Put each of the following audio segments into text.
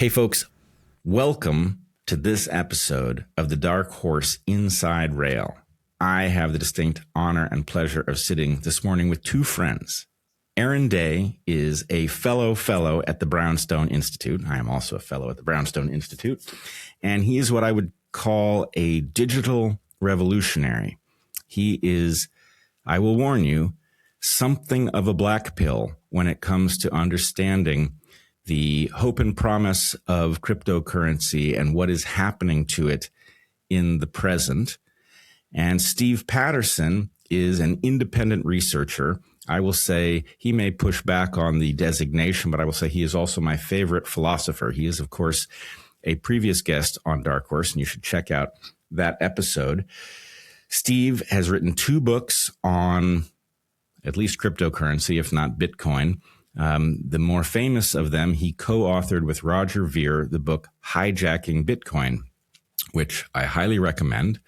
Hey folks, welcome to this episode of the DarkHorse Inside Rail. I have the distinct honor and pleasure of sitting this morning with two friends. Aaron Day is a fellow at the Brownstone Institute. I am also a fellow at the Brownstone Institute, and he is what I would call a digital revolutionary. He is, I will warn you, something of a black pill when it comes to understanding the hope and promise of cryptocurrency and what is happening to it in the present. And Steve Patterson is an independent researcher. I will say he may push back on the designation, but I will say he is also my favorite philosopher. He is, of course, a previous guest on DarkHorse, and you should check out that episode. Steve has written 2 books on at least cryptocurrency, if not Bitcoin. The more famous of them, he co-authored with Roger Ver the book Hijacking Bitcoin, which I highly recommend.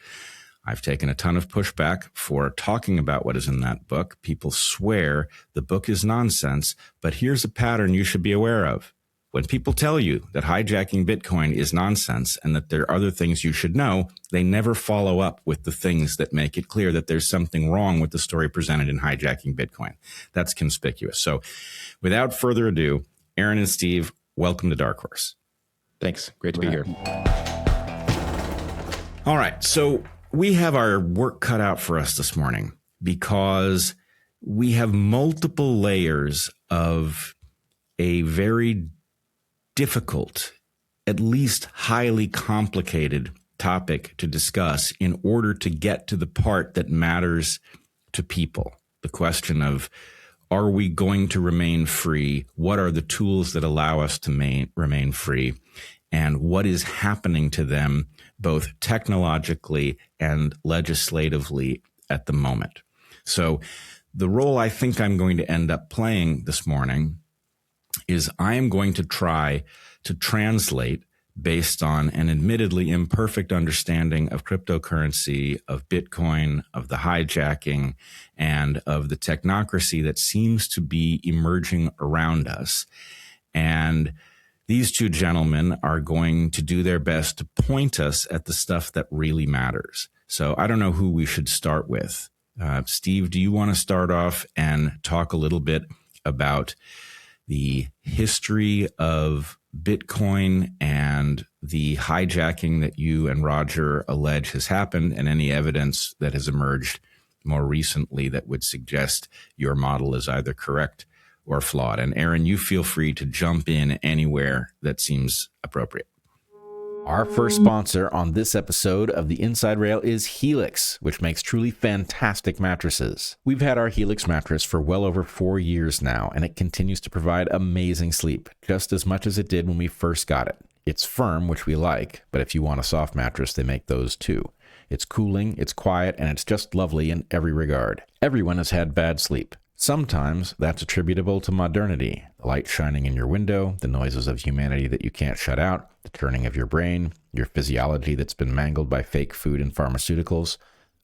I've taken a ton of pushback for talking about what is in that book. People swear the book is nonsense, but here's a pattern you should be aware of. When people tell you that hijacking Bitcoin is nonsense and that there are other things you should know, they never follow up with the things that make it clear that there's something wrong with the story presented in hijacking Bitcoin. That's conspicuous. So without further ado, Aaron and Steve, welcome to DarkHorse. Thanks. Great to be here. All right. So we have our work cut out for us this morning because we have multiple layers of a very difficult, at least highly complicated topic to discuss in order to get to the part that matters to people. The question of, are we going to remain free? What are the tools that allow us to remain free? And what is happening to them both technologically and legislatively at the moment? So the role I think I'm going to end up playing this morning is I am going to try to translate, based on an admittedly imperfect understanding of cryptocurrency, of Bitcoin, of the hijacking, and of the technocracy that seems to be emerging around us. And these two gentlemen are going to do their best to point us at the stuff that really matters. So I don't know who we should start with. Steve, do you want to start off and talk a little bit about the history of Bitcoin and the hijacking that you and Roger allege has happened, and any evidence that has emerged more recently that would suggest your model is either correct or flawed? And Aaron, you feel free to jump in anywhere that seems appropriate. Our first sponsor on this episode of the Inside Rail is Helix, which makes truly fantastic mattresses. We've had our Helix mattress for well over 4 years now, and it continues to provide amazing sleep, just as much as it did when we first got it. It's firm, which we like, but if you want a soft mattress, they make those too. It's cooling, it's quiet, and it's just lovely in every regard. Everyone has had bad sleep. Sometimes that's attributable to modernity, the light shining in your window, the noises of humanity that you can't shut out, the turning of your brain, your physiology that's been mangled by fake food and pharmaceuticals.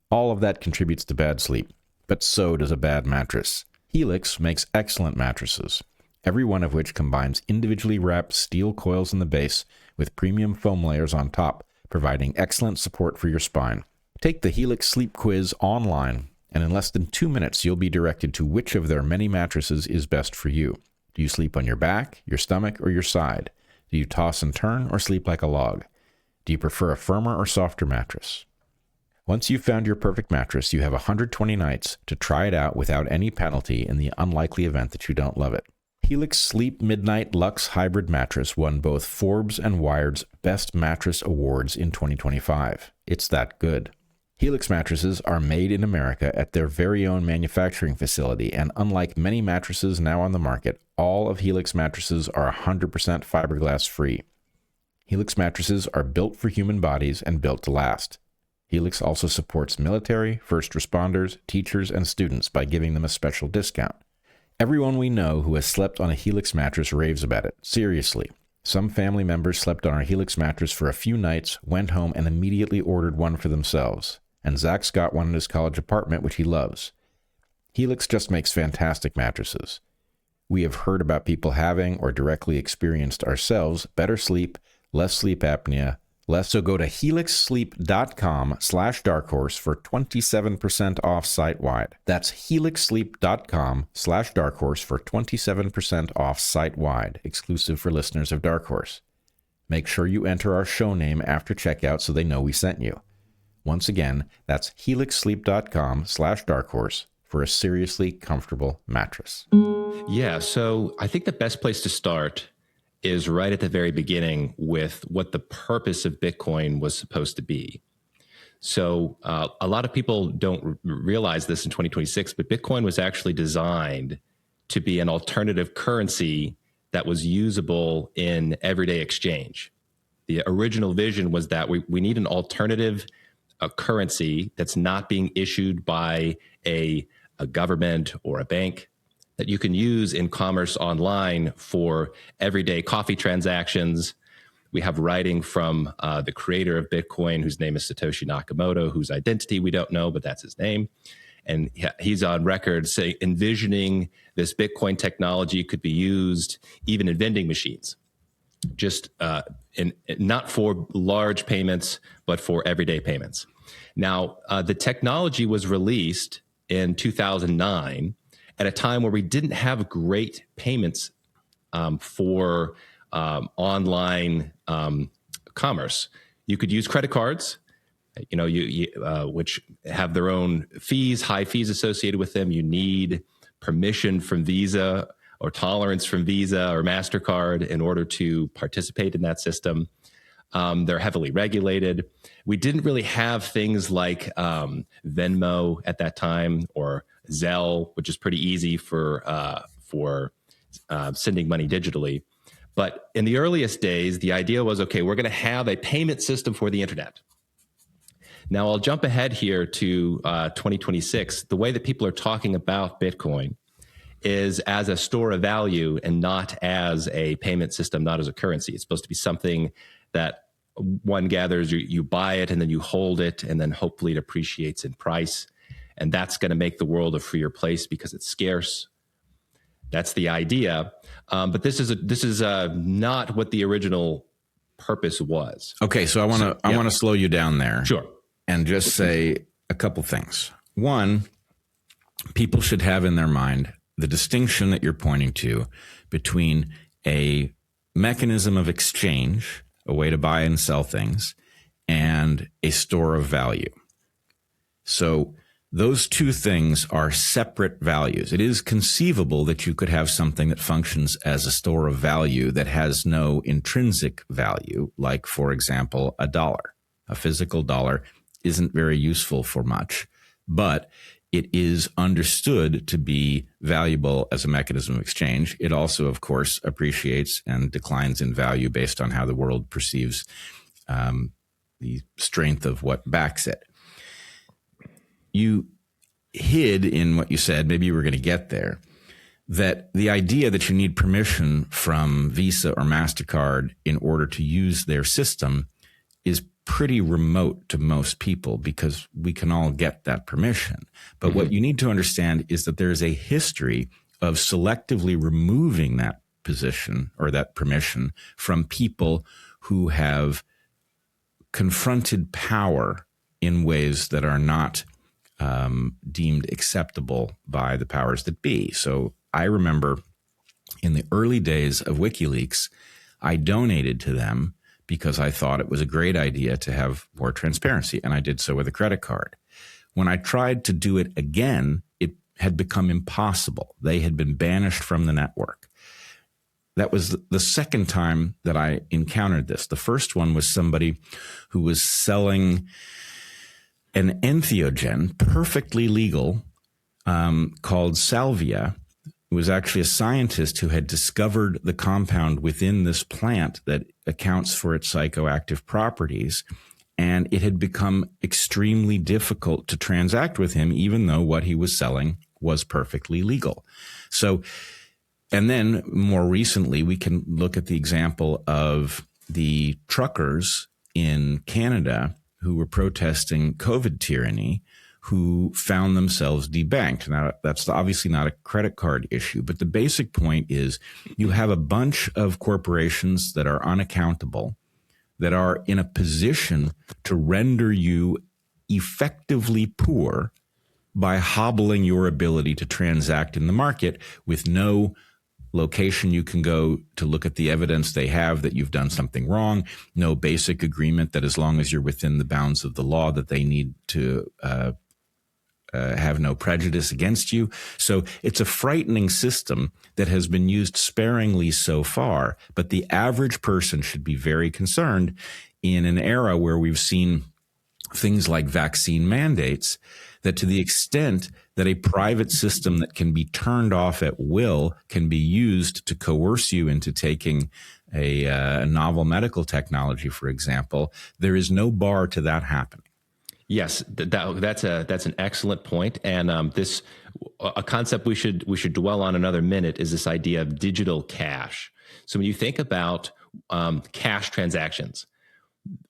All of that contributes to bad sleep, but so does a bad mattress. Helix makes excellent mattresses, every one of which combines individually wrapped steel coils in the base with premium foam layers on top, providing excellent support for your spine. Take the Helix Sleep Quiz online, and in less than 2 minutes, you'll be directed to which of their many mattresses is best for you. Do you sleep on your back, your stomach, or your side? Do you toss and turn or sleep like a log? Do you prefer a firmer or softer mattress? Once you've found your perfect mattress, you have 120 nights to try it out without any penalty in the unlikely event that you don't love it. Helix Sleep Midnight Luxe Hybrid Mattress won both Forbes and Wired's Best Mattress Awards in 2025. It's that good. Helix mattresses are made in America at their very own manufacturing facility, and unlike many mattresses now on the market, all of Helix mattresses are 100% fiberglass free. Helix mattresses are built for human bodies and built to last. Helix also supports military, first responders, teachers, and students by giving them a special discount. Everyone we know who has slept on a Helix mattress raves about it. Seriously. Some family members slept on our Helix mattress for a few nights, went home, and immediately ordered one for themselves. And Zach's got one in his college apartment, which he loves. Helix just makes fantastic mattresses. We have heard about people having or directly experienced ourselves better sleep, less sleep apnea, less. So go to helixsleep.com/darkhorse for 27% off site-wide. That's helixsleep.com/darkhorse for 27% off site-wide, exclusive for listeners of DarkHorse. Make sure you enter our show name after checkout so they know we sent you. Once again, that's helixsleep.com/darkhorse for a seriously comfortable mattress. Yeah, so I think the best place to start is right at the very beginning with what the purpose of Bitcoin was supposed to be. So a lot of people don't realize this in 2026, but Bitcoin was actually designed to be an alternative currency that was usable in everyday exchange. The original vision was that we need an alternative currency that's not being issued by a government or a bank, that you can use in commerce online for everyday coffee transactions. We have writing from the creator of Bitcoin, whose name is Satoshi Nakamoto, whose identity we don't know, but that's his name. And he's on record saying, envisioning this Bitcoin technology could be used even in vending machines, just not for large payments, but for everyday payments. Now, the technology was released in 2009 at a time where we didn't have great payments for online commerce. You could use credit cards, which have their own fees, high fees associated with them. You need permission from Visa or tolerance from Visa or MasterCard in order to participate in that system. They're heavily regulated. We didn't really have things like Venmo at that time, or Zelle, which is pretty easy for sending money digitally. But in the earliest days, the idea was, okay, we're going to have a payment system for the internet. Now, I'll jump ahead here to 2026. The way that people are talking about Bitcoin is as a store of value and not as a payment system, not as a currency. It's supposed to be something that one gathers, you buy it, and then you hold it, and then hopefully it appreciates in price. And that's going to make the world a freer place because it's scarce. That's the idea. But this is not what the original purpose was. Okay, so I want to slow you down there. Sure. And just say a couple things. One, people should have in their mind the distinction that you're pointing to between a mechanism of exchange, a way to buy and sell things, and a store of value. So those two things are separate values. It is conceivable that you could have something that functions as a store of value that has no intrinsic value, like, for example, a dollar. A physical dollar isn't very useful for much, but it is understood to be valuable as a mechanism of exchange. It also, of course, appreciates and declines in value based on how the world perceives the strength of what backs it. You hid in what you said, maybe you were going to get there, that the idea that you need permission from Visa or MasterCard in order to use their system is pretty remote to most people because we can all get that permission. But what you need to understand is that there is a history of selectively removing that position or that permission from people who have confronted power in ways that are not deemed acceptable by the powers that be. So I remember in the early days of WikiLeaks, I donated to them because I thought it was a great idea to have more transparency, and I did so with a credit card. When I tried to do it again, it had become impossible. They had been banished from the network. That was the second time that I encountered this. The first one was somebody who was selling an entheogen, perfectly legal, called salvia. It was actually a scientist who had discovered the compound within this plant that accounts for its psychoactive properties. And it had become extremely difficult to transact with him, even though what he was selling was perfectly legal. So, and then more recently, we can look at the example of the truckers in Canada who were protesting COVID tyranny, who found themselves debanked. Now, that's obviously not a credit card issue, but the basic point is you have a bunch of corporations that are unaccountable, that are in a position to render you effectively poor by hobbling your ability to transact in the market with no location you can go to look at the evidence they have that you've done something wrong, no basic agreement that as long as you're within the bounds of the law that they need to have no prejudice against you. So it's a frightening system that has been used sparingly so far, but the average person should be very concerned in an era where we've seen things like vaccine mandates, that to the extent that a private system that can be turned off at will can be used to coerce you into taking a novel medical technology, for example, there is no bar to that happening. Yes, that's an excellent point, and a concept we should dwell on another minute is this idea of digital cash. So when you think about cash transactions,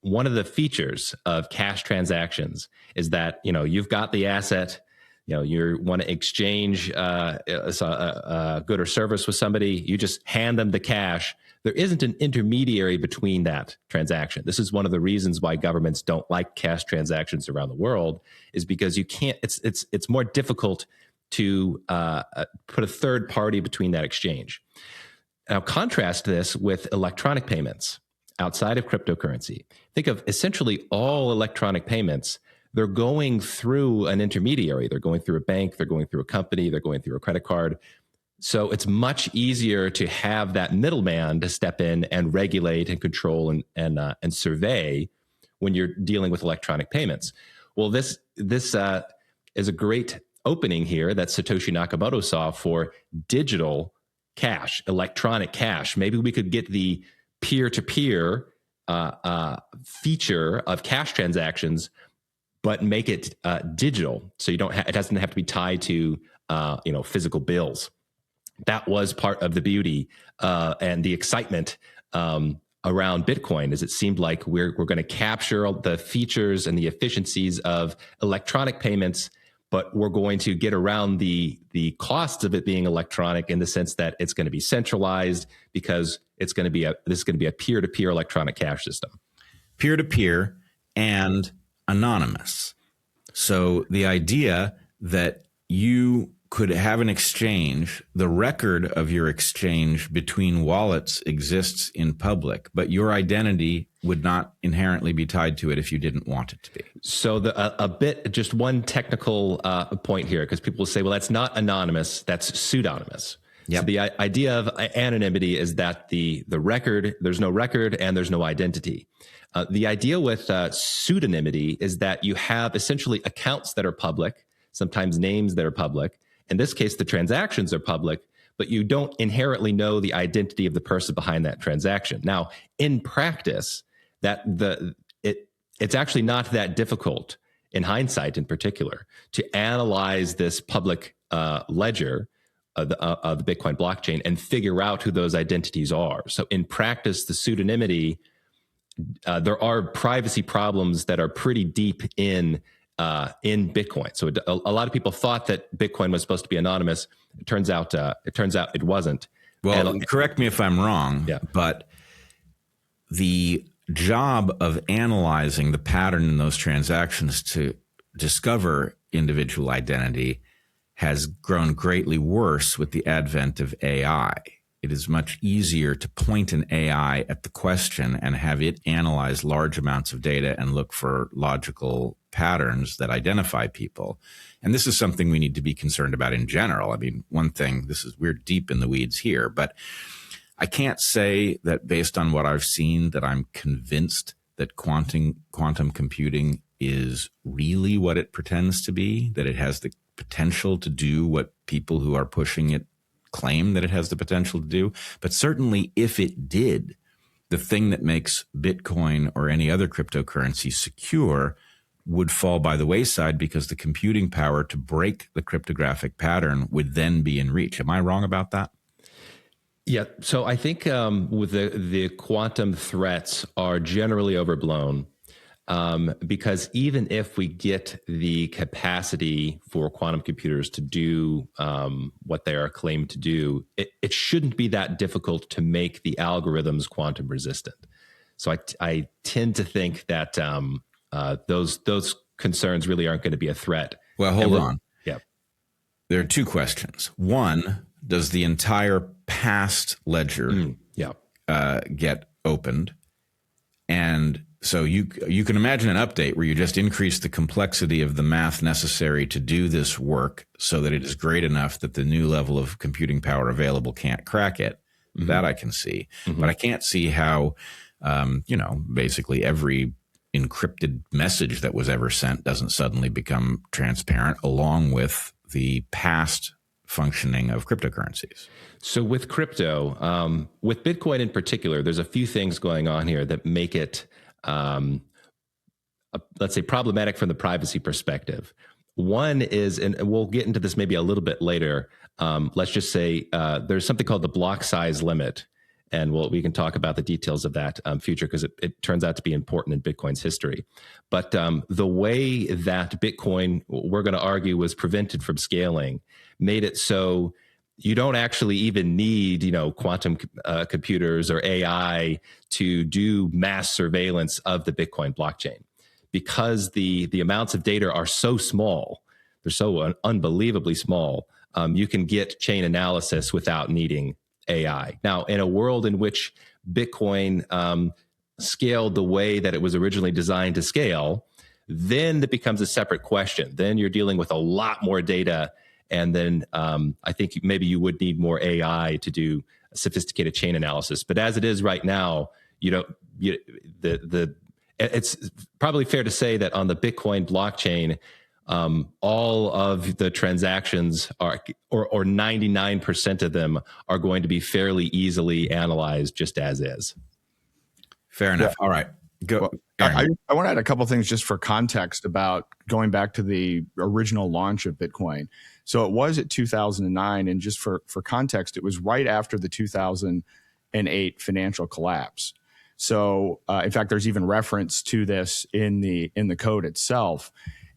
one of the features of cash transactions is that you've got the asset, you want to exchange a good or service with somebody, you just hand them the cash. There isn't an intermediary between that transaction. This is one of the reasons why governments don't like cash transactions around the world, is because you can't. It's more difficult to put a third party between that exchange. Now, contrast this with electronic payments outside of cryptocurrency. Think of essentially all electronic payments. They're going through an intermediary. They're going through a bank. They're going through a company. They're going through a credit card. So it's much easier to have that middleman to step in and regulate and control and survey when you're dealing with electronic payments. Well, this is a great opening here that Satoshi Nakamoto saw for digital cash, electronic cash. Maybe we could get the peer-to-peer feature of cash transactions, but make it digital, so it doesn't have to be tied to physical bills. That was part of the beauty and the excitement around Bitcoin, is it seemed like we're going to capture the features and the efficiencies of electronic payments, but we're going to get around the costs of it being electronic in the sense that it's going to be centralized, because this is going to be a peer-to-peer electronic cash system. Peer-to-peer and anonymous. So the idea that you could have an exchange, the record of your exchange between wallets exists in public, but your identity would not inherently be tied to it if you didn't want it to be. So just one technical point here, because people will say, well, that's not anonymous, that's pseudonymous. Yep. So the idea of anonymity is that the record, there's no record and there's no identity. The idea with pseudonymity is that you have essentially accounts that are public, sometimes names that are public. In this case, the transactions are public, but you don't inherently know the identity of the person behind that transaction. Now, in practice, it's actually not that difficult, in hindsight in particular, to analyze this public ledger of the Bitcoin blockchain and figure out who those identities are. So in practice, the pseudonymity, there are privacy problems that are pretty deep in Bitcoin. So a lot of people thought that Bitcoin was supposed to be anonymous. It turns out it wasn't. Well, correct me if I'm wrong, but the job of analyzing the pattern in those transactions to discover individual identity has grown greatly worse with the advent of AI. It is much easier to point an AI at the question and have it analyze large amounts of data and look for logical patterns that identify people. And this is something we need to be concerned about in general. I mean, one thing, we're deep in the weeds here, but I can't say that based on what I've seen that I'm convinced that quantum computing is really what it pretends to be, that it has the potential to do what people who are pushing it claim that it has the potential to do. But certainly if it did, the thing that makes Bitcoin or any other cryptocurrency secure would fall by the wayside, because the computing power to break the cryptographic pattern would then be in reach. Am I wrong about that? Yeah. So I think with the quantum threats are generally overblown. because even if we get the capacity for quantum computers to do what they are claimed to do, it shouldn't be that difficult to make the algorithms quantum resistant. So I tend to think that those concerns really aren't going to be a threat. Well, hold on. Yeah. There are two questions. One, does the entire past ledger get opened? And so you can imagine an update where you just increase the complexity of the math necessary to do this work so that it is great enough that the new level of computing power available can't crack it. Mm-hmm. That I can see. Mm-hmm. But I can't see how, basically every encrypted message that was ever sent doesn't suddenly become transparent along with the past functioning of cryptocurrencies. So with crypto, with Bitcoin in particular, there's a few things going on here that make it, let's say, problematic from the privacy perspective. One is, and we'll get into this maybe a little bit later, let's just say there's something called the block size limit. And we can talk about the details of that future because it turns out to be important in Bitcoin's history. But the way that Bitcoin, we're going to argue, was prevented from scaling made it so you don't actually even need, quantum computers or AI to do mass surveillance of the Bitcoin blockchain, because the amounts of data are so small. They're so unbelievably small. You can get chain analysis without needing AI. Now, in a world in which Bitcoin scaled the way that it was originally designed to scale, then it becomes a separate question. Then you're dealing with a lot more data. And then I think maybe you would need more AI to do sophisticated chain analysis. But as it is right now, it's probably fair to say that on the Bitcoin blockchain, all of the transactions are, or 99% of them are going to be fairly easily analyzed just as is. Fair enough. Yeah. All right. Go. Well, I want to add a couple things just for context about going back to the original launch of Bitcoin. So it was at 2009, and just for context, it was right after the 2008 financial collapse. So in fact, there's even reference to this in the code itself.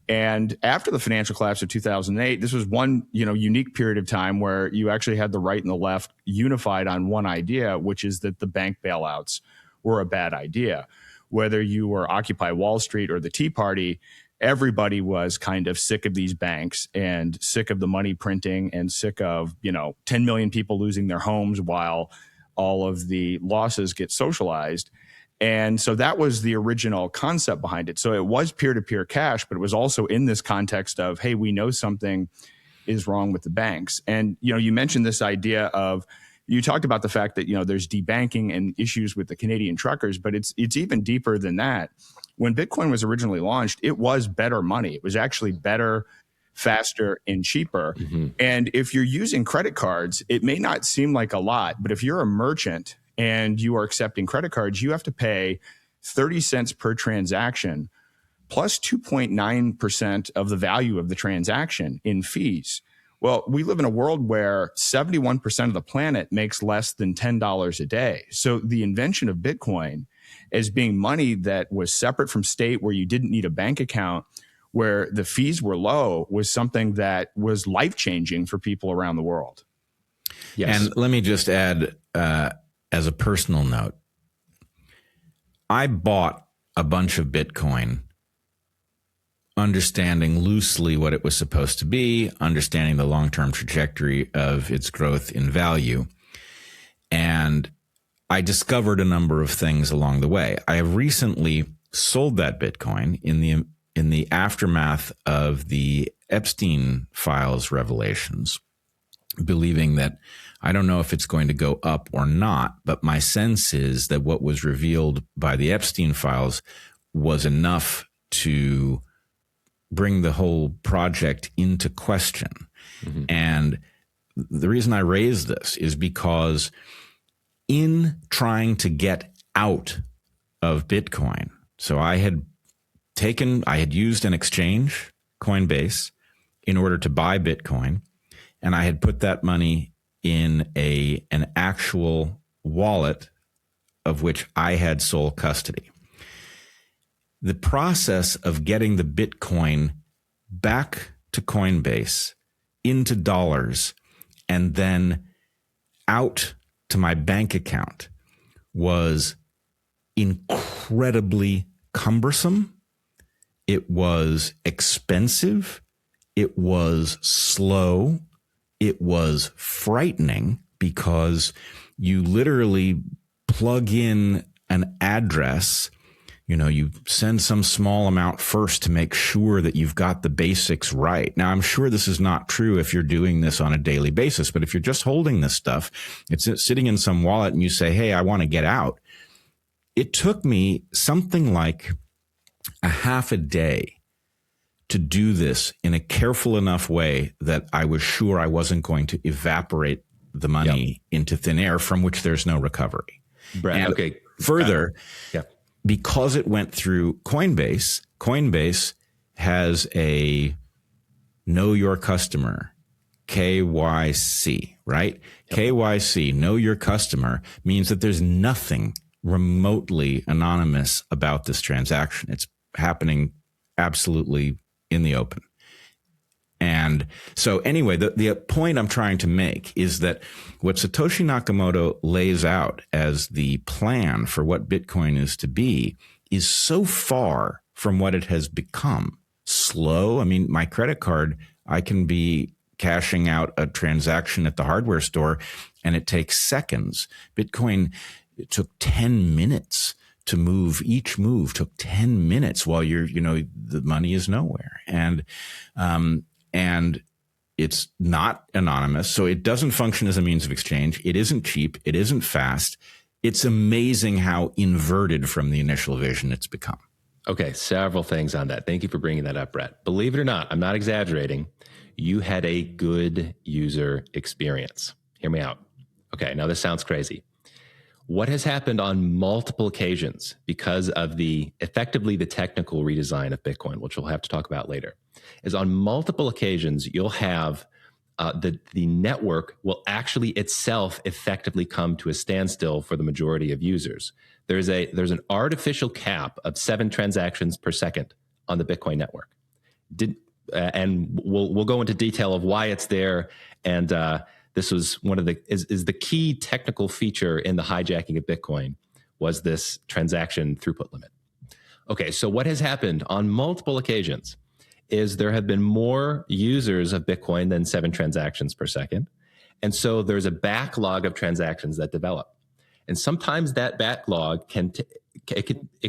And after the financial collapse of 2008, this was one, unique period of time where you actually had the right and the left unified on one idea, which is that the bank bailouts were a bad idea. Whether you were Occupy Wall Street or the Tea Party, everybody was kind of sick of these banks and sick of the money printing and sick of, 10 million people losing their homes while all of the losses get socialized. And so that was the original concept behind it. So it was peer-to-peer cash, but it was also in this context of, hey, we know something is wrong with the banks. And, you mentioned this idea of, you talked about the fact that, there's debanking and issues with the Canadian truckers, but it's even deeper than that. When Bitcoin was originally launched, it was better money. It was actually better, faster, and cheaper. Mm-hmm. And if you're using credit cards, it may not seem like a lot, but if you're a merchant and you are accepting credit cards, you have to pay 30 cents per transaction plus 2.9% of the value of the transaction in fees. Well, we live in a world where 71% of the planet makes less than $10 a day. So the invention of Bitcoin as being money that was separate from state, where you didn't need a bank account, where the fees were low, was something that was life-changing for people around the world. Yes. And let me just add, as a personal note, I bought a bunch of Bitcoin understanding loosely what it was supposed to be, understanding the long-term trajectory of its growth in value. And I discovered a number of things along the way. I have recently sold that Bitcoin in the aftermath of the Epstein files revelations, believing that I don't know if it's going to go up or not, but my sense is that what was revealed by the Epstein files was enough to bring the whole project into question. Mm-hmm. And the reason I raise this is because in trying to get out of Bitcoin, so I had used an exchange, Coinbase, in order to buy Bitcoin, and I had put that money in an actual wallet of which I had sole custody. the process of getting the Bitcoin back to Coinbase into dollars and then out to my bank account was incredibly cumbersome. It was expensive. It was slow. It was frightening because you literally plug in an address. You send some small amount first to make sure that you've got the basics right. Now, I'm sure this is not true if you're doing this on a daily basis, but if you're just holding this stuff, it's sitting in some wallet and you say, hey, I want to get out. It took me something like a half a day to do this in a careful enough way that I was sure I wasn't going to evaporate the money into thin air from which there's no recovery. Brad, and okay. Further, because it went through Coinbase, Coinbase has a know your customer, KYC, right? KYC, know your customer, means that there's nothing remotely anonymous about this transaction. It's happening absolutely in the open. And so anyway, the point I'm trying to make is that what Satoshi Nakamoto lays out as the plan for what Bitcoin is to be is so far from what it has become. Slow. I mean, my credit card, I can be cashing out a transaction at the hardware store and it takes seconds. Bitcoin, it took 10 minutes to move. Each move took 10 minutes while the money is nowhere. And it's not anonymous. So it doesn't function as a means of exchange. It isn't cheap. It isn't fast. It's amazing how inverted from the initial vision it's become. Okay, several things on that. Thank you for bringing that up, Bret. Believe it or not, I'm not exaggerating. You had a good user experience. Hear me out. Okay, now this sounds crazy. What has happened on multiple occasions because of effectively the technical redesign of Bitcoin, which we'll have to talk about later, is on multiple occasions you'll have the network will actually itself effectively come to a standstill for the majority of users. There's an artificial cap of 7 transactions per second on the Bitcoin network. And we'll go into detail of why it's there. And this was one of the key technical feature in the hijacking of Bitcoin was this transaction throughput limit. Okay, so what has happened on multiple occasions is there have been more users of Bitcoin than 7 transactions per second. And so there's a backlog of transactions that develop. And sometimes that backlog can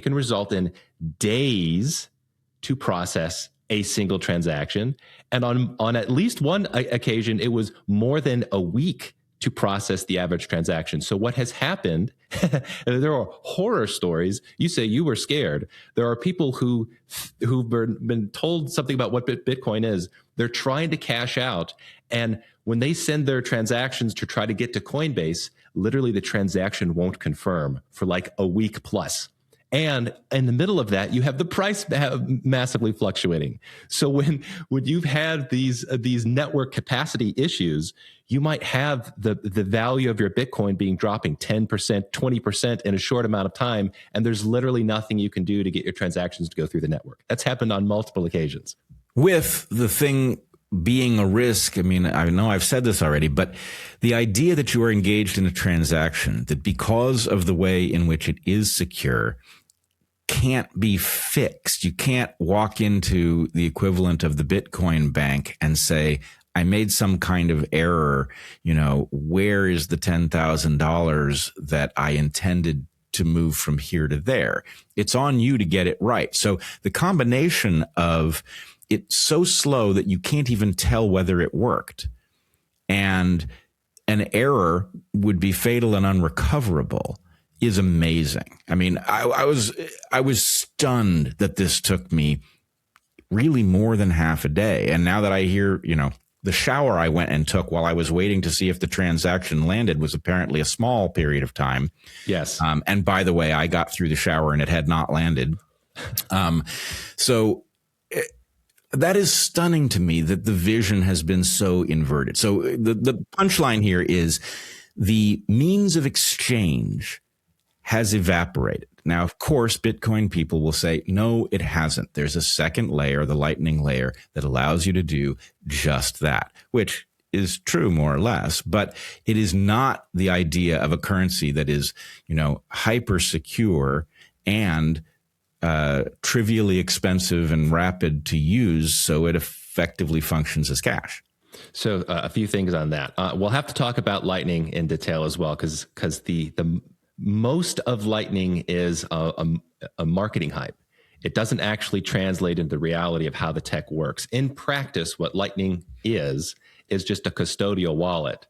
result in days to process a single transaction. And on at least one occasion, it was more than a week to process the average transaction. So what has happened, there are horror stories. You say you were scared. There are people who've been told something about what Bitcoin is. They're trying to cash out. And when they send their transactions to try to get to Coinbase, literally the transaction won't confirm for like a week plus. And in the middle of that, you have the price massively fluctuating. So when you've had these network capacity issues, you might have the value of your Bitcoin dropping 10%, 20% in a short amount of time, and there's literally nothing you can do to get your transactions to go through the network. That's happened on multiple occasions. With the thing being a risk, I mean, I know I've said this already, but the idea that you are engaged in a transaction that because of the way in which it is secure can't be fixed. You can't walk into the equivalent of the Bitcoin bank and say, I made some kind of error. Where is the $10,000 that I intended to move from here to there? It's on you to get it right. So the combination of it's so slow that you can't even tell whether it worked, and an error would be fatal and unrecoverable is amazing. I mean, I was stunned that this took me really more than half a day. And now that I hear, the shower I went and took while I was waiting to see if the transaction landed was apparently a small period of time. Yes. And by the way, I got through the shower and it had not landed. That is stunning to me that the vision has been so inverted. So the punchline here is the means of exchange has evaporated. Now, of course, Bitcoin people will say, no, it hasn't. There's a second layer, the Lightning layer, that allows you to do just that, which is true more or less, but it is not the idea of a currency that is, hyper secure and trivially expensive and rapid to use, so it effectively functions as cash. So a few things on that. We'll have to talk about Lightning in detail as well, because the most of Lightning is a marketing hype. It doesn't actually translate into the reality of how the tech works. In practice, what Lightning is just a custodial wallet.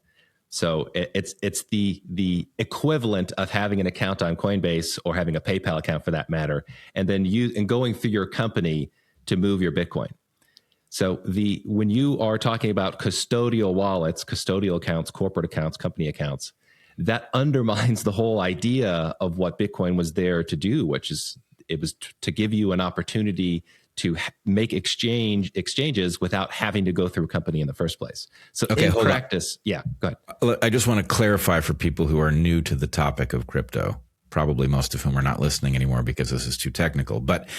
So it's the equivalent of having an account on Coinbase or having a PayPal account for that matter, and then going through your company to move your Bitcoin. So when you are talking about custodial wallets, custodial accounts, corporate accounts, company accounts, that undermines the whole idea of what Bitcoin was there to do, which is it was to give you an opportunity to make exchanges without having to go through a company in the first place. So in practice, yeah, go ahead. I just want to clarify for people who are new to the topic of crypto, probably most of whom are not listening anymore because this is too technical, but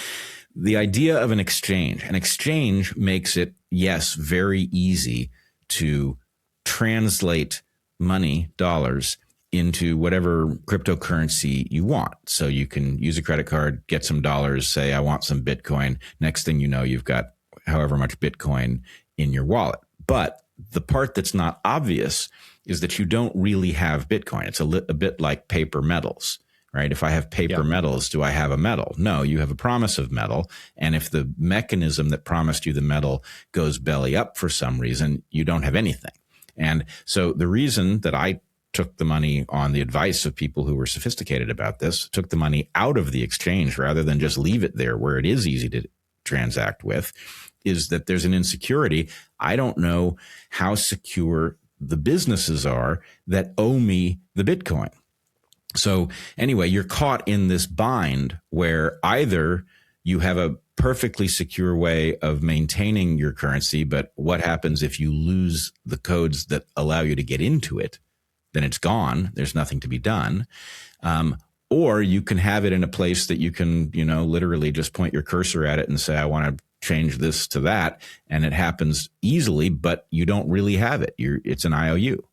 the idea of an exchange makes it, yes, very easy to translate money, dollars, into whatever cryptocurrency you want. So you can use a credit card, get some dollars, say, I want some Bitcoin. Next thing you know, you've got however much Bitcoin in your wallet. But the part that's not obvious is that you don't really have Bitcoin. It's a bit like paper metals, right? If I have paper metals, do I have a metal? No, you have a promise of metal. And if the mechanism that promised you the metal goes belly up for some reason, you don't have anything. And so the reason that I took the money on the advice of people who were sophisticated about this, took the money out of the exchange rather than just leave it there where it is easy to transact with, is that there's an insecurity. I don't know how secure the businesses are that owe me the Bitcoin. So anyway, you're caught in this bind where either you have a perfectly secure way of maintaining your currency, but what happens if you lose the codes that allow you to get into it? Then it's gone. There's nothing to be done. Or you can have it in a place that you can, literally just point your cursor at it and say, I want to change this to that. And it happens easily, but you don't really have it. It's an IOU.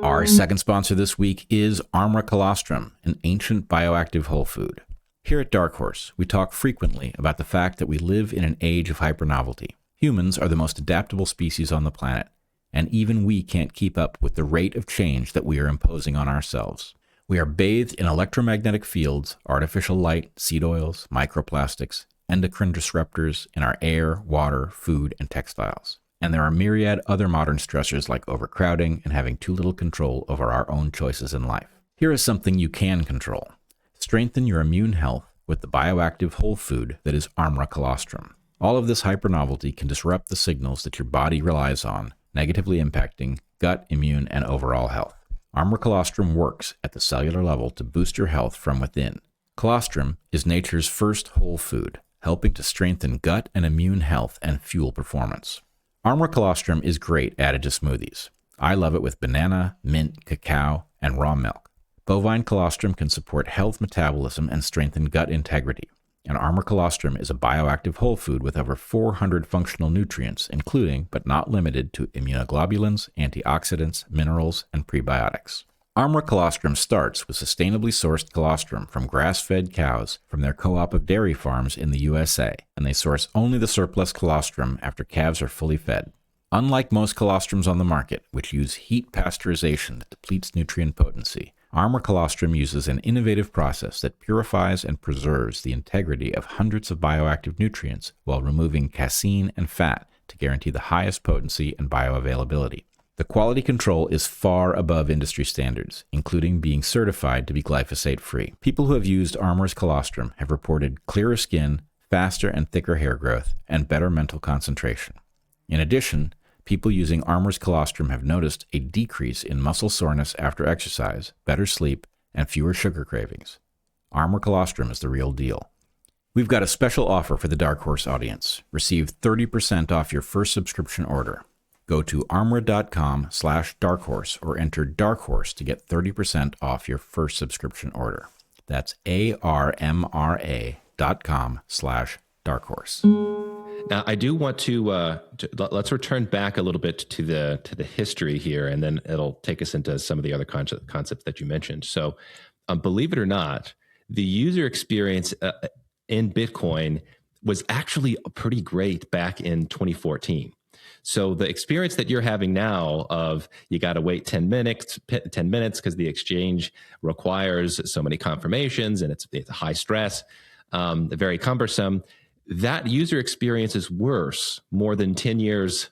Our second sponsor this week is ARMRA colostrum, an ancient bioactive whole food. Here at DarkHorse, we talk frequently about the fact that we live in an age of hypernovelty. Humans are the most adaptable species on the planet, and even we can't keep up with the rate of change that we are imposing on ourselves. We are bathed in electromagnetic fields, artificial light, seed oils, microplastics, endocrine disruptors in our air, water, food, and textiles. And there are myriad other modern stressors like overcrowding and having too little control over our own choices in life. Here is something you can control. Strengthen your immune health with the bioactive whole food that is ARMRA colostrum. All of this hypernovelty can disrupt the signals that your body relies on, negatively impacting gut, immune, and overall health. ARMRA colostrum works at the cellular level to boost your health from within. Colostrum is nature's first whole food, helping to strengthen gut and immune health and fuel performance. ARMRA colostrum is great added to smoothies. I love it with banana, mint, cacao, and raw milk. Bovine colostrum can support health metabolism and strengthen gut integrity. And ARMRA colostrum is a bioactive whole food with over 400 functional nutrients, including, but not limited to, immunoglobulins, antioxidants, minerals, and prebiotics. ARMRA colostrum starts with sustainably sourced colostrum from grass-fed cows from their co-op of dairy farms in the USA, and they source only the surplus colostrum after calves are fully fed. Unlike most colostrums on the market, which use heat pasteurization that depletes nutrient potency, ARMRA colostrum uses an innovative process that purifies and preserves the integrity of hundreds of bioactive nutrients while removing casein and fat to guarantee the highest potency and bioavailability. The quality control is far above industry standards, including being certified to be glyphosate-free. People who have used ARMRA's colostrum have reported clearer skin, faster and thicker hair growth, and better mental concentration. In addition, people using ARMRA's colostrum have noticed a decrease in muscle soreness after exercise, better sleep, and fewer sugar cravings. ARMRA colostrum is the real deal. We've got a special offer for the DarkHorse audience. Receive 30% off your first subscription order. Go to armra.com/darkhorse or enter DarkHorse to get 30% off your first subscription order. That's ARMRA.com/DarkHorse. Now, I do want to let's return back a little bit to the history here, and then it'll take us into some of the other concepts that you mentioned. So, believe it or not, the user experience in Bitcoin was actually pretty great back in 2014. So the experience that you're having now of you got to wait 10 minutes because the exchange requires so many confirmations and it's high stress, very cumbersome. That user experience is worse more than 10 years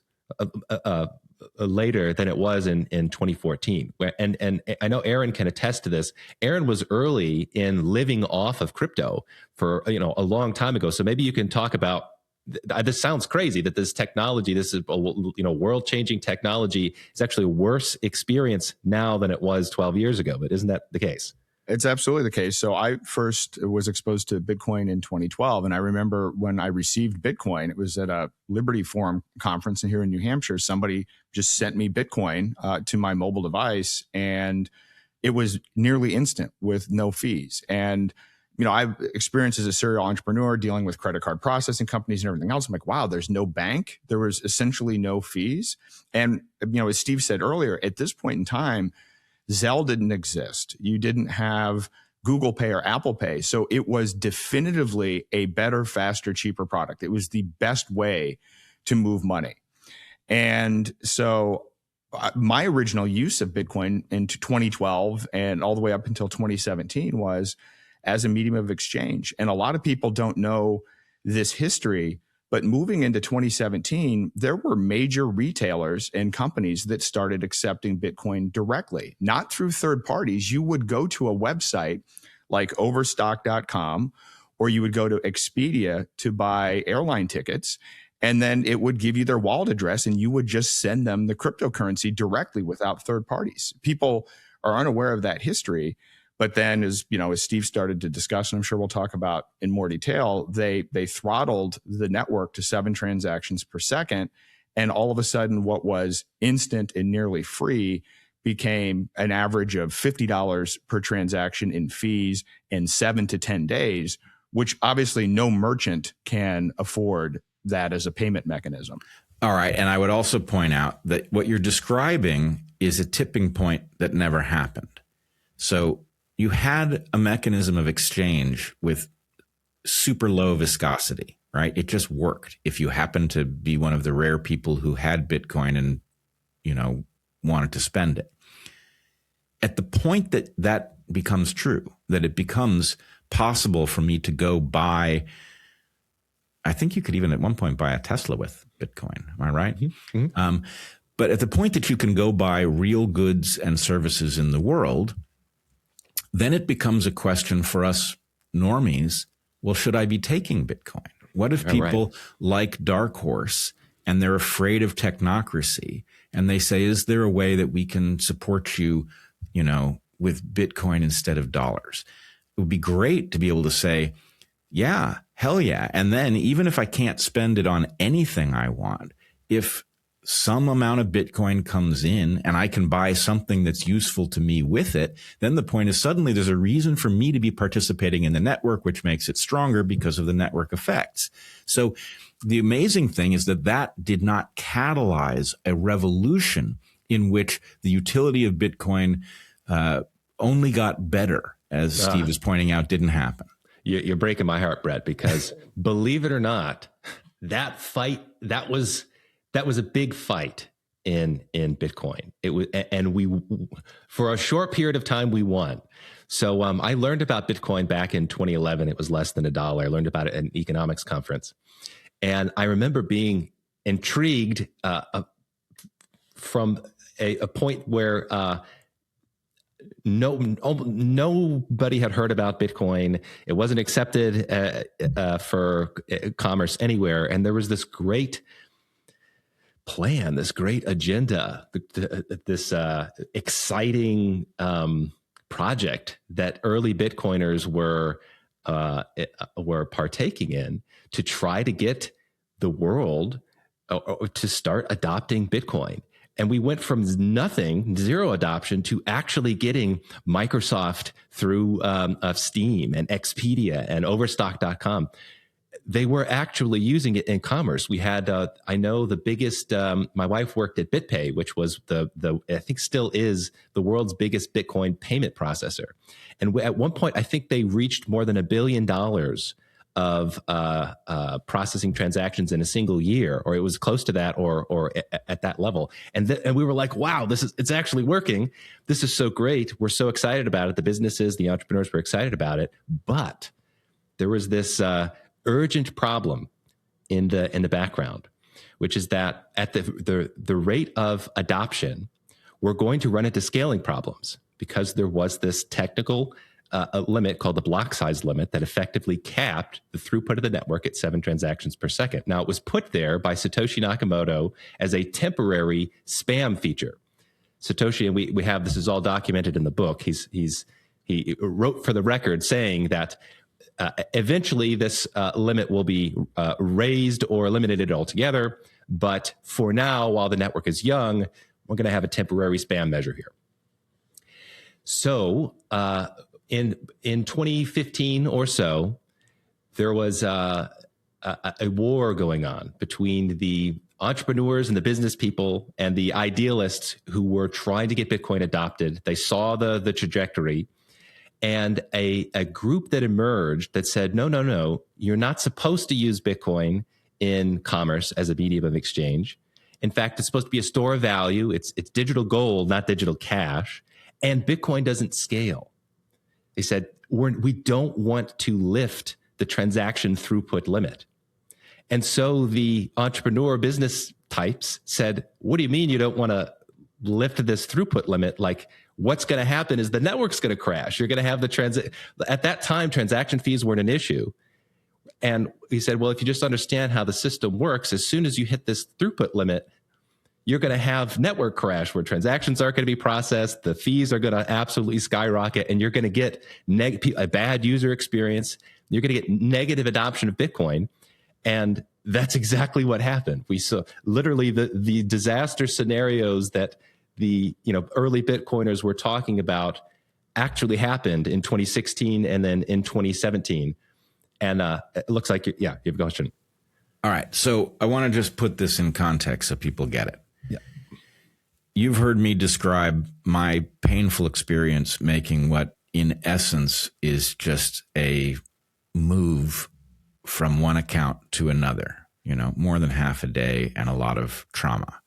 later than it was in 2014. And I know Aaron can attest to this. Aaron was early in living off of crypto for a long time ago. So maybe you can talk about. This sounds crazy that this technology, this is world-changing technology, is actually a worse experience now than it was 12 years ago. But isn't that the case? It's absolutely the case. So I first was exposed to Bitcoin in 2012. And I remember when I received Bitcoin, it was at a Liberty Forum conference here in New Hampshire. Somebody just sent me Bitcoin to my mobile device, and it was nearly instant with no fees. And I've experienced as a serial entrepreneur dealing with credit card processing companies and everything else. I'm like, wow, there's no bank. There was essentially no fees. And, as Steve said earlier, at this point in time, Zelle didn't exist. You didn't have Google Pay or Apple Pay. So it was definitively a better, faster, cheaper product. It was the best way to move money. And so my original use of Bitcoin into 2012 and all the way up until 2017 was as a medium of exchange. And a lot of people don't know this history, but moving into 2017, there were major retailers and companies that started accepting Bitcoin directly, not through third parties. You would go to a website like overstock.com, or you would go to Expedia to buy airline tickets, and then it would give you their wallet address and you would just send them the cryptocurrency directly without third parties. People are unaware of that history. But then, as Steve started to discuss, and I'm sure we'll talk about in more detail, they throttled the network to 7 transactions per second. And all of a sudden, what was instant and nearly free became an average of $50 per transaction in fees in 7 to 10 days, which obviously no merchant can afford that as a payment mechanism. All right. And I would also point out that what you're describing is a tipping point that never happened. So you had a mechanism of exchange with super low viscosity, right? It just worked. If you happened to be one of the rare people who had Bitcoin and, wanted to spend it. At the point that that becomes true, that it becomes possible for me to go buy, I think you could even at one point buy a Tesla with Bitcoin. Am I right? Mm-hmm. But at the point that you can go buy real goods and services in the world, then it becomes a question for us normies. Well, should I be taking Bitcoin? What if people like DarkHorse and they're afraid of technocracy and they say, is there a way that we can support you, with Bitcoin instead of dollars? It would be great to be able to say, yeah, hell yeah. And then even if I can't spend it on anything I want, if some amount of Bitcoin comes in and I can buy something that's useful to me with it, then the point is suddenly there's a reason for me to be participating in the network, which makes it stronger because of the network effects. So the amazing thing is that did not catalyze a revolution in which the utility of Bitcoin only got better, as Steve is pointing out, didn't happen. You're breaking my heart, Bret, because believe it or not, that was a big fight in Bitcoin. It was, and we, for a short period of time, we won. So I learned about Bitcoin back in 2011. It was less than $1. I learned about it at an economics conference, and I remember being intrigued from a point where nobody had heard about Bitcoin. It wasn't accepted for commerce anywhere, and there was this great plan, this great agenda, this exciting project that early Bitcoiners were partaking in to try to get the world to start adopting Bitcoin. And we went from nothing, zero adoption, to actually getting Microsoft through Steam and Expedia and Overstock.com. They were actually using it in commerce. We had, I know the biggest, my wife worked at BitPay, which was I think still is the world's biggest Bitcoin payment processor. And at one point, I think they reached more than $1 billion of processing transactions in a single year, or it was close to that, or at that level. And we were like, wow, it's actually working. This is so great. We're so excited about it. The businesses, the entrepreneurs were excited about it. But there was this urgent problem in the background, which is that at the rate of adoption, we're going to run into scaling problems, because there was this technical a limit called the block size limit that effectively capped the throughput of the network at 7 transactions per second. Now, it was put there by Satoshi Nakamoto as a temporary spam feature. Satoshi, and we have, this is all documented in the book. He wrote for the record saying that eventually this limit will be raised or eliminated altogether. But for now, while the network is young, we're going to have a temporary spam measure here. So in 2015 or so, there was a war going on between the entrepreneurs and the business people and the idealists who were trying to get Bitcoin adopted. They saw the trajectory, and a group that emerged that said, no, you're not supposed to use Bitcoin in commerce as a medium of exchange. In fact, it's supposed to be a store of value. It's digital gold, not digital cash. And Bitcoin doesn't scale. They said, we don't want to lift the transaction throughput limit. And so the entrepreneur business types said, what do you mean you don't want to lift this throughput limit? Like, what's going to happen is the network's going to crash. You're going to have at that time, transaction fees weren't an issue. And he said, well, if you just understand how the system works, as soon as you hit this throughput limit, you're going to have network crash where transactions aren't going to be processed. The fees are going to absolutely skyrocket, and you're going to get a bad user experience. You're going to get negative adoption of Bitcoin. And that's exactly what happened. We saw literally the disaster scenarios that the early Bitcoiners were talking about actually happened in 2016 and then in 2017. And it looks like, you have a question. All right. So I want to just put this in context so people get it. Yeah. You've heard me describe my painful experience making what in essence is just a move from one account to another, more than half a day and a lot of trauma.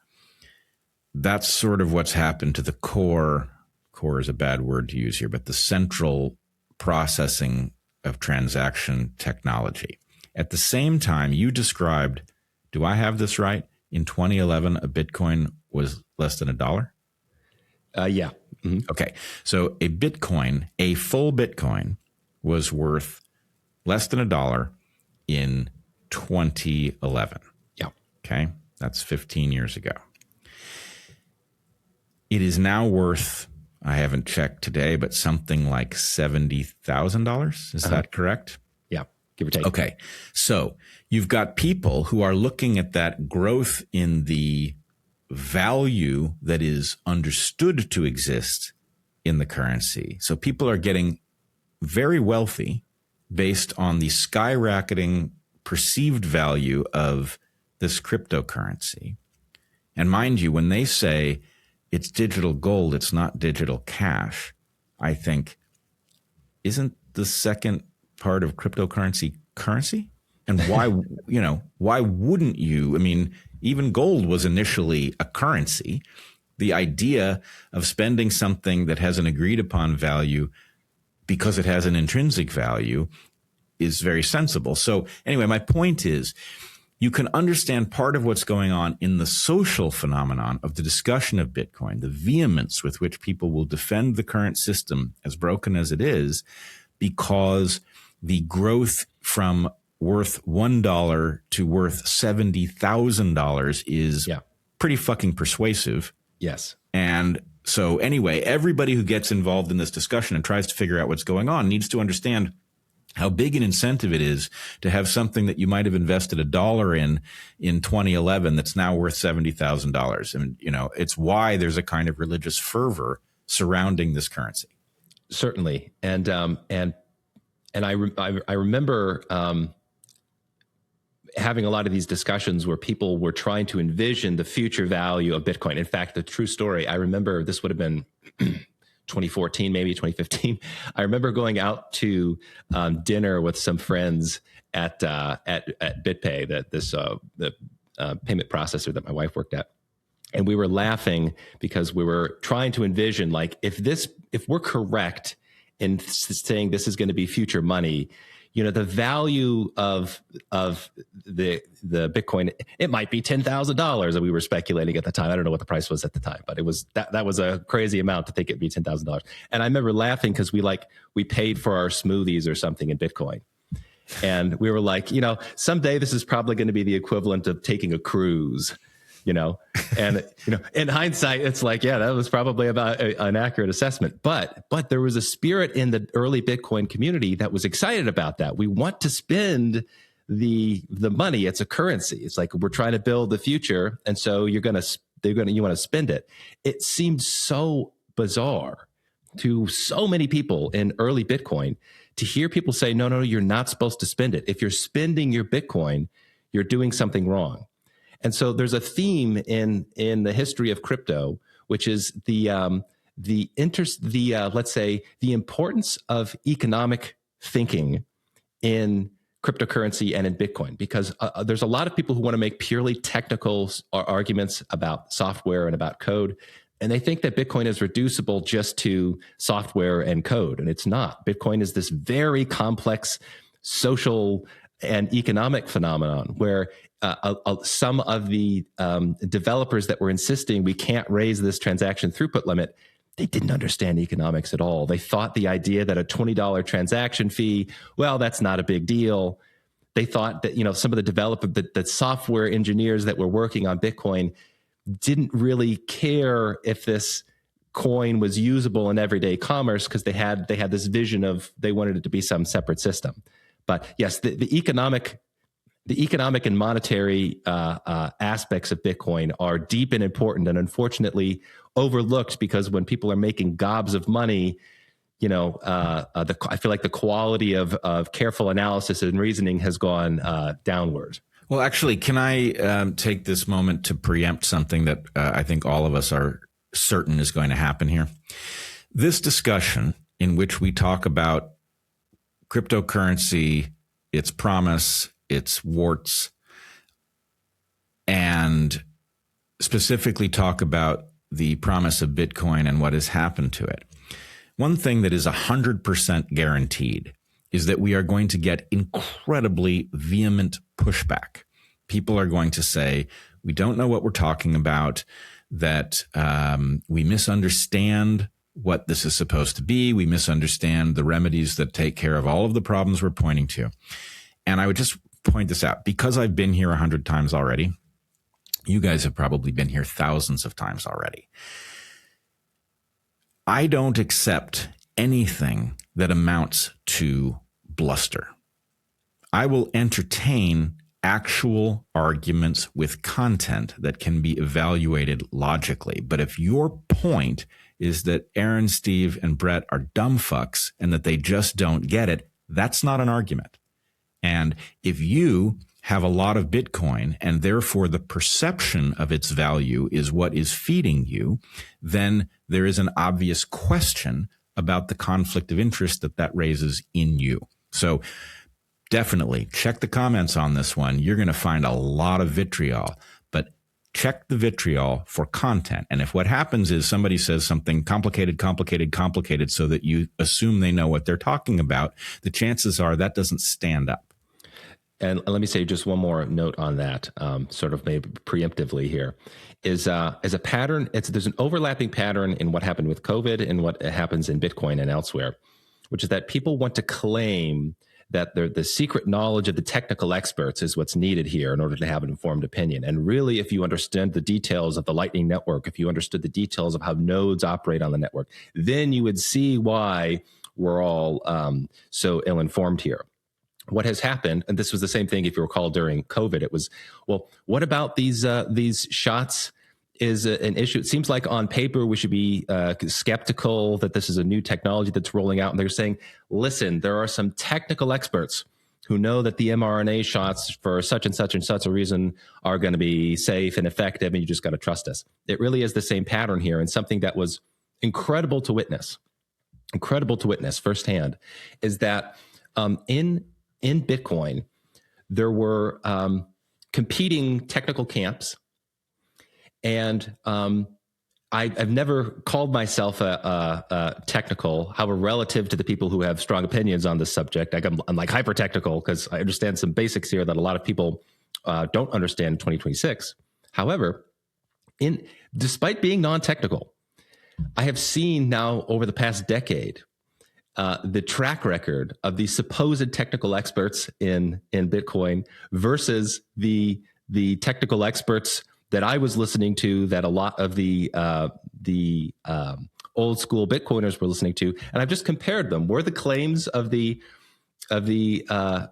That's sort of what's happened to the core is a bad word to use here, but the central processing of transaction technology. At the same time, you described, do I have this right? In 2011, a Bitcoin was less than $1? Yeah. Mm-hmm. Okay. So a full Bitcoin was worth less than $1 in 2011. Yeah. Okay. That's 15 years ago. It is now worth, I haven't checked today, but something like $70,000. Is that correct? Yeah. Give or take. Okay. So you've got people who are looking at that growth in the value that is understood to exist in the currency. So people are getting very wealthy based on the skyrocketing perceived value of this cryptocurrency. And mind you, when they say it's digital gold, it's not digital cash, I think, isn't the second part of cryptocurrency currency? And why, why wouldn't you? I mean, even gold was initially a currency. The idea of spending something that has an agreed upon value because it has an intrinsic value is very sensible. So anyway, my point is, you can understand part of what's going on in the social phenomenon of the discussion of Bitcoin, the vehemence with which people will defend the current system, as broken as it is, because the growth from worth $1 to worth $70,000 is pretty fucking persuasive. Yes. And so anyway, everybody who gets involved in this discussion and tries to figure out what's going on needs to understand how big an incentive it is to have something that you might have invested $1 in 2011 that's now worth $70,000. And, it's why there's a kind of religious fervor surrounding this currency. Certainly. And I remember having a lot of these discussions where people were trying to envision the future value of Bitcoin. In fact, the true story, I remember this would have been 2014, maybe 2015. I remember going out to dinner with some friends at BitPay, the payment processor that my wife worked at. And we were laughing because we were trying to envision, like, if we're correct in saying this is going to be future money, the value of the Bitcoin, it might be $10,000 that we were speculating at the time. I don't know what the price was at the time, but it was that was a crazy amount to think it'd be $10,000. And I remember laughing because we paid for our smoothies or something in Bitcoin. And we were like, someday this is probably going to be the equivalent of taking a cruise. And in hindsight, it's like, yeah, that was probably about an accurate assessment. But there was a spirit in the early Bitcoin community that was excited about that. We want to spend the money. It's a currency. It's like we're trying to build the future, and so you want to spend it. It seemed so bizarre to so many people in early Bitcoin to hear people say, no, you're not supposed to spend it. If you're spending your Bitcoin, you're doing something wrong. And so there's a theme in the history of crypto, which is let's say the importance of economic thinking in cryptocurrency and in Bitcoin, because there's a lot of people who want to make purely technical arguments about software and about code. And they think that Bitcoin is reducible just to software and code. And it's not. Bitcoin is this very complex social and economic phenomenon where some of the developers that were insisting we can't raise this transaction throughput limit, they didn't understand economics at all. They thought the idea that a $20 transaction fee, well, that's not a big deal. They thought that, some of the software engineers that were working on Bitcoin didn't really care if this coin was usable in everyday commerce because they had this vision of they wanted it to be some separate system. But yes, the economic and monetary aspects of Bitcoin are deep and important, and unfortunately overlooked because when people are making gobs of money, I feel like the quality of careful analysis and reasoning has gone downward. Well, actually, can I take this moment to preempt something that I think all of us are certain is going to happen here? This discussion in which we talk about cryptocurrency, its promise, its warts, and specifically talk about the promise of Bitcoin and what has happened to it. One thing that is 100% guaranteed is that we are going to get incredibly vehement pushback. People are going to say, we don't know what we're talking about, that we misunderstand what this is supposed to be. We misunderstand the remedies that take care of all of the problems we're pointing to. And I would just point this out because I've been here 100 times already. You guys have probably been here thousands of times already. I don't accept anything that amounts to bluster. I will entertain actual arguments with content that can be evaluated logically. But if your point is that Aaron, Steve, and Bret are dumb fucks and that they just don't get it, that's not an argument. And if you have a lot of Bitcoin and therefore the perception of its value is what is feeding you, then there is an obvious question about the conflict of interest that raises in you. So definitely check the comments on this one. You're going to find a lot of vitriol, but check the vitriol for content. And if what happens is somebody says something complicated so that you assume they know what they're talking about, the chances are that doesn't stand up. And let me say just one more note on that, sort of maybe preemptively here, is as a pattern, there's an overlapping pattern in what happened with COVID and what happens in Bitcoin and elsewhere, which is that people want to claim that the secret knowledge of the technical experts is what's needed here in order to have an informed opinion. And really, if you understand the details of the Lightning Network, if you understood the details of how nodes operate on the network, then you would see why we're all so ill-informed here. What has happened, and this was the same thing if you recall during COVID, it was, well, what about these shots is an issue? It seems like on paper we should be skeptical that this is a new technology that's rolling out. And they're saying, listen, there are some technical experts who know that the mRNA shots for such and such and such a reason are going to be safe and effective, and you just got to trust us. It really is the same pattern here, and something that was incredible to witness firsthand is that in Bitcoin, there were competing technical camps, and I've never called myself a technical, however, relative to the people who have strong opinions on this subject. I'm like hyper technical because I understand some basics here that a lot of people don't understand in 2026. However, despite being non-technical, I have seen now over the past decade the track record of the supposed technical experts in Bitcoin versus the technical experts that I was listening to, that a lot of the old school Bitcoiners were listening to, and I've just compared them. Were the claims of the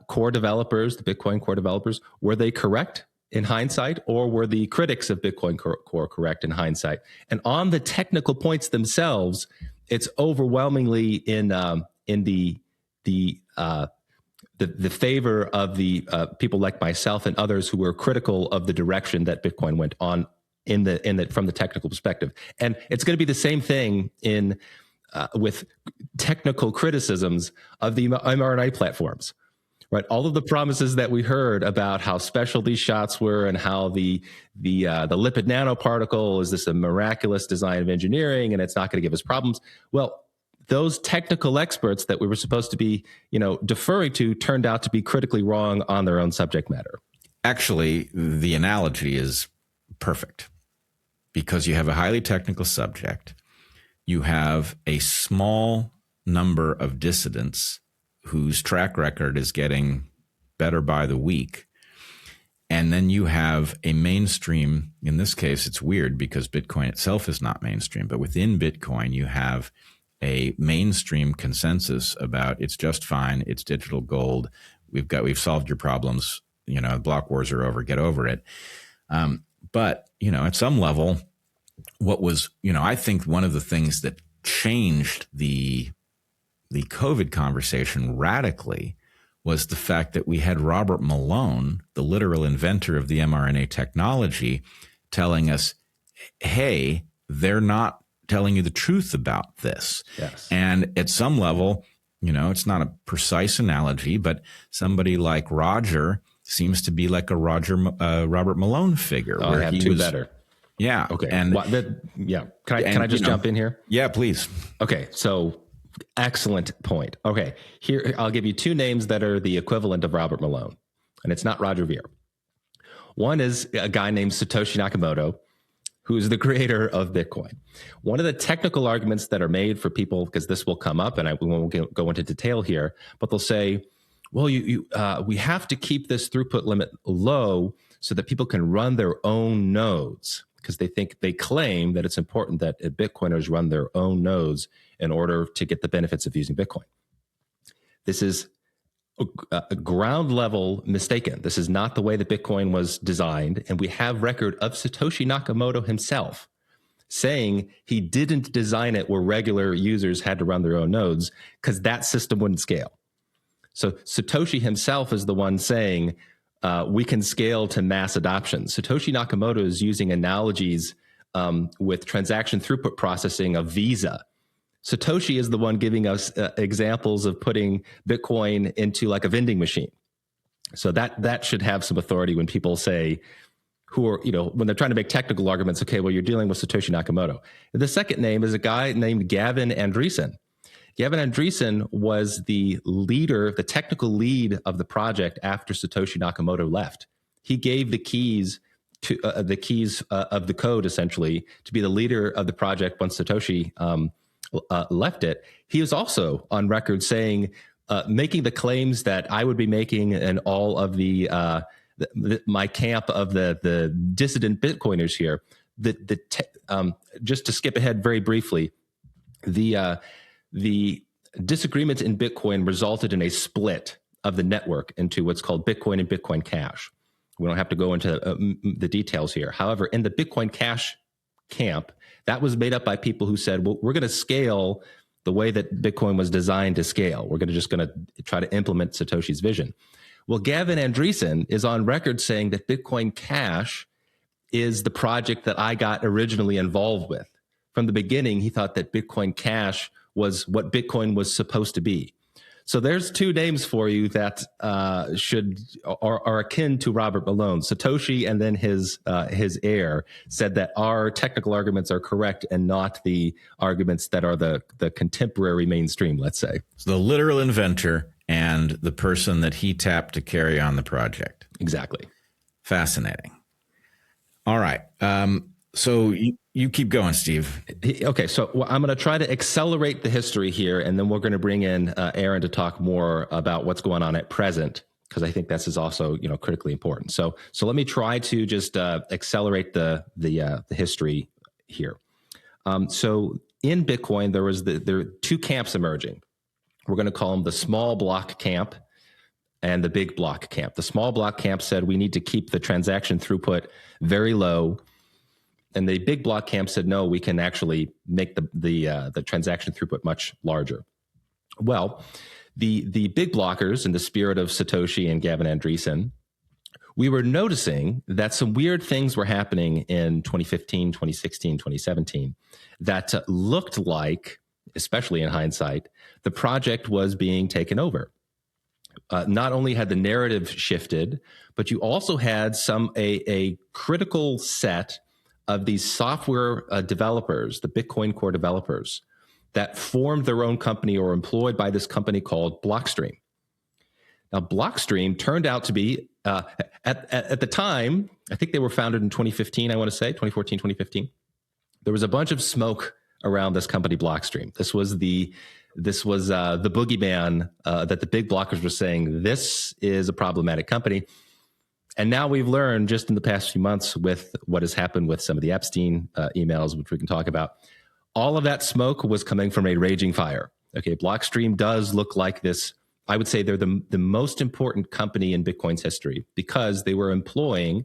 core developers, the Bitcoin core developers, were they correct in hindsight, or were the critics of Bitcoin core correct in hindsight? And on the technical points themselves, it's overwhelmingly in the favor of the people like myself and others who were critical of the direction that Bitcoin went on from the technical perspective. And it's going to be the same thing with technical criticisms of the mRNA platforms, right? All of the promises that we heard about how special these shots were and how the lipid nanoparticle is this a miraculous design of engineering and it's not going to give us problems. Well, those technical experts that we were supposed to be, deferring to turned out to be critically wrong on their own subject matter. Actually, the analogy is perfect because you have a highly technical subject. You have a small number of dissidents whose track record is getting better by the week. And then you have a mainstream, in this case, it's weird because Bitcoin itself is not mainstream, but within Bitcoin, you have a mainstream consensus about it's just fine. It's digital gold. We've solved your problems. Block wars are over. Get over it. But at some level, what was, I think one of the things that changed the COVID conversation radically was the fact that we had Robert Malone, the literal inventor of the mRNA technology, telling us, hey, they're not telling you the truth about this. Yes. And at some level, it's not a precise analogy, but somebody like Roger seems to be like a Robert Malone figure. Oh, I have two better. Yeah. Okay. And Can I just jump in here? Yeah, please. Okay. So excellent point. Okay. Here, I'll give you two names that are the equivalent of Robert Malone, and it's not Roger Ver. One is a guy named Satoshi Nakamoto, who is the creator of Bitcoin. One of the technical arguments that are made for people, because this will come up, and we won't go into detail here, but they'll say, well, we have to keep this throughput limit low so that people can run their own nodes, because they claim that it's important that Bitcoiners run their own nodes in order to get the benefits of using Bitcoin. This is a ground level mistaken. This is not the way that Bitcoin was designed. And we have record of Satoshi Nakamoto himself saying he didn't design it where regular users had to run their own nodes because that system wouldn't scale. So Satoshi himself is the one saying we can scale to mass adoption. Satoshi Nakamoto is using analogies with transaction throughput processing of Visa. Satoshi is the one giving us examples of putting Bitcoin into like a vending machine. So that should have some authority when people say, when they're trying to make technical arguments, okay, well, you're dealing with Satoshi Nakamoto. The second name is a guy named Gavin Andresen. Gavin Andresen was the leader, the technical lead of the project after Satoshi Nakamoto left. He gave the keys to of the code, essentially, to be the leader of the project once Satoshi left it. He was also on record saying, making the claims that I would be making and all of my camp of the dissident Bitcoiners here. Just to skip ahead very briefly, the disagreements in Bitcoin resulted in a split of the network into what's called Bitcoin and Bitcoin Cash. We don't have to go into the details here. However, in the Bitcoin Cash camp, that was made up by people who said, well, we're going to scale the way that Bitcoin was designed to scale. We're just going to try to implement Satoshi's vision. Well, Gavin Andresen is on record saying that Bitcoin Cash is the project that I got originally involved with. From the beginning, he thought that Bitcoin Cash was what Bitcoin was supposed to be. So there's two names for you that are akin to Robert Malone. Satoshi and then his heir said that our technical arguments are correct and not the arguments that are the contemporary mainstream, let's say. So the literal inventor and the person that he tapped to carry on the project. Exactly. Fascinating. All right. So you keep going, Steve. Okay, so I'm going to try to accelerate the history here, and then we're going to bring in Aaron to talk more about what's going on at present, because I think this is also critically important. So let me try to just accelerate the history here. So in Bitcoin, there are two camps emerging. We're going to call them the small block camp and the big block camp. The small block camp said we need to keep the transaction throughput very low. And the big block camp said, no, we can actually make the transaction throughput much larger. Well, the big blockers, in the spirit of Satoshi and Gavin Andresen, we were noticing that some weird things were happening in 2015, 2016, 2017 that looked like, especially in hindsight, the project was being taken over. Not only had the narrative shifted, but you also had a critical set of these software developers, the Bitcoin Core developers, that formed their own company or employed by this company called Blockstream. Now, Blockstream turned out to be, at the time, I think they were founded in 2015, I want to say, 2014, 2015. There was a bunch of smoke around this company, Blockstream. This was the boogeyman that the big blockers were saying, this is a problematic company. And now we've learned just in the past few months with what has happened with some of the Epstein emails, which we can talk about, all of that smoke was coming from a raging fire. Okay, Blockstream does look like this. I would say they're the most important company in Bitcoin's history because they were employing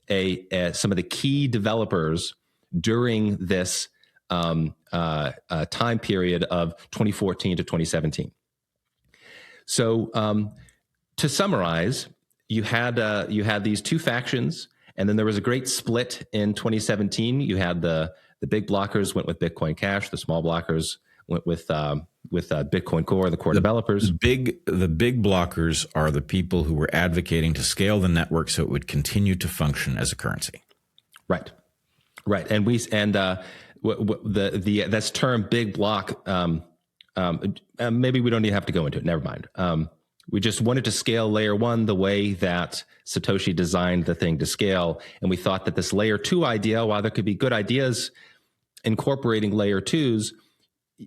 some of the key developers during this time period of 2014 to 2017. So to summarize, you had these two factions, and then there was a great split in 2017. You had the big blockers went with Bitcoin Cash, the small blockers went with Bitcoin Core, the core developers. The big blockers are the people who were advocating to scale the network so it would continue to function as a currency. Right, and that's term big block. Maybe we don't even have to go into it. Never mind. We just wanted to scale layer one the way that Satoshi designed the thing to scale. And we thought that this layer two idea, while there could be good ideas incorporating layer twos,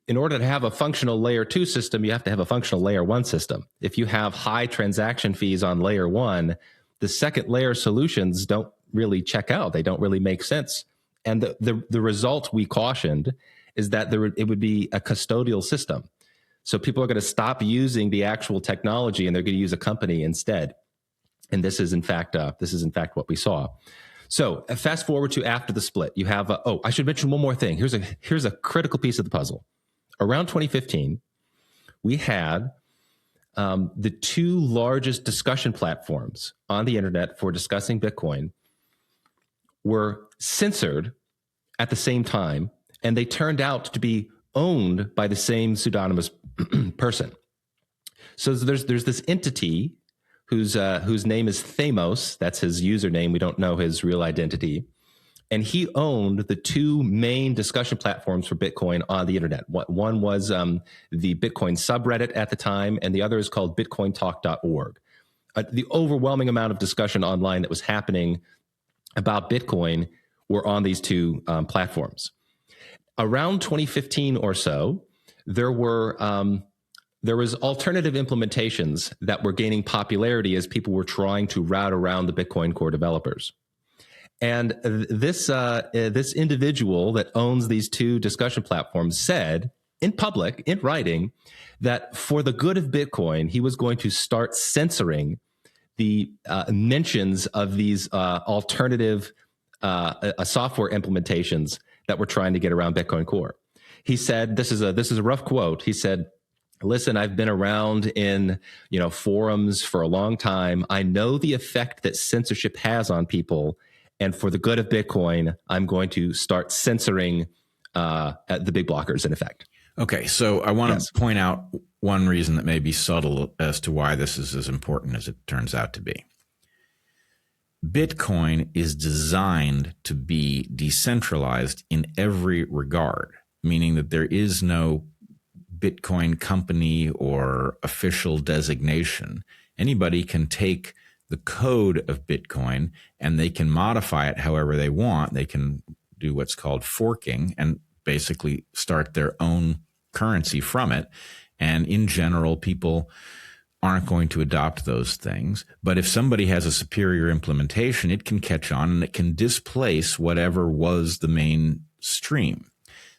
in order to have a functional layer two system, you have to have a functional layer one system. If you have high transaction fees on layer one, the second layer solutions don't really check out. They don't really make sense. And the result we cautioned is that it would be a custodial system. So people are going to stop using the actual technology and they're going to use a company instead. And this is in fact what we saw. So fast forward to after the split, you have I should mention one more thing. Here's a critical piece of the puzzle. Around 2015, we had the two largest discussion platforms on the internet for discussing Bitcoin were censored at the same time, and they turned out to be owned by the same pseudonymous person. So there's this entity whose name is Thamos. That's his username. We don't know his real identity. And he owned the two main discussion platforms for Bitcoin on the internet. One was the Bitcoin subreddit at the time, and the other is called bitcointalk.org. The overwhelming amount of discussion online that was happening about Bitcoin were on these two platforms. Around 2015 or so, there was alternative implementations that were gaining popularity as people were trying to route around the Bitcoin Core developers. And this individual that owns these two discussion platforms said in public, in writing, that for the good of Bitcoin, he was going to start censoring the mentions of these alternative software implementations that were trying to get around Bitcoin Core. He said, this is a rough quote. He said, "Listen, I've been around in forums for a long time. I know the effect that censorship has on people, and for the good of Bitcoin, I'm going to start censoring the big blockers in effect." Okay, so I want to point out one reason that may be subtle as to why this is as important as it turns out to be. Bitcoin is designed to be decentralized in every regard, meaning that there is no Bitcoin company or official designation. Anybody can take the code of Bitcoin and they can modify it however they want. They can do what's called forking and basically start their own currency from it. And in general, people aren't going to adopt those things. But if somebody has a superior implementation, it can catch on and it can displace whatever was the mainstream.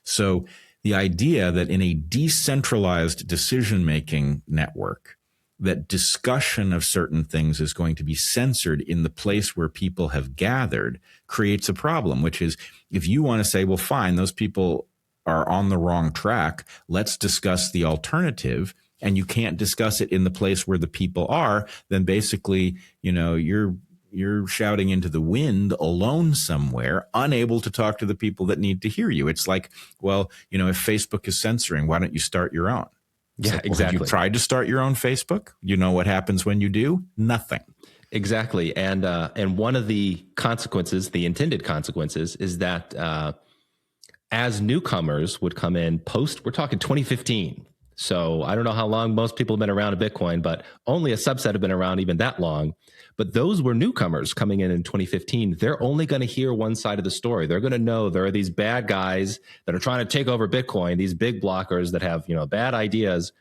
So the idea that in a decentralized decision-making network, that discussion of certain things is going to be censored in the place where people have gathered creates a problem, which is if you want to say, well, fine, those people are on the wrong track, let's discuss the alternative, and you can't discuss it in the place where the people are, then basically, you're shouting into the wind alone somewhere, unable to talk to the people that need to hear you. It's like, well, if Facebook is censoring, why don't you start your own? Yeah, like, exactly. Have you tried to start your own Facebook? You know what happens when you do? Nothing. Exactly. And one of the consequences, the intended consequences, is that as newcomers would come in we're talking 2015. So I don't know how long most people have been around a Bitcoin, but only a subset have been around even that long. But those were newcomers coming in 2015. They're only going to hear one side of the story. They're going to know there are these bad guys that are trying to take over Bitcoin, these big blockers that have, bad ideas.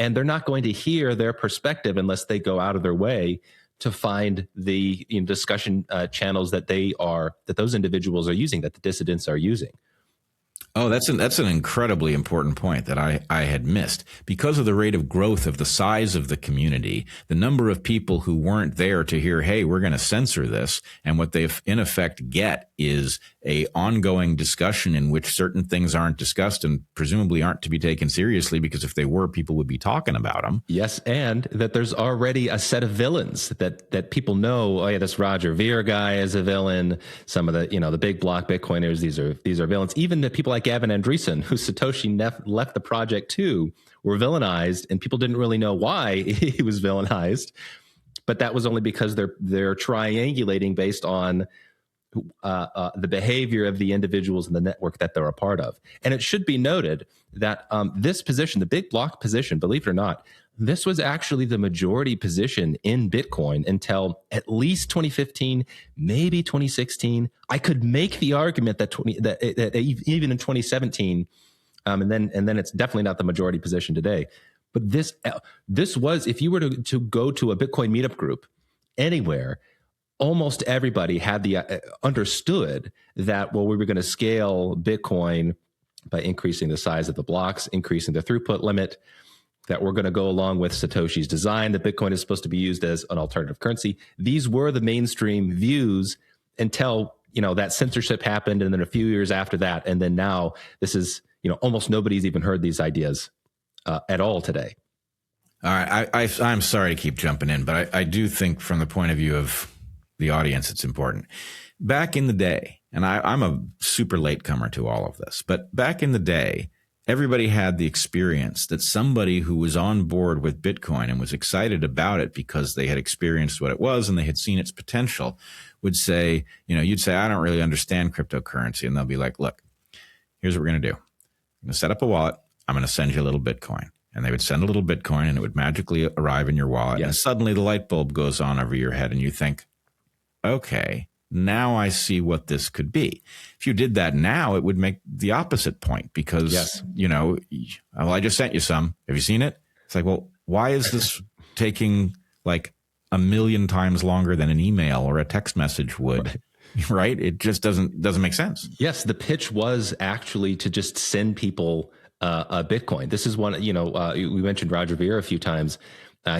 And they're not going to hear their perspective unless they go out of their way to find the discussion channels that those individuals are using, that the dissidents are using. Oh, that's an incredibly important point that I had missed. Because of the rate of growth of the size of the community, the number of people who weren't there to hear, hey, we're going to censor this, and what they in effect get is a ongoing discussion in which certain things aren't discussed and presumably aren't to be taken seriously, because if they were, people would be talking about them. Yes, and that there's already a set of villains that people know. Oh yeah, this Roger Ver guy is a villain. Some of the the big block Bitcoiners, these are villains. Even the people like Gavin Andreessen, who Satoshi left the project to, were villainized, and people didn't really know why he was villainized. But that was only because they're triangulating based on the behavior of the individuals in the network that they're a part of. And it should be noted that this position, the big block position, believe it or not, this was actually the majority position in Bitcoin until at least 2015, maybe 2016. I could make the argument that even in 2017, and then it's definitely not the majority position today. But this was, if you were to go to a Bitcoin meetup group anywhere, almost everybody had understood that, well, we were going to scale Bitcoin by increasing the size of the blocks, increasing the throughput limit, that we're going to go along with Satoshi's design, that Bitcoin is supposed to be used as an alternative currency. These were the mainstream views until, that censorship happened. And then a few years after that. And then now this is, almost nobody's even heard these ideas at all today. All right. I'm sorry to keep jumping in, but I do think from the point of view of the audience, it's important. Back in the day, and I'm a super latecomer to all of this, but back in the day, everybody had the experience that somebody who was on board with Bitcoin and was excited about it because they had experienced what it was and they had seen its potential would say, you'd say, I don't really understand cryptocurrency. And they'll be like, look, here's what we're going to do. I'm going to set up a wallet. I'm going to send you a little Bitcoin. And they would send a little Bitcoin and it would magically arrive in your wallet. Yes. And suddenly the light bulb goes on over your head and you think, okay, now I see what this could be. If you did that now, it would make the opposite point because, yes. Well, I just sent you some. Have you seen it? It's like, well, why is this taking like 1 million times longer than an email or a text message would? Right? It just doesn't make sense. Yes. The pitch was actually to just send people Bitcoin. This is one, we mentioned Roger Ver a few times.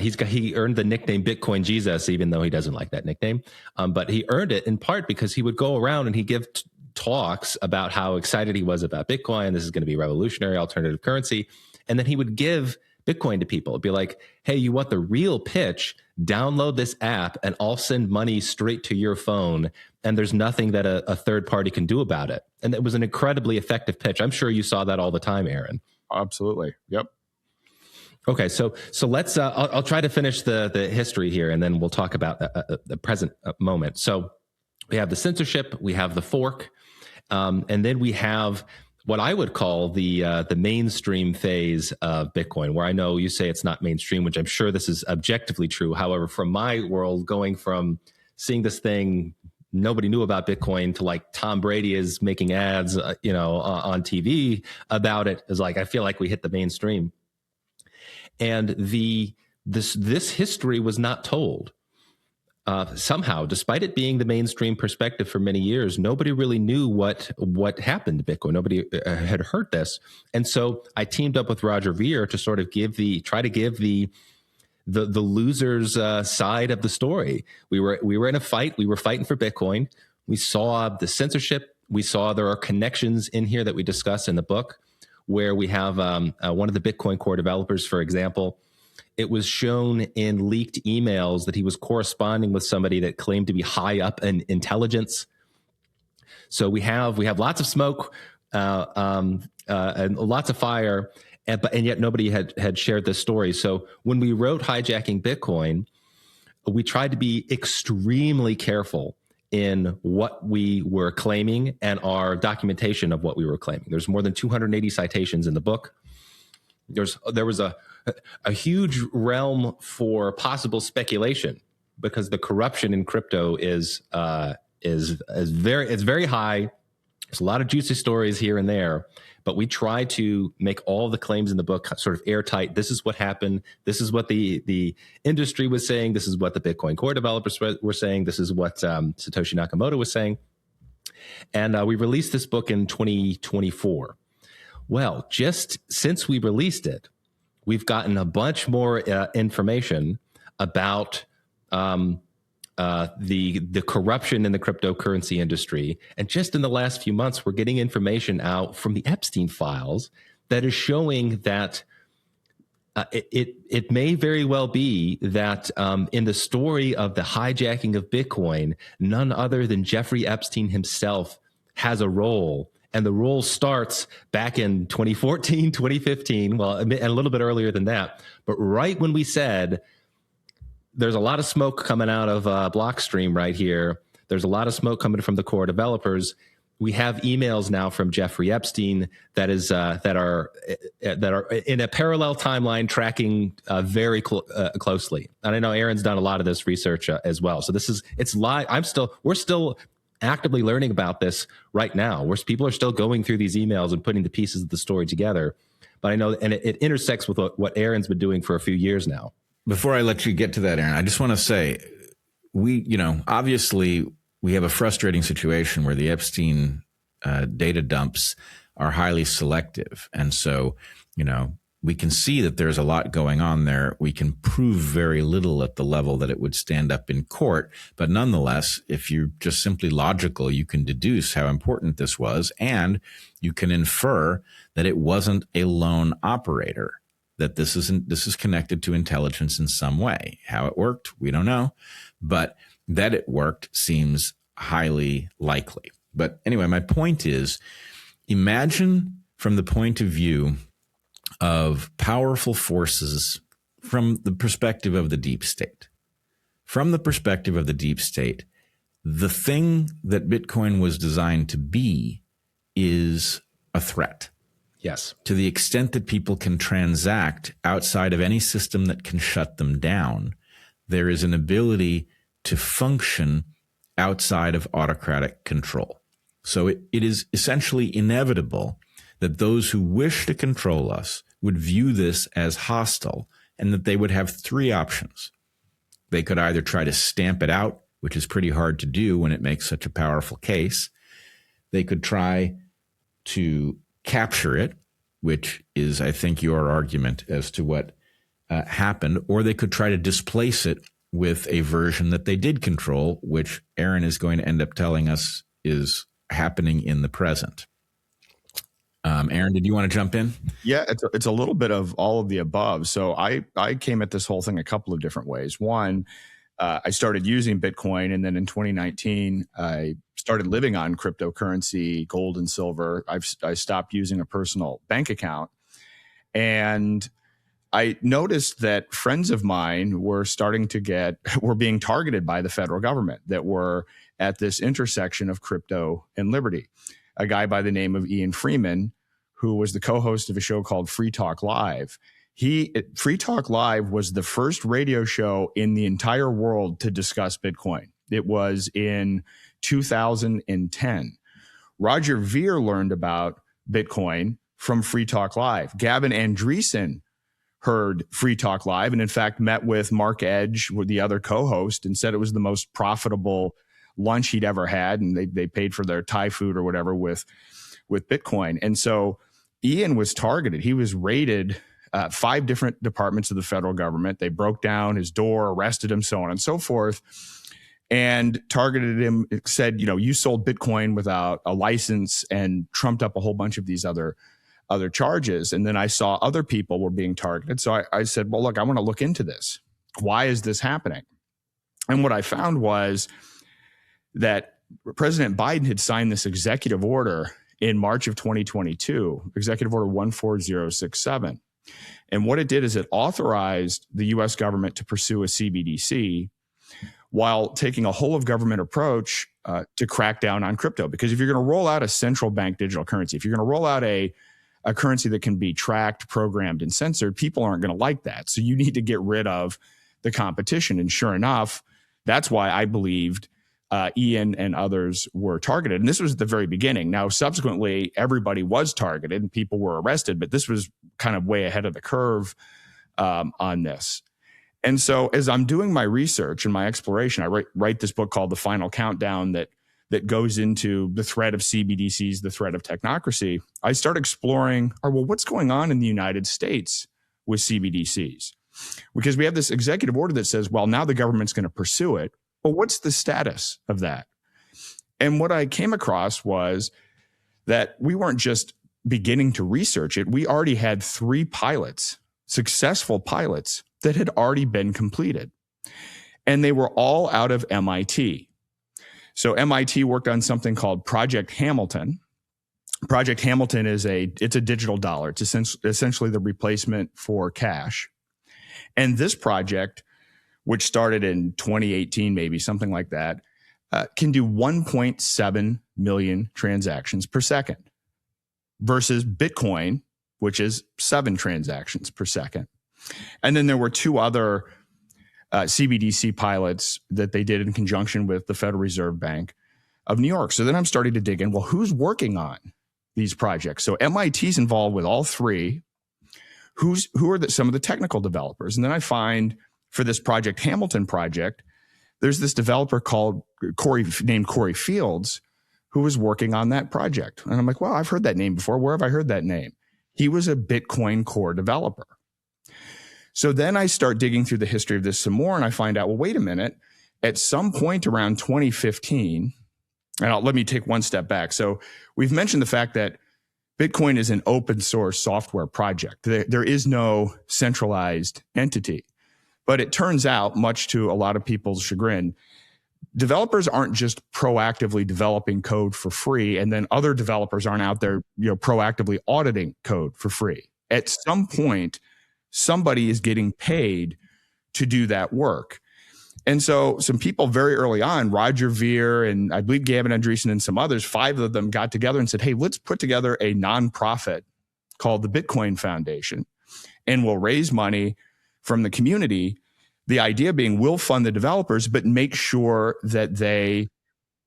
He earned the nickname Bitcoin Jesus, even though he doesn't like that nickname. But he earned it in part because he would go around and he'd give talks about how excited he was about Bitcoin. This is going to be revolutionary alternative currency. And then he would give Bitcoin to people. It'd be like, hey, you want the real pitch? Download this app and I'll send money straight to your phone. And there's nothing that a third party can do about it. And it was an incredibly effective pitch. I'm sure you saw that all the time, Aaron. Absolutely. Yep. Okay, so let's. I'll try to finish the history here, and then we'll talk about the present moment. So we have the censorship, we have the fork, and then we have what I would call the mainstream phase of Bitcoin, where I know you say it's not mainstream, which I'm sure this is objectively true. However, from my world, going from seeing this thing nobody knew about Bitcoin to like Tom Brady is making ads, on TV about it, is like I feel like we hit the mainstream. And this history was not told. Somehow, despite it being the mainstream perspective for many years, nobody really knew what happened to Bitcoin. Nobody had heard this, and so I teamed up with Roger Ver to sort of try to give the losers side of the story. We were in a fight. We were fighting for Bitcoin. We saw the censorship. We saw there are connections in here that we discuss in the book, where we have one of the Bitcoin core developers, for example. It was shown in leaked emails that he was corresponding with somebody that claimed to be high up in intelligence. So we have lots of smoke and lots of fire, and yet nobody had shared this story. So when we wrote Hijacking Bitcoin, we tried to be extremely careful in what we were claiming and our documentation of what we were claiming. There's more than 280 citations in the book. There was a huge realm for possible speculation because the corruption in crypto is very high. There's a lot of juicy stories here and there, but we try to make all the claims in the book sort of airtight. This is what happened. This is what the industry was saying. This is what the Bitcoin core developers were saying. This is what Satoshi Nakamoto was saying. And we released this book in 2024. Well, just since we released it, we've gotten a bunch more information about the corruption in the cryptocurrency industry. And just in the last few months, we're getting information out from the Epstein files that is showing that it may very well be that in the story of the hijacking of Bitcoin, none other than Jeffrey Epstein himself has a role. And the role starts back in 2014, 2015, well, and a little bit earlier than that. But right when we said, there's a lot of smoke coming out of Blockstream right here, there's a lot of smoke coming from the core developers, we have emails now from Jeffrey Epstein that are in a parallel timeline tracking very closely. And I know Aaron's done a lot of this research as well. So it's live. We're still actively learning about this right now, where people are still going through these emails and putting the pieces of the story together. But I know, and it intersects with what Aaron's been doing for a few years now. Before I let you get to that, Aaron, I just want to say, obviously we have a frustrating situation where the Epstein data dumps are highly selective. And so, we can see that there's a lot going on there. We can prove very little at the level that it would stand up in court. But nonetheless, if you're just simply logical, you can deduce how important this was, and you can infer that it wasn't a lone operator, that this is connected to intelligence in some way. How it worked, we don't know, but that it worked seems highly likely. But anyway, my point is, imagine from the point of view of powerful forces from the perspective of the deep state. From the perspective of the deep state, the thing that Bitcoin was designed to be is a threat. Yes. To the extent that people can transact outside of any system that can shut them down, there is an ability to function outside of autocratic control. So it is essentially inevitable that those who wish to control us would view this as hostile, and that they would have three options. They could either try to stamp it out, which is pretty hard to do when it makes such a powerful case. They could try to capture it, which is, I think, your argument as to what happened, or they could try to displace it with a version that they did control, which Aaron is going to end up telling us is happening in the present. Aaron, did you want to jump in? Yeah, it's a little bit of all of the above. So I came at this whole thing a couple of different ways. One, I started using Bitcoin, and then in 2019, I started living on cryptocurrency, gold and silver. I stopped using a personal bank account, and I noticed that friends of mine were were being targeted by the federal government that were at this intersection of crypto and liberty. A guy by the name of Ian Freeman, who was the co-host of a show called Free Talk Live. Free Talk Live was the first radio show in the entire world to discuss Bitcoin. It was in 2010. Roger Ver learned about Bitcoin from Free Talk Live. Gavin Andresen heard Free Talk Live and in fact met with Mark Edge, with the other co-host, and said it was the most profitable lunch he'd ever had, and they paid for their Thai food or whatever with Bitcoin. And so Ian was targeted. He was raided 5 different departments of the federal government. They broke down his door, arrested him, so on and so forth, and targeted him. It said, you sold Bitcoin without a license, and trumped up a whole bunch of these other charges. And then I saw other people were being targeted. So I said, well, look, I want to look into this. Why is this happening? And what I found was that President Biden had signed this executive order in March of 2022, Executive Order 14067. And what it did is it authorized the U.S. government to pursue a CBDC while taking a whole of government approach to crack down on crypto. Because if you're going to roll out a central bank digital currency, if you're going to roll out a currency that can be tracked, programmed, and censored, people aren't going to like that. So you need to get rid of the competition. And sure enough, that's why I believed Ian and others were targeted. And this was at the very beginning. Now, subsequently, everybody was targeted and people were arrested, but this was kind of way ahead of the curve on this. And so as I'm doing my research and my exploration, I write this book called The Final Countdown that goes into the threat of CBDCs, the threat of technocracy. I start exploring, what's going on in the United States with CBDCs? Because we have this executive order that says, well, now the government's going to pursue it. Well, what's the status of that? And what I came across was that we weren't just beginning to research it. We already had 3 pilots, successful pilots, that had already been completed. And they were all out of MIT. So MIT worked on something called Project Hamilton. Project Hamilton it's a digital dollar. It's essentially the replacement for cash. And this project, which started in 2018, maybe something like that, can do 1.7 million transactions per second versus Bitcoin, which is 7 transactions per second. And then there were 2 other CBDC pilots that they did in conjunction with the Federal Reserve Bank of New York. So then I'm starting to dig in, well, who's working on these projects? So MIT's involved with all 3. Who are some of the technical developers? And then I find for this Project Hamilton project, there's this developer named Corey Fields who was working on that project. And I'm like, well, I've heard that name before. Where have I heard that name? He was a Bitcoin Core developer. So then I start digging through the history of this some more, and I find out, well, wait a minute. At some point around 2015, and let me take one step back. So we've mentioned the fact that Bitcoin is an open source software project. There is no centralized entity. But it turns out, much to a lot of people's chagrin, developers aren't just proactively developing code for free, and then other developers aren't out there, proactively auditing code for free. At some point, somebody is getting paid to do that work. And so some people very early on, Roger Ver and I believe Gavin Andresen and some others, 5 of them got together and said, hey, let's put together a nonprofit called the Bitcoin Foundation, and we'll raise money from the community. The idea being we'll fund the developers, but make sure that they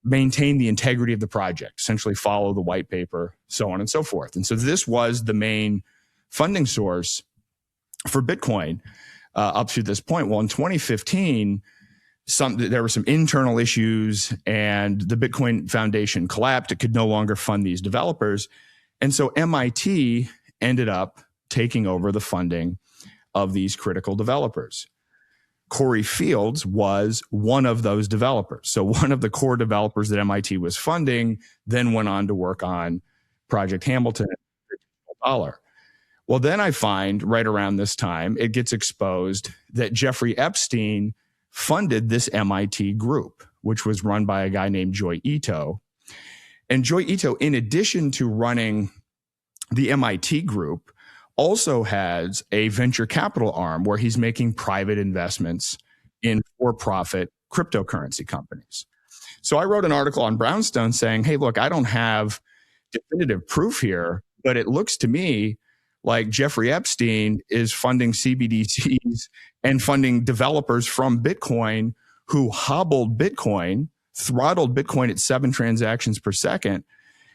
maintain the integrity of the project, essentially follow the white paper, so on and so forth. And so this was the main funding source for Bitcoin up to this point. Well, in 2015, there were some internal issues and the Bitcoin Foundation collapsed. It could no longer fund these developers. And so MIT ended up taking over the funding of these critical developers. Corey Fields was one of those developers. So one of the core developers that MIT was funding then went on to work on Project Hamilton at $1. Well, then I find right around this time, it gets exposed that Jeffrey Epstein funded this MIT group, which was run by a guy named Joy Ito. And Joy Ito, in addition to running the MIT group, also has a venture capital arm where he's making private investments in for-profit cryptocurrency companies. So I wrote an article on Brownstone saying, hey, look, I don't have definitive proof here, but it looks to me like Jeffrey Epstein is funding CBDCs and funding developers from Bitcoin who hobbled Bitcoin, throttled Bitcoin at 7 transactions per second,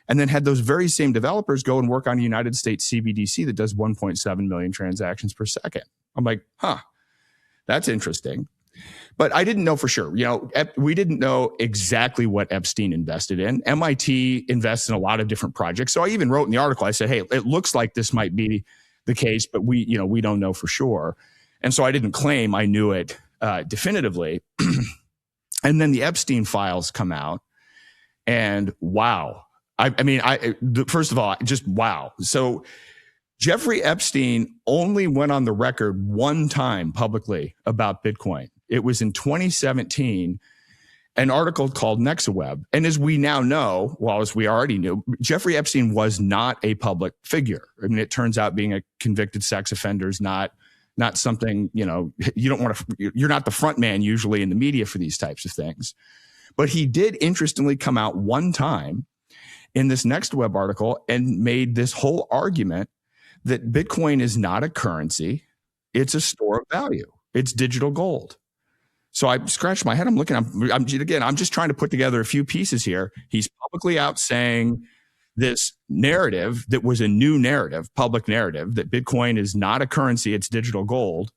and then had those very same developers go and work on a United States CBDC that does 1.7 million transactions per second. I'm like, that's interesting. But I didn't know for sure. We didn't know exactly what Epstein invested in. MIT invests in a lot of different projects. So I even wrote in the article, I said, hey, it looks like this might be the case, but we don't know for sure. And so I didn't claim I knew it definitively. And then the Epstein files come out, and wow. First of all, just wow. So Jeffrey Epstein only went on the record one time publicly about Bitcoin. It was in 2017, an article called NexaWeb. And as we now know, well, as we already knew, Jeffrey Epstein was not a public figure. I mean, it turns out being a convicted sex offender is not something, you don't want to, you're not the front man usually in the media for these types of things. But he did interestingly come out one time in this NextWeb article and made this whole argument that Bitcoin is not a currency. It's a store of value. It's digital gold. So I scratched my head. I'm looking, I'm just trying to put together a few pieces here. He's publicly out saying this narrative that was a new narrative, public narrative, that Bitcoin is not a currency, it's digital gold.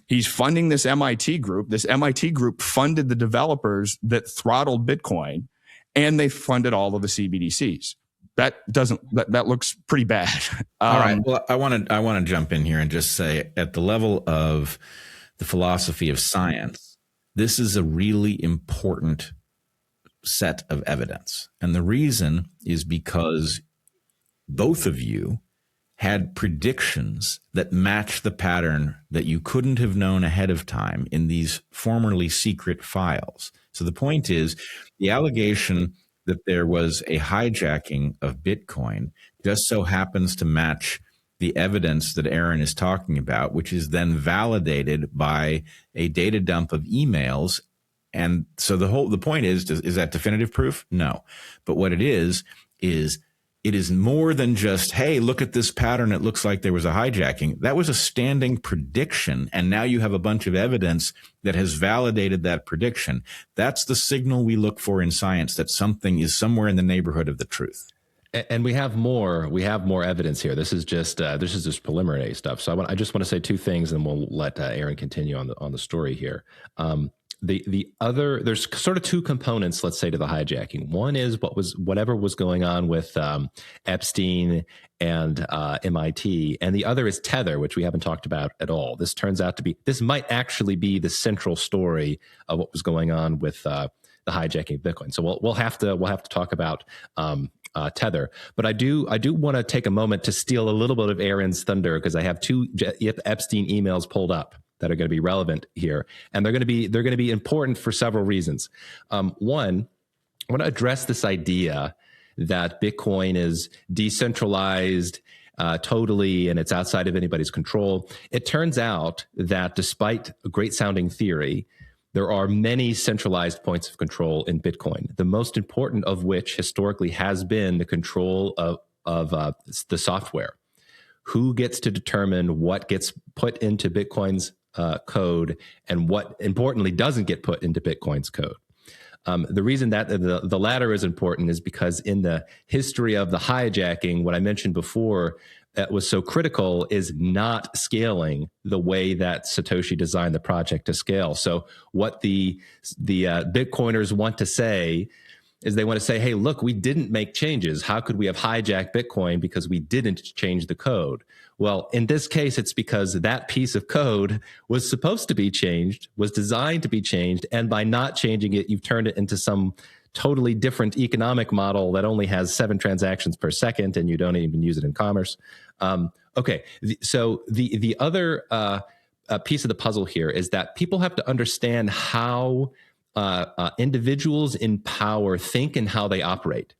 He's funding this MIT group. This MIT group funded the developers that throttled Bitcoin, and they funded all of the CBDCs. That looks pretty bad. All right. Well, I want to jump in here and just say, at the level of the philosophy of science, this is a really important set of evidence. And the reason is because both of you had predictions that match the pattern that you couldn't have known ahead of time in these formerly secret files. So the point is, the allegation that there was a hijacking of Bitcoin just so happens to match the evidence that Aaron is talking about, which is then validated by a data dump of emails. And so the point is that definitive proof? No. But what it is it is more than just, hey, look at this pattern. It looks like there was a hijacking. That was a standing prediction. And now you have a bunch of evidence that has validated that prediction. That's the signal we look for in science, that something is somewhere in the neighborhood of the truth. And we have more evidence here. This is just preliminary stuff. So I just want to say two things, and we'll let Aaron continue on the story here. The other, there's sort of two components, let's say, to the hijacking. One is whatever was going on with Epstein and MIT, and the other is Tether, which we haven't talked about at all. This might actually be the central story of what was going on with the hijacking of Bitcoin. So we'll have to talk about Tether, but I do want to take a moment to steal a little bit of Aaron's thunder, because I have two Epstein emails pulled up that are going to be relevant here, and they're going to be important for several reasons. One, I want to address this idea that Bitcoin is decentralized totally, and it's outside of anybody's control. It turns out that despite a great sounding theory, there are many centralized points of control in Bitcoin, the most important of which historically has been the control of the software. Who gets to determine what gets put into Bitcoin's code and what, importantly, doesn't get put into Bitcoin's code. The reason that the latter is important is because in the history of the hijacking, what I mentioned before that was so critical is not scaling the way that Satoshi designed the project to scale. So what the Bitcoiners want to say is they want to say, hey, look, we didn't make changes. How could we have hijacked Bitcoin because we didn't change the code? Well, in this case, it's because that piece of code was supposed to be changed, was designed to be changed. And by not changing it, you've turned it into some totally different economic model that only has 7 transactions per second, and you don't even use it in commerce. Okay, so the other piece of the puzzle here is that people have to understand how individuals in power think and how they operate.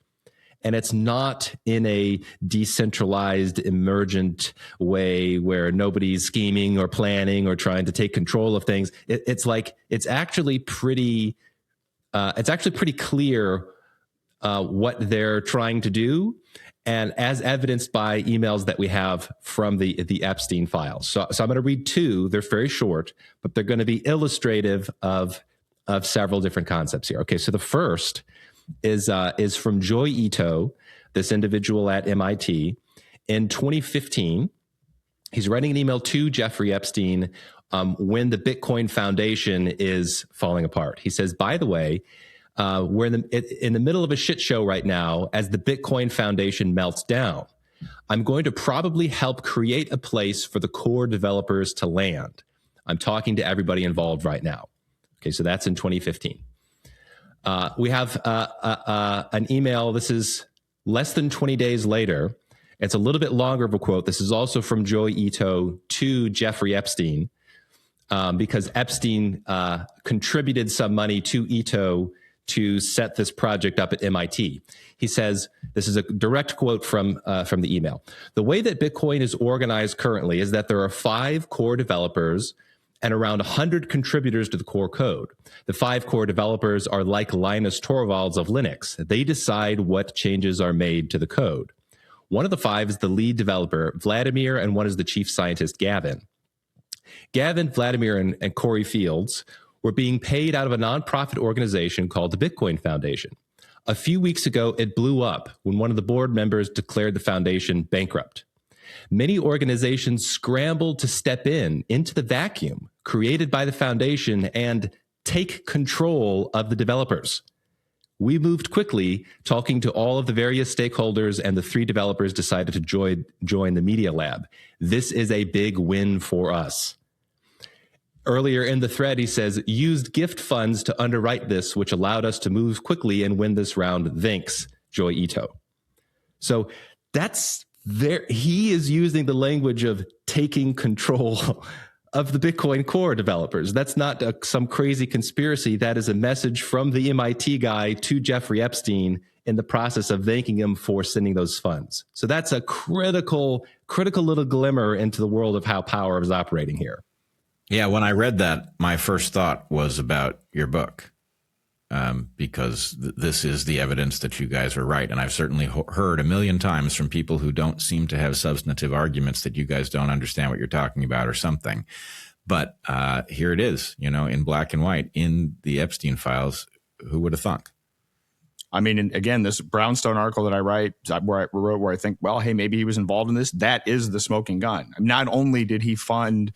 And it's not in a decentralized, emergent way where nobody's scheming or planning or trying to take control of things. It's actually pretty clear what they're trying to do, and as evidenced by emails that we have from the Epstein files. So I'm going to read 2. They're very short, but they're going to be illustrative of several different concepts here. Okay, so the first is from Joy Ito, this individual at MIT. In 2015, he's writing an email to Jeffrey Epstein when the Bitcoin Foundation is falling apart. He says, by the way, we're in the middle of a shit show right now as the Bitcoin Foundation melts down. I'm going to probably help create a place for the core developers to land. I'm talking to everybody involved right now. Okay, so that's in 2015. We have an email. This is less than 20 days later. It's a little bit longer of a quote. This is also from Joy Ito to Jeffrey Epstein, because Epstein contributed some money to Ito to set this project up at MIT. He says, this is a direct quote from the email. The way that Bitcoin is organized currently is that there are 5 core developers and around 100 contributors to the core code. The 5 core developers are like Linus Torvalds of Linux. They decide what changes are made to the code. One of the 5 is the lead developer, Vladimir, and one is the chief scientist, Gavin. Gavin, Vladimir, and Corey Fields were being paid out of a nonprofit organization called the Bitcoin Foundation. A few weeks ago, it blew up when one of the board members declared the foundation bankrupt. Many organizations scrambled to step into the vacuum created by the foundation and take control of the developers. We moved quickly, talking to all of the various stakeholders, and the 3 developers decided to join the Media Lab. This is a big win for us. Earlier in the thread, he says, used gift funds to underwrite this, which allowed us to move quickly and win this round. Thanks, Joy Ito. So that's there. He is using the language of taking control of the Bitcoin core developers. That's not some crazy conspiracy. That is a message from the MIT guy to Jeffrey Epstein in the process of thanking him for sending those funds. So that's a critical little glimmer into the world of how power is operating here. Yeah, when I read that, my first thought was about your book, because this is the evidence that you guys are right. And I've certainly heard a million times from people who don't seem to have substantive arguments that you guys don't understand what you're talking about or something. But here it is, in black and white in the Epstein files. Who would have thunk? I mean, and again, this Brownstone article that I wrote where I think, well, hey, maybe he was involved in this. That is the smoking gun. Not only did he fund,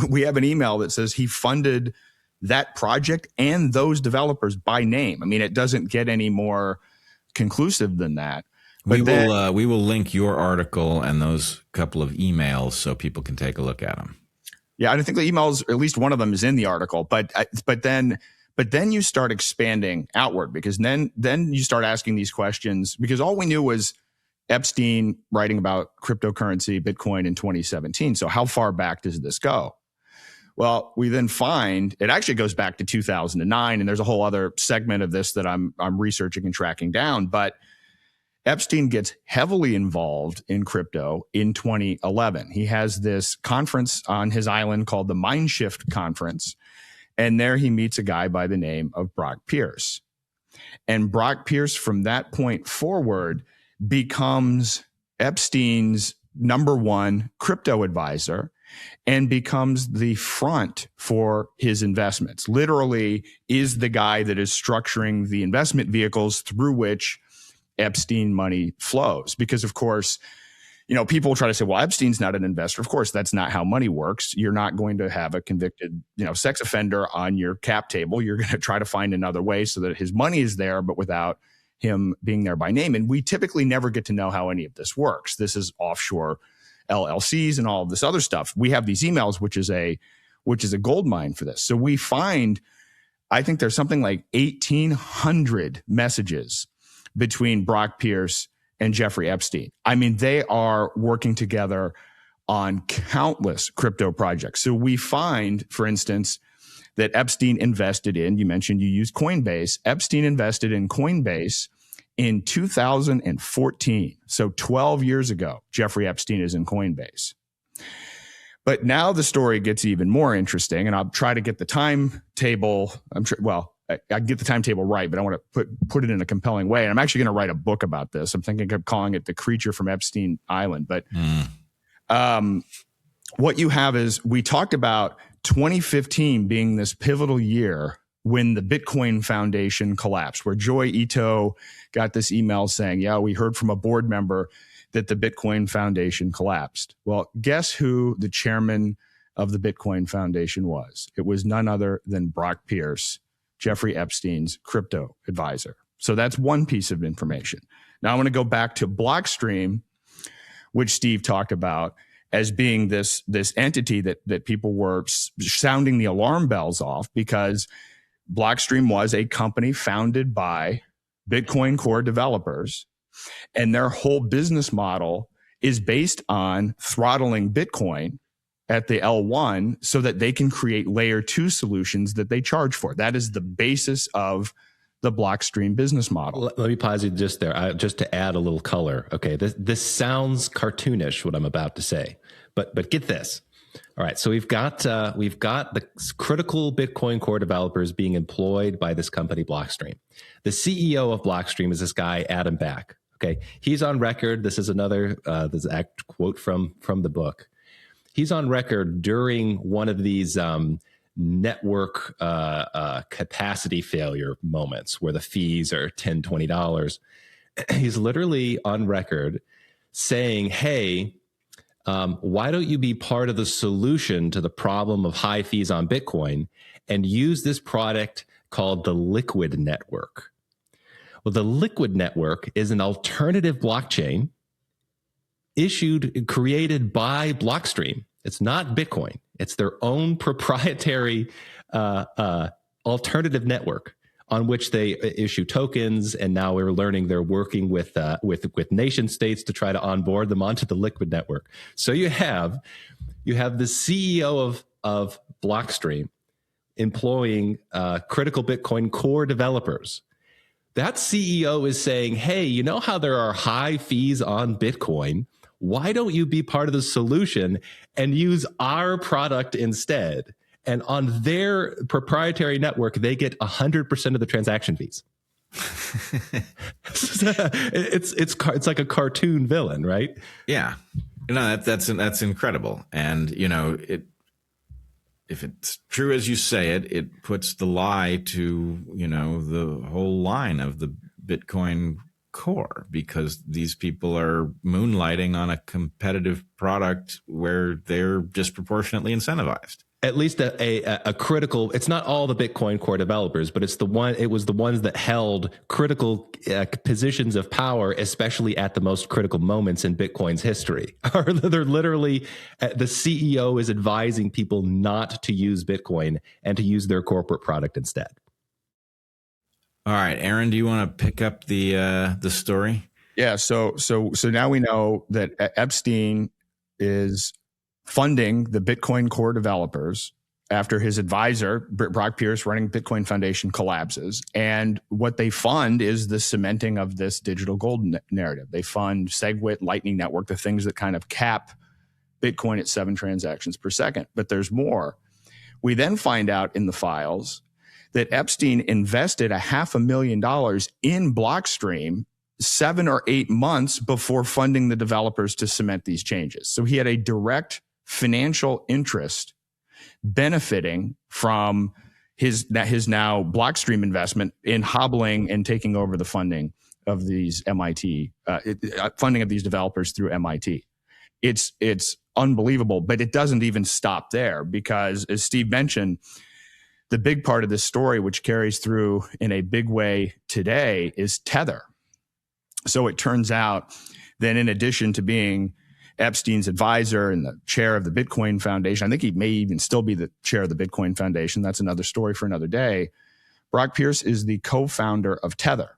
we have an email that says he funded that project and those developers by name. I mean, it doesn't get any more conclusive than that. But we will link your article and those couple of emails so people can take a look at them. Yeah, I think the emails, at least one of them, is in the article. But then you start expanding outward, because then you start asking these questions, because all we knew was Epstein writing about cryptocurrency, Bitcoin, in 2017. So how far back does this go? Well, we then find it actually goes back to 2009, and there's a whole other segment of this that I'm researching and tracking down. But Epstein gets heavily involved in crypto in 2011. He has this conference on his island called the Mindshift Conference, and there he meets a guy by the name of Brock Pierce. And Brock Pierce, from that point forward, becomes Epstein's #1 crypto advisor and becomes the front for his investments. Literally is the guy that is structuring the investment vehicles through which Epstein money flows. Because, of course, people try to say, well, Epstein's not an investor. Of course, that's not how money works. You're not going to have a convicted, sex offender on your cap table. You're going to try to find another way so that his money is there, but without him being there by name. And we typically never get to know how any of this works. This is offshore LLCs and all of this other stuff. We have these emails, which is a gold mine for this. So we find, I think there's something like 1,800 messages between Brock Pierce and Jeffrey Epstein. I mean, they are working together on countless crypto projects. So we find, for instance, that Epstein invested in, you mentioned you used Coinbase. Epstein invested in Coinbase in 2014. So 12 years ago, Jeffrey Epstein is in Coinbase. But now the story gets even more interesting, and I'll try to get the timetable. I get the timetable right, but I want to put it in a compelling way. And I'm actually going to write a book about this. I'm thinking of calling it The Creature from Epstein Island. But what you have is, we talked about 2015 being this pivotal year when the Bitcoin Foundation collapsed, where Joy Ito got this email saying, yeah, we heard from a board member that the Bitcoin Foundation collapsed. Well, guess who the chairman of the Bitcoin Foundation was? It was none other than Brock Pierce, Jeffrey Epstein's crypto advisor. So that's one piece of information. Now I want to go back to Blockstream, which Steve talked about as being this entity that people were sounding the alarm bells off, because Blockstream was a company founded by Bitcoin Core developers, and their whole business model is based on throttling Bitcoin at the L1 so that they can create layer 2 solutions that they charge for. That is the basis of the Blockstream business model. Let me pause you just there, just to add a little color. Okay, this sounds cartoonish, what I'm about to say, but get this. All right, so we've got the critical Bitcoin Core developers being employed by this company Blockstream. The CEO of Blockstream is this guy Adam Back. Okay, he's on record. This is another this quote from the book. He's on record during one of these network capacity failure moments where the fees are $10, $20. He's literally on record saying, hey, why don't you be part of the solution to the problem of high fees on Bitcoin and use this product called the Liquid Network? Well, the Liquid Network is an alternative blockchain created by Blockstream. It's not Bitcoin. It's their own proprietary alternative network on which they issue tokens. And now we're learning they're working with nation states to try to onboard them onto the Liquid Network. So you have the CEO of Blockstream employing critical Bitcoin Core developers. That CEO is saying, hey, you know how there are high fees on Bitcoin? Why don't you be part of the solution and use our product instead? And on their proprietary network, they get 100% of the transaction fees. It's like a cartoon villain, right? Yeah, no, that's incredible. And if it's true as you say it puts the lie to the whole line of the Bitcoin Core, because these people are moonlighting on a competitive product where they're disproportionately incentivized. At least a critical, it's not all the Bitcoin Core developers, but it was the ones that held critical positions of power, especially at the most critical moments in Bitcoin's history. They're literally, the CEO is advising people not to use Bitcoin and to use their corporate product instead. All right, Aaron, do you want to pick up the story? Yeah. So now we know that Epstein is funding the Bitcoin Core developers after his advisor, Brock Pierce, running Bitcoin Foundation, collapses. And what they fund is the cementing of this digital gold narrative. They fund SegWit, Lightning Network, the things that kind of cap Bitcoin at 7 transactions per second. But there's more. We then find out in the files that Epstein invested $500,000 in Blockstream 7 or 8 months before funding the developers to cement these changes. So he had a direct financial interest benefiting from his now Blockstream investment in hobbling and taking over the funding of these funding of these developers through MIT. It's unbelievable, but it doesn't even stop there, because as Steve mentioned, the big part of this story, which carries through in a big way today, is Tether. So it turns out that in addition to being Epstein's advisor and the chair of the Bitcoin Foundation, I think he may even still be the chair of the Bitcoin Foundation. That's another story for another day. Brock Pierce is the co-founder of Tether.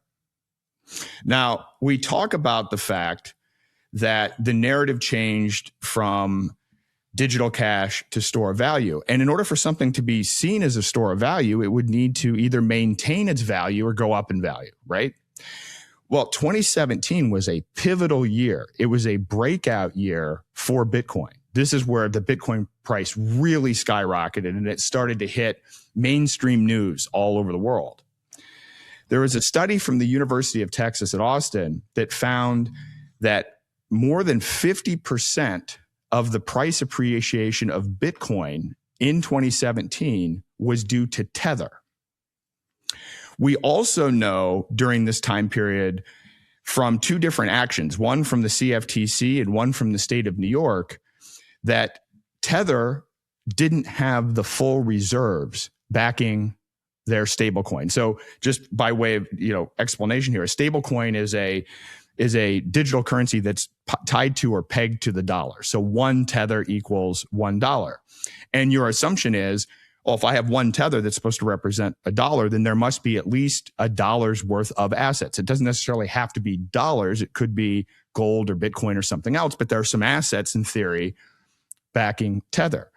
Now, we talk about the fact that the narrative changed from digital cash to store of value. And in order for something to be seen as a store of value, it would need to either maintain its value or go up in value, right? Well, 2017 was a pivotal year. It was a breakout year for Bitcoin. This is where the Bitcoin price really skyrocketed and it started to hit mainstream news all over the world. There was a study from the University of Texas at Austin that found that more than 50% of the price appreciation of Bitcoin in 2017 was due to Tether. We also know during this time period from two different actions, one from the CFTC and one from the state of New York, that Tether didn't have the full reserves backing their stablecoin. So just by way of explanation here, a stablecoin is a digital currency that's tied to or pegged to the dollar. So one Tether equals $1. And your assumption is, well, if I have one Tether that's supposed to represent $1, then there must be at least $1 worth of assets. It doesn't necessarily have to be dollars. It could be gold or Bitcoin or something else, but there are some assets in theory backing Tether.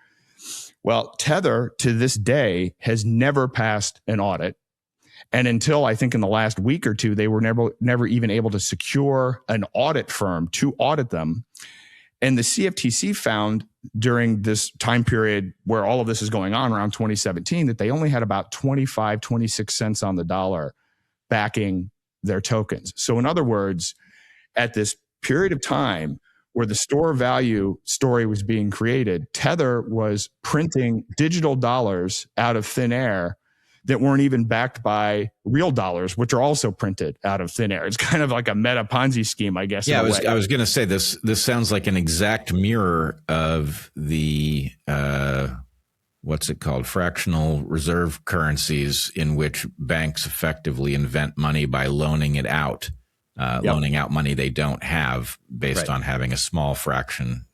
Well, Tether to this day has never passed an audit. And until I think in the last week or two, they were never even able to secure an audit firm to audit them. And the CFTC found during this time period where all of this is going on around 2017, that they only had about 26 cents on the dollar backing their tokens. So in other words, at this period of time where the store of value story was being created, Tether was printing digital dollars out of thin air that weren't even backed by real dollars, which are also printed out of thin air. It's kind of like a meta Ponzi scheme, I guess. Yeah, I was going to say this sounds like an exact mirror of the what's it called, fractional reserve currencies, in which banks effectively invent money by loaning it out, loaning out money they don't have based on having a small fraction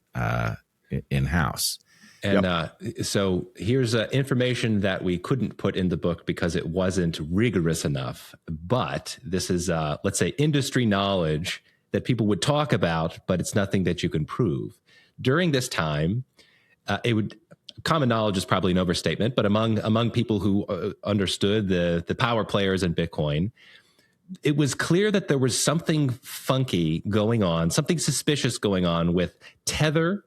in house. And so here's information that we couldn't put in the book because it wasn't rigorous enough. But this is, let's say, industry knowledge that people would talk about, but it's nothing that you can prove. During this time, common knowledge is probably an overstatement, but among people who understood the power players in Bitcoin, it was clear that there was something funky going on, something suspicious going on with Tether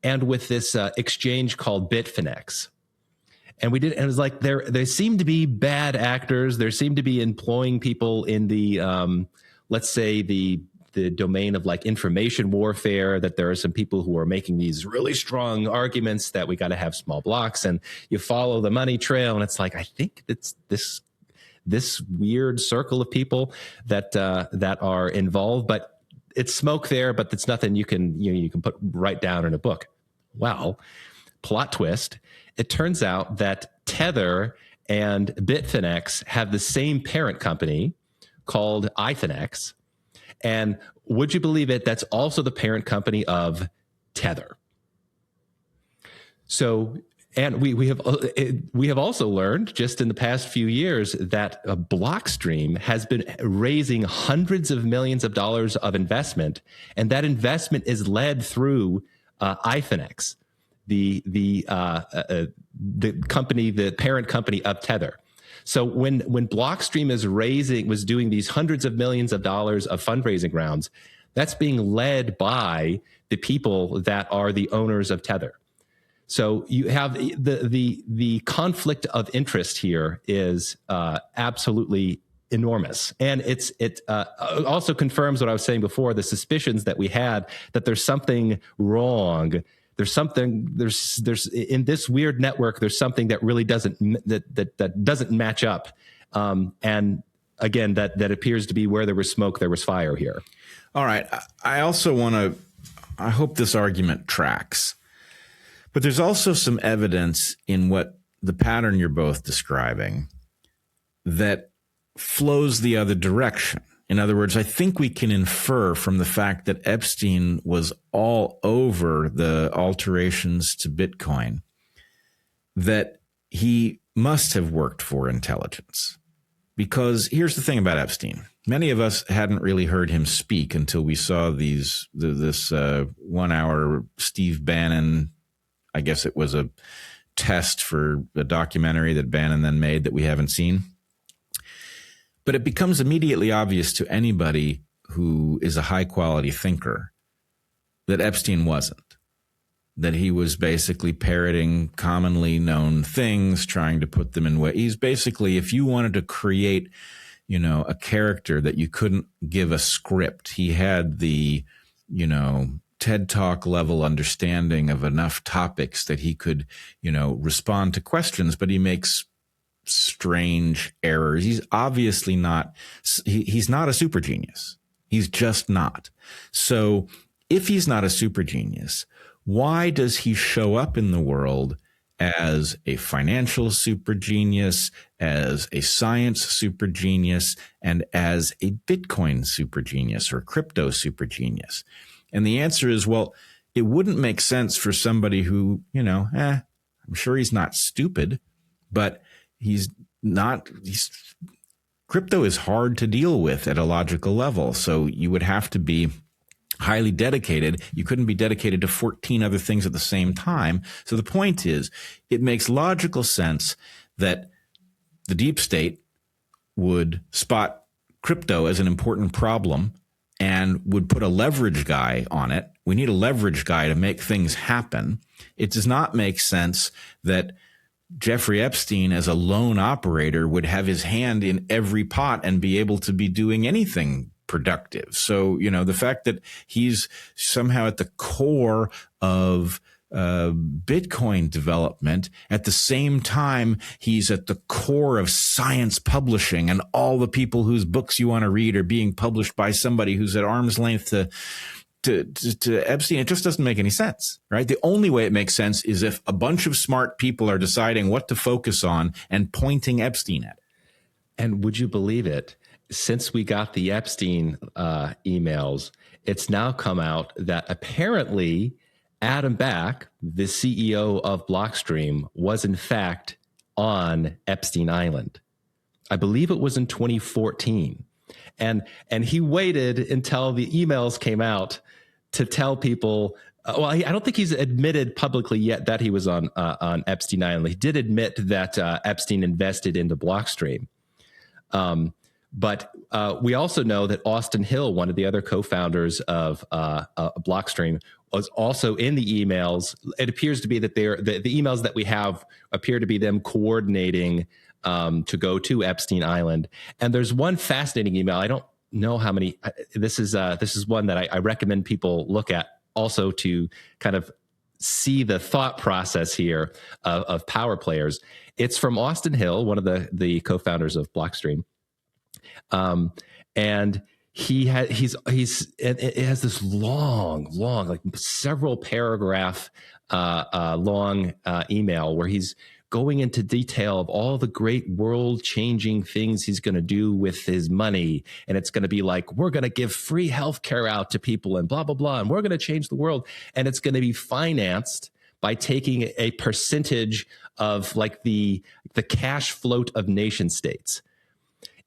and with this exchange called Bitfinex. And it was like there seemed to be bad actors. There seemed to be employing people in the, let's say, the domain of like information warfare, that there are some people who are making these really strong arguments that we got to have small blocks and you follow the money trail. And it's like, I think it's this weird circle of people that are involved, but it's smoke there, but it's nothing you can put right down in a book. Well, plot twist. It turns out that Tether and Bitfinex have the same parent company called Ithinex. And would you believe it? That's also the parent company of Tether. So, and we have also learned just in the past few years that Blockstream has been raising hundreds of millions of dollars of investment, and that investment is led through Ithinex, the company, the parent company of Tether. So when Blockstream was doing these hundreds of millions of dollars of fundraising rounds, that's being led by the people that are the owners of Tether. So you have the conflict of interest here is absolutely enormous, and it also confirms what I was saying before: the suspicions that we had that there's something wrong. There's in this weird network. There's something that really doesn't match up, and again that appears to be where there was smoke, there was fire here. All right, I also want to. I hope this argument tracks. But there's also some evidence in what the pattern you're both describing that flows the other direction. In other words, I think we can infer from the fact that Epstein was all over the alterations to Bitcoin that he must have worked for intelligence. Because here's the thing about Epstein. Many of us hadn't really heard him speak until we saw this 1 hour Steve Bannon, I guess it was a test for a documentary that Bannon then made that we haven't seen. But it becomes immediately obvious to anybody who is a high quality thinker that Epstein wasn't, that he was basically parroting commonly known things, trying to put them in way. He's basically, if you wanted to create, a character that you couldn't give a script, he had the, TED Talk level understanding of enough topics that he could, respond to questions, but he makes strange errors. He's obviously not, he's not a super genius. He's just not. So if he's not a super genius, why does he show up in the world as a financial super genius, as a science super genius, and as a Bitcoin super genius or crypto super genius? And the answer is, well, it wouldn't make sense for somebody who, I'm sure he's not stupid, but crypto is hard to deal with at a logical level. So you would have to be highly dedicated. You couldn't be dedicated to 14 other things at the same time. So the point is, it makes logical sense that the deep state would spot crypto as an important problem and would put a leverage guy on it. We need a leverage guy to make things happen. It does not make sense that Jeffrey Epstein as a lone operator would have his hand in every pot and be able to be doing anything productive. So, the fact that he's somehow at the core of Bitcoin development, at the same time, he's at the core of science publishing, and all the people whose books you want to read are being published by somebody who's at arm's length to Epstein. It just doesn't make any sense, right? The only way it makes sense is if a bunch of smart people are deciding what to focus on and pointing Epstein at it. And would you believe it? Since we got the Epstein emails, it's now come out that apparently Adam Back, the CEO of Blockstream, was in fact on Epstein Island. I believe it was in 2014. And he waited until the emails came out to tell people. I don't think he's admitted publicly yet that he was on Epstein Island. He did admit that Epstein invested into Blockstream. But we also know that Austin Hill, one of the other co-founders of Blockstream, was also in the emails. It appears to be that the emails that we have appear to be them coordinating to go to Epstein Island. And there's one fascinating email. I don't know how many. This is one that I recommend people look at also to kind of see the thought process here of power players. It's from Austin Hill, one of the co-founders of Blockstream. And it has this long, like several paragraph long email where he's going into detail of all the great world changing things he's going to do with his money. And it's going to be like, we're going to give free healthcare out to people and blah, blah, blah. And we're going to change the world. And it's going to be financed by taking a percentage of like the cash float of nation states.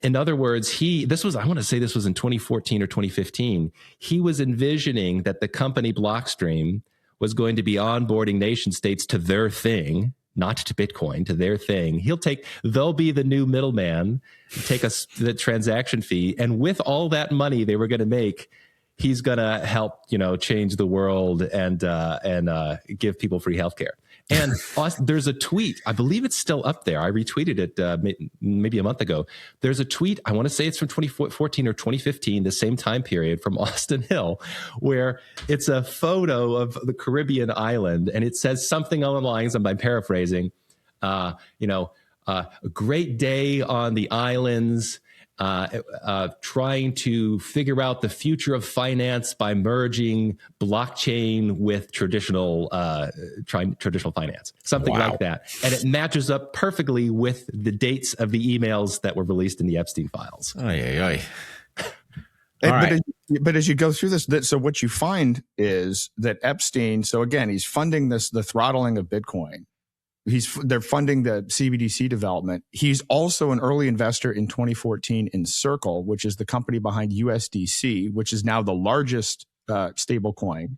In other words, I want to say this was in 2014 or 2015. He was envisioning that the company Blockstream was going to be onboarding nation states to their thing, not to Bitcoin, to their thing. They'll be the new middleman, take the transaction fee. And with all that money they were going to make, he's going to help, change the world and give people free healthcare. And there's a tweet, I believe it's still up there. I retweeted it maybe a month ago. There's a tweet, I want to say it's from 2014 or 2015, the same time period, from Austin Hill, where it's a photo of the Caribbean island. And it says something along the lines, I'm paraphrasing, a great day on the islands, trying to figure out the future of finance by merging blockchain with traditional finance, something like that. And it matches up perfectly with the dates of the emails that were released in the Epstein files. Oy, oy, oy. All right. But as you go through this, so what you find is that Epstein, so again, he's funding the throttling of Bitcoin. They're funding the CBDC development. He's also an early investor in 2014 in Circle, which is the company behind USDC, which is now the largest stable coin.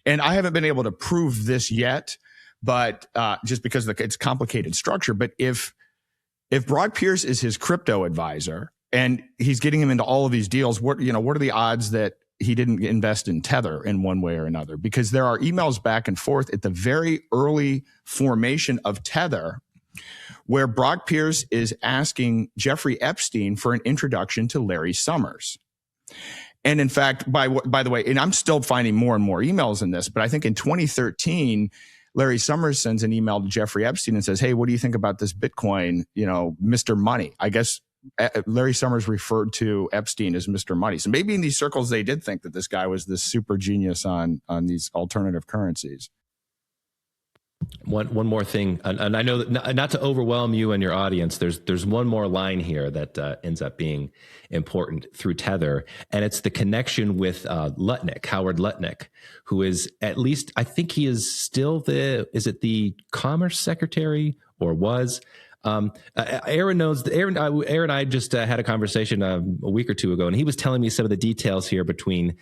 And I haven't been able to prove this yet, but just because it's complicated structure. But if Brock Pierce is his crypto advisor and he's getting him into all of these deals, what are the odds that he didn't invest in Tether in one way or another? Because there are emails back and forth at the very early formation of Tether where Brock Pierce is asking Jeffrey Epstein for an introduction to Larry Summers. And in fact, by the way, and I'm still finding more and more emails in this, but I think in 2013, Larry Summers sends an email to Jeffrey Epstein and says, hey, what do you think about this Bitcoin, Mr. Money? I guess Larry Summers referred to Epstein as Mr. Money. So maybe in these circles, they did think that this guy was this super genius on these alternative currencies. One more thing, and I know that not to overwhelm you and your audience, there's one more line here that ends up being important through Tether, and it's the connection with Lutnick, Howard Lutnick, who is, at least I think he is still the Commerce Secretary, or was. Aaron knows. Aaron and I just had a conversation a week or two ago, and he was telling me some of the details here between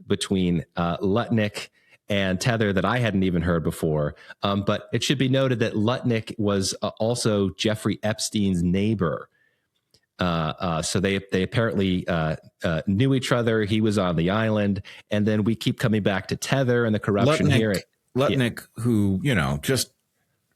Lutnick and Tether that I hadn't even heard before. But it should be noted that Lutnick was also Jeffrey Epstein's neighbor. So they apparently knew each other. He was on the island, and then we keep coming back to Tether and the corruption here. Lutnick, who, just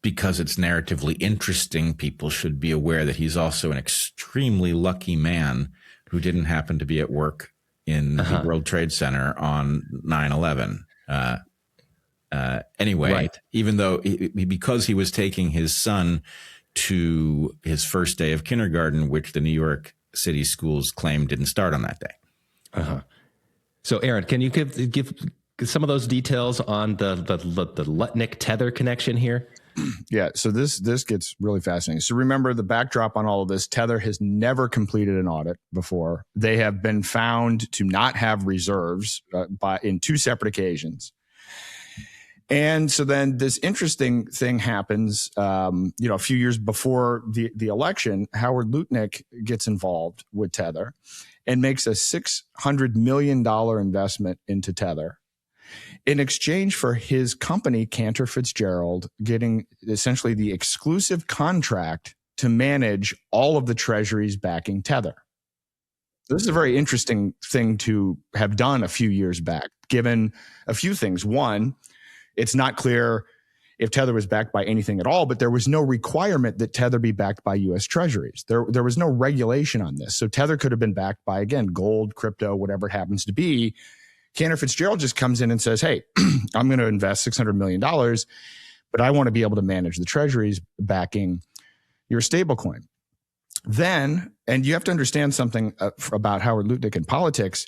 because it's narratively interesting, people should be aware that he's also an extremely lucky man who didn't happen to be at work in the World Trade Center on 9/11. Anyway, right. Even though because he was taking his son to his first day of kindergarten, which the New York City schools claim didn't start on that day. So, Aaron, can you give some of those details on the Lutnick Tether connection here? Yeah, so this gets really fascinating. So remember the backdrop on all of this. Tether has never completed an audit before. They have been found to not have reserves in two separate occasions. And so then this interesting thing happens, a few years before the election. Howard Lutnick gets involved with Tether and makes a $600 million investment into Tether in exchange for his company, Cantor Fitzgerald, getting essentially the exclusive contract to manage all of the treasuries backing Tether. This is a very interesting thing to have done a few years back, given a few things. One, it's not clear if Tether was backed by anything at all, but there was no requirement that Tether be backed by U.S. treasuries. There was no regulation on this. So Tether could have been backed by, again, gold, crypto, whatever it happens to be. Cantor Fitzgerald just comes in and says, hey, I'm going to invest $600 million, but I want to be able to manage the treasuries backing your stablecoin. Then, and you have to understand something about Howard Lutnick in politics.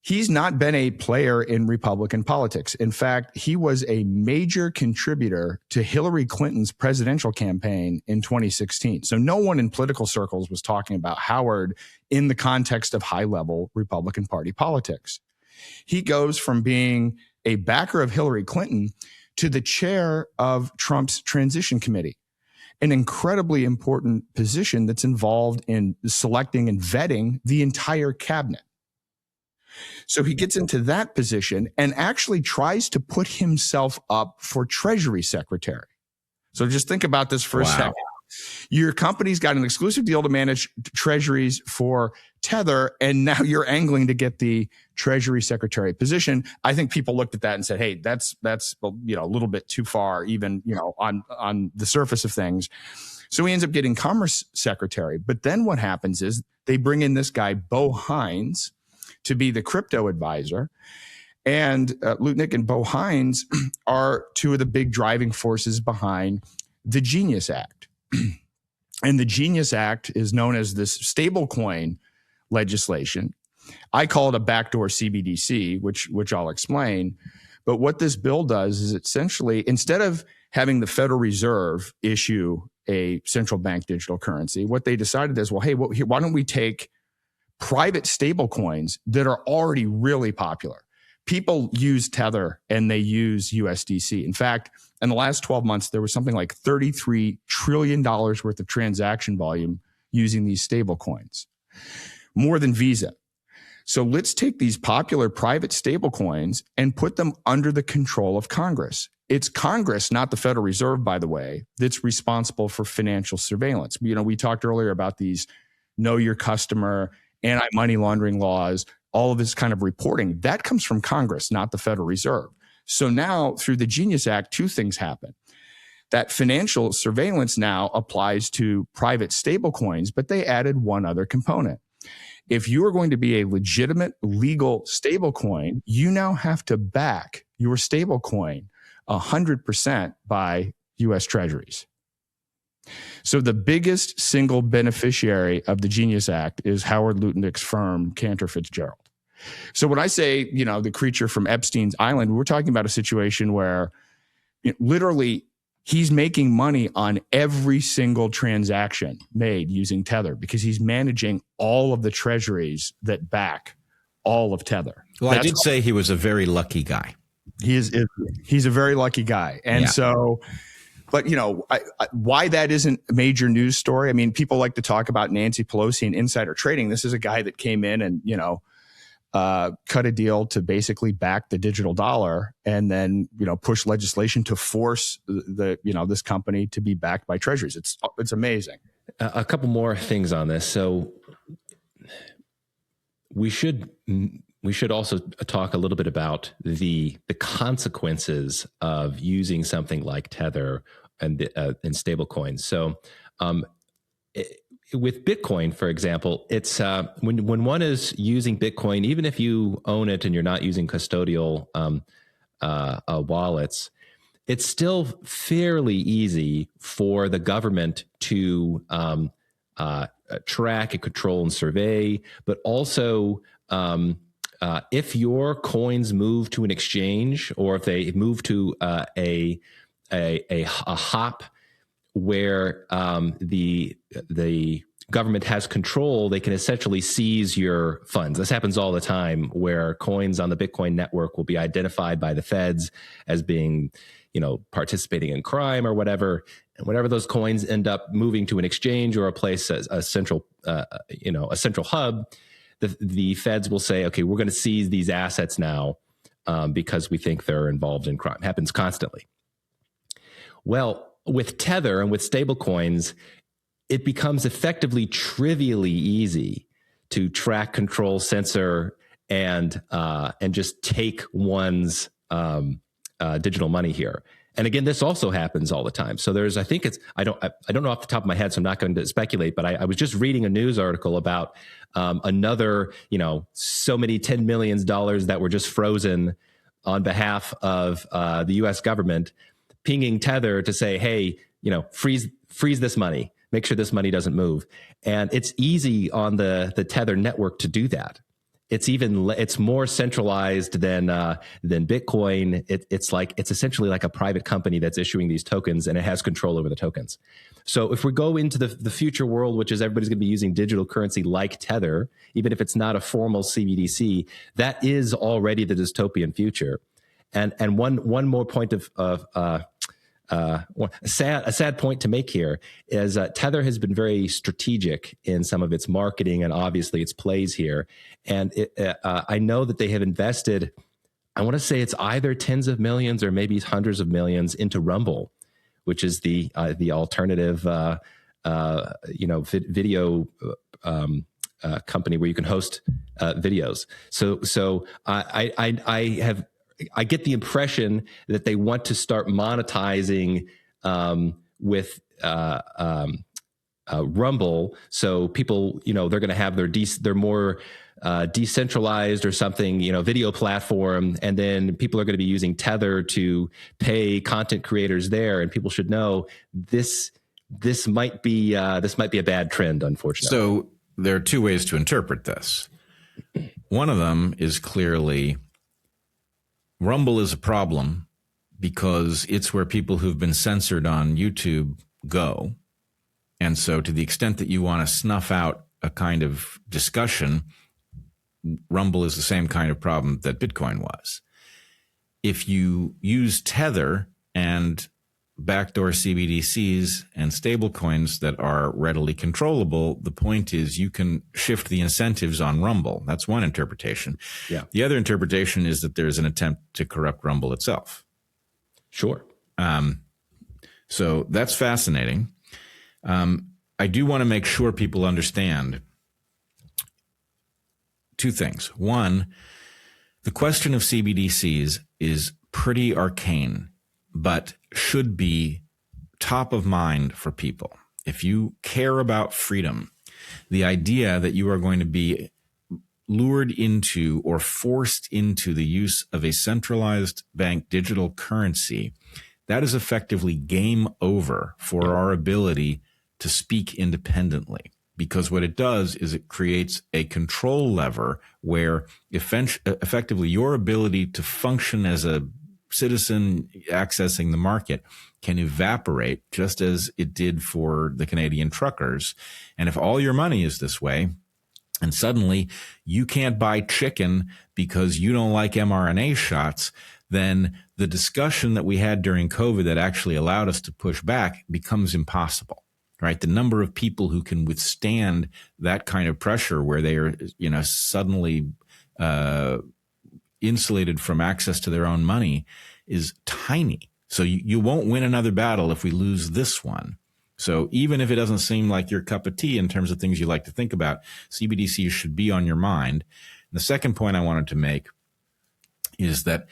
He's not been a player in Republican politics. In fact, he was a major contributor to Hillary Clinton's presidential campaign in 2016. So no one in political circles was talking about Howard in the context of high-level Republican Party politics. He goes from being a backer of Hillary Clinton to the chair of Trump's transition committee, an incredibly important position that's involved in selecting and vetting the entire cabinet. So he gets into that position and actually tries to put himself up for Treasury Secretary. So just think about this for a second. Your company's got an exclusive deal to manage treasuries for Tether, and now you're angling to get the Treasury Secretary position. I think people looked at that and said, "Hey, that's a little bit too far, even on the surface of things." So he ends up getting Commerce Secretary. But then what happens is they bring in this guy Bo Hines to be the crypto advisor, and Lutnick and Bo Hines are two of the big driving forces behind the Genius Act. And the Genius Act is known as this stablecoin legislation. I call it a backdoor CBDC, which I'll explain. But what this bill does is essentially, instead of having the Federal Reserve issue a central bank digital currency, what they decided is, well, hey, why don't we take private stable coins that are already really popular. People use Tether and they use USDC. In fact, in the last 12 months, there was something like $33 trillion worth of transaction volume using these stable coins, more than Visa. So let's take these popular private stable coins and put them under the control of Congress. It's Congress, not the Federal Reserve, by the way, that's responsible for financial surveillance. We talked earlier about these know your customer, anti-money laundering laws, all of this kind of reporting. That comes from Congress, not the Federal Reserve. So now through the Genius Act, two things happen. That financial surveillance now applies to private stablecoins, but they added one other component. If you are going to be a legitimate legal stablecoin, you now have to back your stablecoin 100% by U.S. Treasuries. So the biggest single beneficiary of the Genius Act is Howard Lutnick's firm, Cantor Fitzgerald. So when I say, the creature from Epstein's island, we're talking about a situation where literally he's making money on every single transaction made using Tether because he's managing all of the treasuries that back all of Tether. Well, I did say he was a very lucky guy. He's a very lucky guy. And so, but why that isn't a major news story. I mean, people like to talk about Nancy Pelosi and insider trading. This is a guy that came in and, cut a deal to basically back the digital dollar and then, push legislation to force this company to be backed by treasuries. It's amazing. A couple more things on this. So we should also talk a little bit about the consequences of using something like Tether and stablecoins. So with Bitcoin, for example, it's when one is using Bitcoin, even if you own it and you're not using custodial wallets, it's still fairly easy for the government to track and control and survey, but also if your coins move to an exchange or if they move to a hop where the government has control, they can essentially seize your funds. This happens all the time where coins on the Bitcoin network will be identified by the feds as being, participating in crime or whatever. And whenever those coins end up moving to an exchange or a place, a central hub, the feds will say, okay, we're going to seize these assets now because we think they're involved in crime. It happens constantly. Well, with Tether and with stablecoins, it becomes effectively trivially easy to track, control, censor, and just take one's digital money here. And again, this also happens all the time. So I don't know off the top of my head, so I'm not going to speculate, but I was just reading a news article about another, so many $10 million that were just frozen on behalf of the U.S. government, pinging Tether to say, hey, freeze this money, make sure this money doesn't move. And it's easy on the Tether network to do that. It's more centralized than Bitcoin. It's essentially like a private company that's issuing these tokens, and it has control over the tokens. So if we go into the future world, which is everybody's going to be using digital currency like Tether, even if it's not a formal CBDC, that is already the dystopian future. And one more point a sad point to make here is Tether has been very strategic in some of its marketing and obviously its plays here. And I know that they have invested, I want to say it's either tens of millions or maybe hundreds of millions into Rumble, which is the alternative, video company where you can host videos. So I get the impression that they want to start monetizing with Rumble. So people, they're going to have their more decentralized or something, video platform, and then people are going to be using Tether to pay content creators there. And people should know this might be a bad trend, unfortunately. So there are two ways to interpret this. One of them is clearly Rumble is a problem because it's where people who've been censored on YouTube go. And so to the extent that you want to snuff out a kind of discussion, Rumble is the same kind of problem that Bitcoin was. If you use Tether and backdoor CBDCs and stablecoins that are readily controllable, the point is you can shift the incentives on Rumble. That's one interpretation. Yeah. The other interpretation is that there's an attempt to corrupt Rumble itself. Sure. So that's fascinating. I do want to make sure people understand two things. One, the question of CBDCs is pretty arcane, but should be top of mind for people. If you care about freedom, the idea that you are going to be lured into or forced into the use of a centralized bank digital currency, that is effectively game over for our ability to speak independently. Because what it does is it creates a control lever where effectively your ability to function as a citizen accessing the market can evaporate, just as it did for the Canadian truckers. And if all your money is this way, and suddenly you can't buy chicken because you don't like mRNA shots, then the discussion that we had during COVID that actually allowed us to push back becomes impossible. Right, the number of people who can withstand that kind of pressure, where they are, suddenly insulated from access to their own money, is tiny. So you won't win another battle if we lose this one. So even if it doesn't seem like your cup of tea in terms of things you like to think about, CBDCs should be on your mind. And the second point I wanted to make is that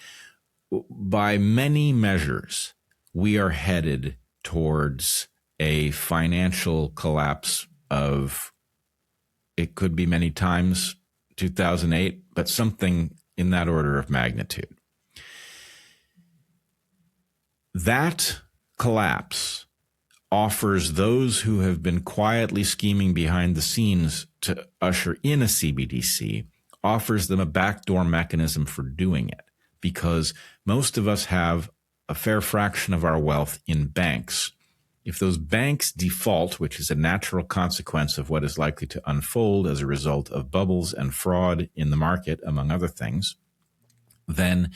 by many measures, we are headed towards a financial collapse of, it could be many times 2008, but something in that order of magnitude. That collapse offers those who have been quietly scheming behind the scenes to usher in a CBDC, offers them a backdoor mechanism for doing it, because most of us have a fair fraction of our wealth in banks. If those banks default, which is a natural consequence of what is likely to unfold as a result of bubbles and fraud in the market, among other things, then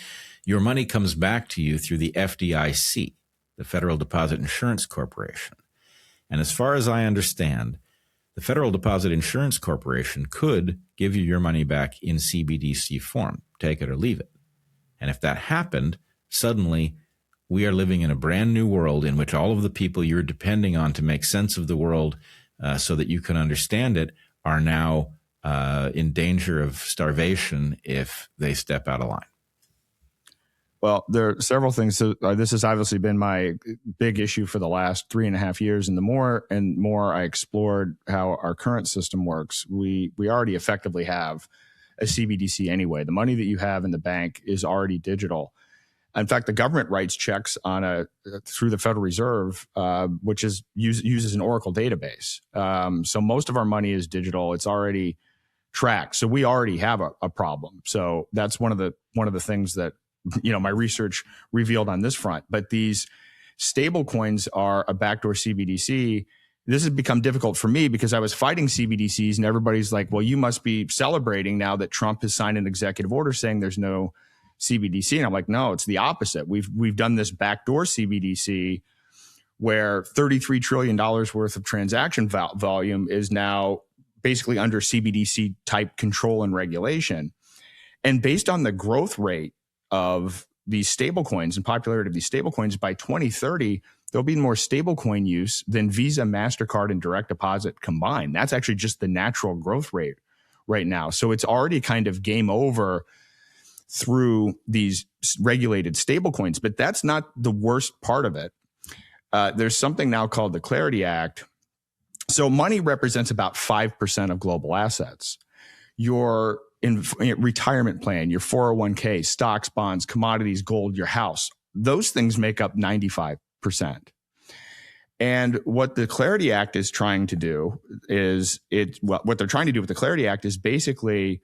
your money comes back to you through the FDIC, the Federal Deposit Insurance Corporation. And as far as I understand, the Federal Deposit Insurance Corporation could give you your money back in CBDC form, take it or leave it. And if that happened, suddenly we are living in a brand new world in which all of the people you're depending on to make sense of the world so that you can understand it are now in danger of starvation if they step out of line. Well, there are several things. So, this has obviously been my big issue for the last 3.5 years. And the more and more I explored how our current system works, we already effectively have a CBDC anyway. The money that you have in the bank is already digital. In fact, the government writes checks on through the Federal Reserve, which uses an Oracle database. So most of our money is digital. It's already tracked. So we already have a problem. So that's one of the things that my research revealed on this front. But these stable coins are a backdoor CBDC. This has become difficult for me because I was fighting CBDCs, and everybody's like, "Well, you must be celebrating now that Trump has signed an executive order saying there's no CBDC." And I'm like, no, it's the opposite. We've done this backdoor CBDC where $33 trillion worth of transaction volume is now basically under CBDC type control and regulation. And based on the growth rate of these stablecoins and popularity of these stablecoins, by 2030, there'll be more stablecoin use than Visa, MasterCard, and direct deposit combined. That's actually just the natural growth rate right now. So it's already kind of game over through these regulated stablecoins. But that's not the worst part of it. There's something now called the Clarity Act. So money represents about 5% of global assets. Your retirement plan, your 401k, stocks, bonds, commodities, gold, your house, those things make up 95%. And what the Clarity Act is trying to do is what they're trying to do with the Clarity Act is basically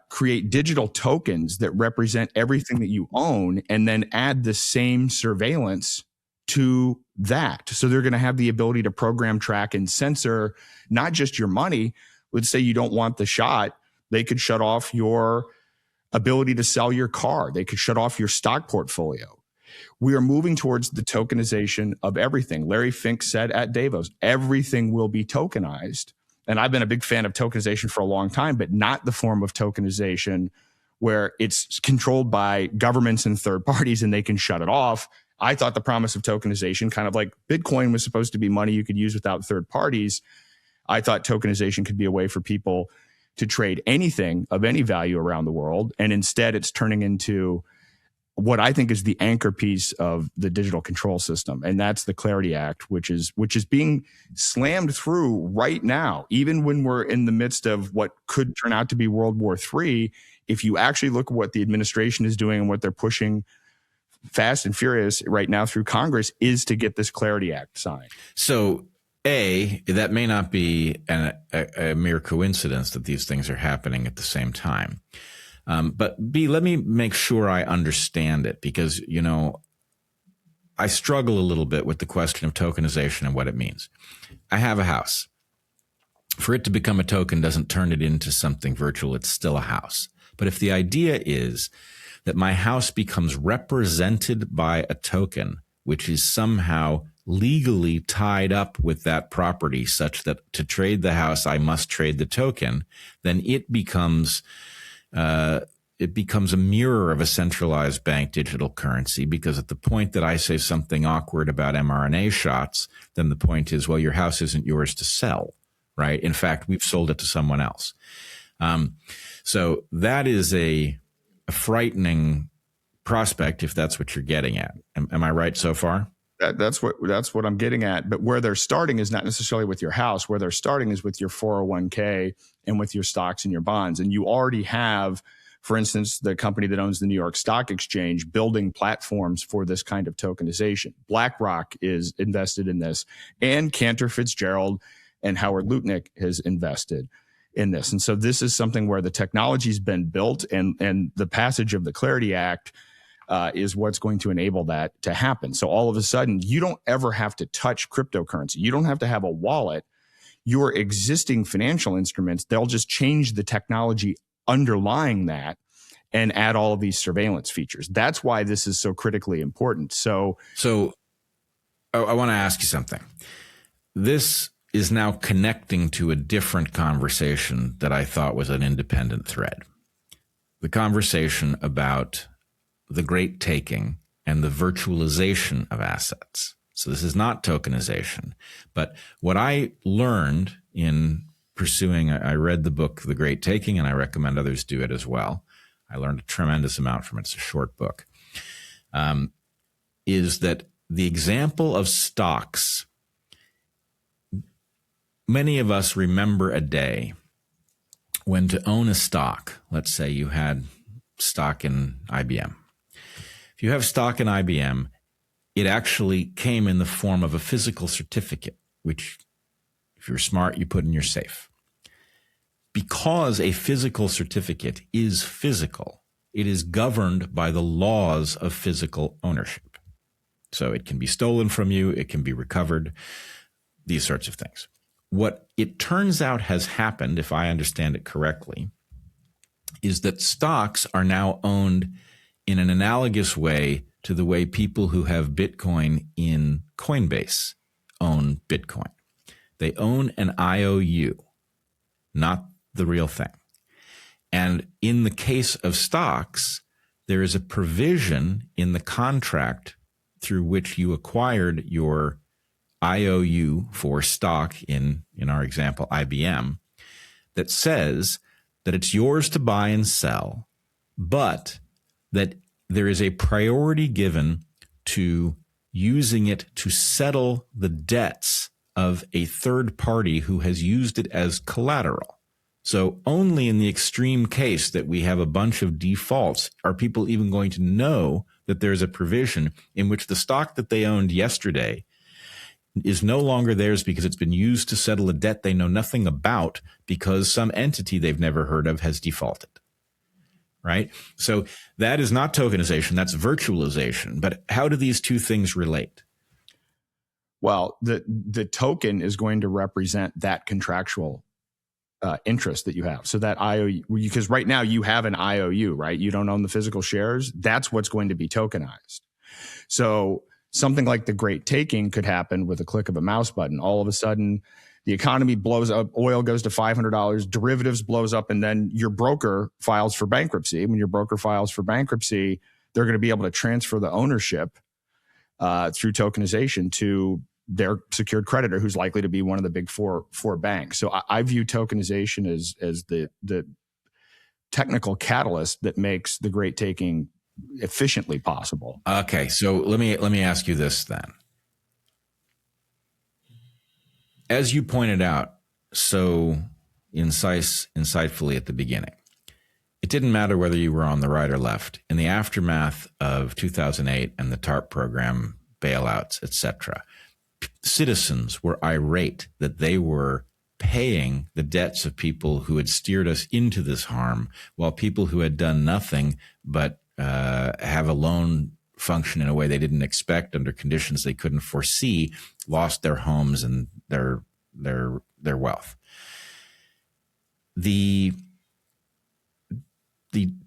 create digital tokens that represent everything that you own, and then add the same surveillance to that. So they're going to have the ability to program, track, and censor not just your money. Let's say you don't want the shot. They could shut off your ability to sell your car. They could shut off your stock portfolio. We are moving towards the tokenization of everything. Larry Fink said at Davos, everything will be tokenized. And I've been a big fan of tokenization for a long time, but not the form of tokenization where it's controlled by governments and third parties and they can shut it off. I thought the promise of tokenization, kind of like Bitcoin was supposed to be money you could use without third parties. I thought tokenization could be a way for people to trade anything of any value around the world. And instead it's turning into what I think is the anchor piece of the digital control system. And that's the Clarity Act, which is being slammed through right now, even when we're in the midst of what could turn out to be World War III. If you actually look at what the administration is doing and what they're pushing fast and furious right now through Congress is to get this Clarity Act signed. So A, that may not be a mere coincidence that these things are happening at the same time. But B, let me make sure I understand it because, you know, I struggle a little bit with the question of tokenization and what it means. I have a house. For it to become a token doesn't turn it into something virtual. It's still a house. But if the idea is that my house becomes represented by a token, which is somehow legally tied up with that property such that to trade the house, I must trade the token, then it becomes a mirror of a centralized bank digital currency, because at the point that I say something awkward about mRNA shots, then the point is, well, your house isn't yours to sell, right? In fact, we've sold it to someone else. So that is a frightening prospect if that's what you're getting at. Am I right so far? That's what I'm getting at. But where they're starting is not necessarily with your house. Where they're starting is with your 401k and with your stocks and your bonds. And you already have, for instance, the company that owns the New York Stock Exchange building platforms for this kind of tokenization. BlackRock is invested in this, and Cantor Fitzgerald and Howard Lutnick has invested in this. And so this is something where the technology's been built, and the passage of the Clarity Act is what's going to enable that to happen. So all of a sudden, you don't ever have to touch cryptocurrency. You don't have to have a wallet. Your existing financial instruments, they'll just change the technology underlying that and add all of these surveillance features. That's why this is so critically important. So I want to ask you something. This is now connecting to a different conversation that I thought was an independent thread. The conversation about the great taking and the virtualization of assets. So this is not tokenization. But what I learned in pursuing, I read the book, The Great Taking, and I recommend others do it as well. I learned a tremendous amount from it. It's a short book. Is that the example of stocks, many of us remember a day when to own a stock, let's say you had stock in IBM. If you have stock in IBM, it actually came in the form of a physical certificate, which if you're smart, you put in your safe. Because a physical certificate is physical, it is governed by the laws of physical ownership. So it can be stolen from you, it can be recovered, these sorts of things. What it turns out has happened, if I understand it correctly, is that stocks are now owned in an analogous way to the way people who have Bitcoin in Coinbase own Bitcoin. They own an IOU, not the real thing. And in the case of stocks, there is a provision in the contract through which you acquired your IOU for stock in our example, IBM, that says that it's yours to buy and sell, but that there is a priority given to using it to settle the debts of a third party who has used it as collateral. So only in the extreme case that we have a bunch of defaults are people even going to know that there's a provision in which the stock that they owned yesterday is no longer theirs because it's been used to settle a debt they know nothing about because some entity they've never heard of has defaulted. Right? So that is not tokenization, that's virtualization. But how do these two things relate? Well, the token is going to represent that contractual interest that you have. So that IOU, because right now you have an IOU, right? You don't own the physical shares. That's what's going to be tokenized. So something like the Great Taking could happen with a click of a mouse button. All of a sudden, the economy blows up, oil goes to $500, derivatives blows up, and then your broker files for bankruptcy. When your broker files for bankruptcy, they're going to be able to transfer the ownership through tokenization to their secured creditor, who's likely to be one of the big four banks. So I view tokenization as the technical catalyst that makes the Great Taking efficiently possible. Okay, so let me ask you this then. As you pointed out so insightfully at the beginning, it didn't matter whether you were on the right or left. In the aftermath of 2008 and the TARP program, bailouts, etc., citizens were irate that they were paying the debts of people who had steered us into this harm, while people who had done nothing but have a loan function in a way they didn't expect under conditions they couldn't foresee, lost their homes and their wealth. The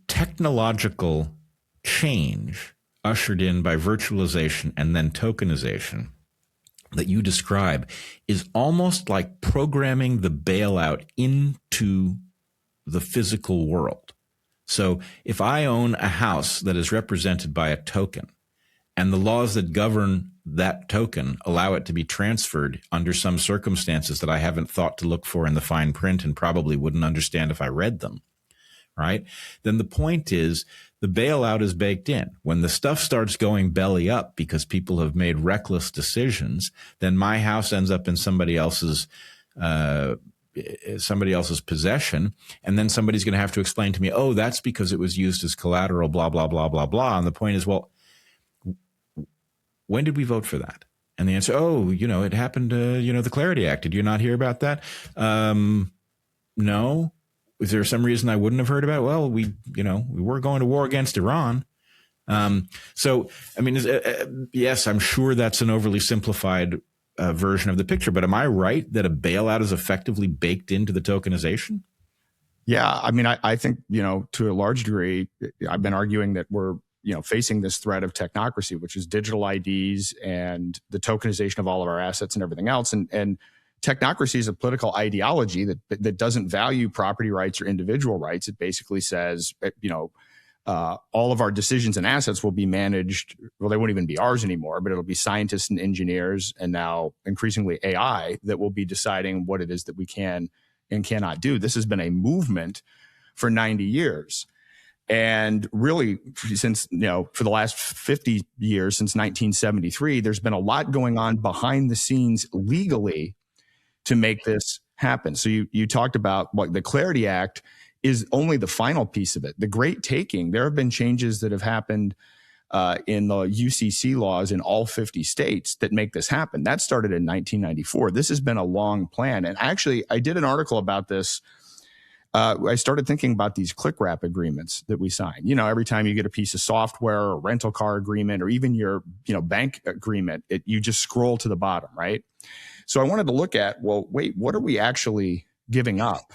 technological change ushered in by virtualization and then tokenization that you describe is almost like programming the bailout into the physical world. So if I own a house that is represented by a token, and the laws that govern that token allow it to be transferred under some circumstances that I haven't thought to look for in the fine print and probably wouldn't understand if I read them, right? Then the point is the bailout is baked in. When the stuff starts going belly up because people have made reckless decisions, then my house ends up in somebody else's possession, and then somebody's going to have to explain to me, oh, that's because it was used as collateral, blah, blah, blah, blah, blah. And the point is, well, when did we vote for that? And the answer, it happened, the Clarity Act. Did you not hear about that? No. Is there some reason I wouldn't have heard about it? Well, we were going to war against Iran. Yes, I'm sure that's an overly simplified version of the picture, but am I right that a bailout is effectively baked into the tokenization? Yeah. I mean, I think, to a large degree, I've been arguing that we're, facing this threat of technocracy, which is digital IDs and the tokenization of all of our assets and everything else. And technocracy is a political ideology that doesn't value property rights or individual rights. It basically says, all of our decisions and assets will be managed. Well, they won't even be ours anymore, but it'll be scientists and engineers, and now increasingly AI, that will be deciding what it is that we can and cannot do. This has been a movement for 90 years. And really, since, for the last 50 years, since 1973, there's been a lot going on behind the scenes legally to make this happen. So you talked about what the Clarity Act is only the final piece of it. The Great Taking, there have been changes that have happened in the UCC laws in all 50 states that make this happen. That started in 1994. This has been a long plan. And actually, I did an article about this. I started thinking about these click wrap agreements that we sign. Every time you get a piece of software or a rental car agreement or even your bank agreement, you just scroll to the bottom, right? So I wanted to look at, well, wait, what are we actually giving up?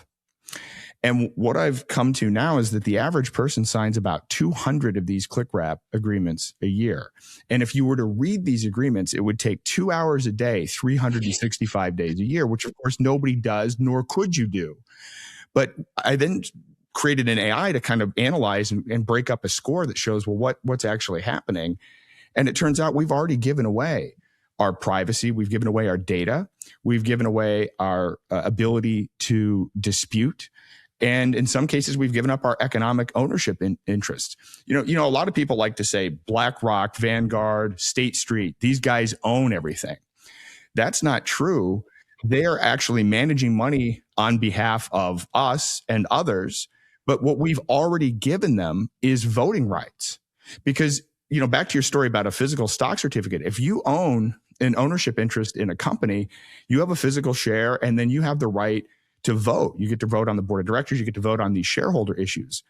And what I've come to now is that the average person signs about 200 of these click wrap agreements a year. And if you were to read these agreements, it would take 2 hours a day, 365 days a year, which of course nobody does, nor could you do. But I then created an AI to kind of analyze and break up a score that shows, well, what's actually happening. And it turns out we've already given away our privacy. We've given away our data. We've given away our ability to dispute. And in some cases, we've given up our economic ownership interest. A lot of people like to say BlackRock, Vanguard, State Street, these guys own everything. That's not true. They are actually managing money on behalf of us and others. But what we've already given them is voting rights. Because, back to your story about a physical stock certificate, if you own an ownership interest in a company, you have a physical share, and then you have the right to vote. You get to vote on the board of directors. You get to vote on these shareholder issues.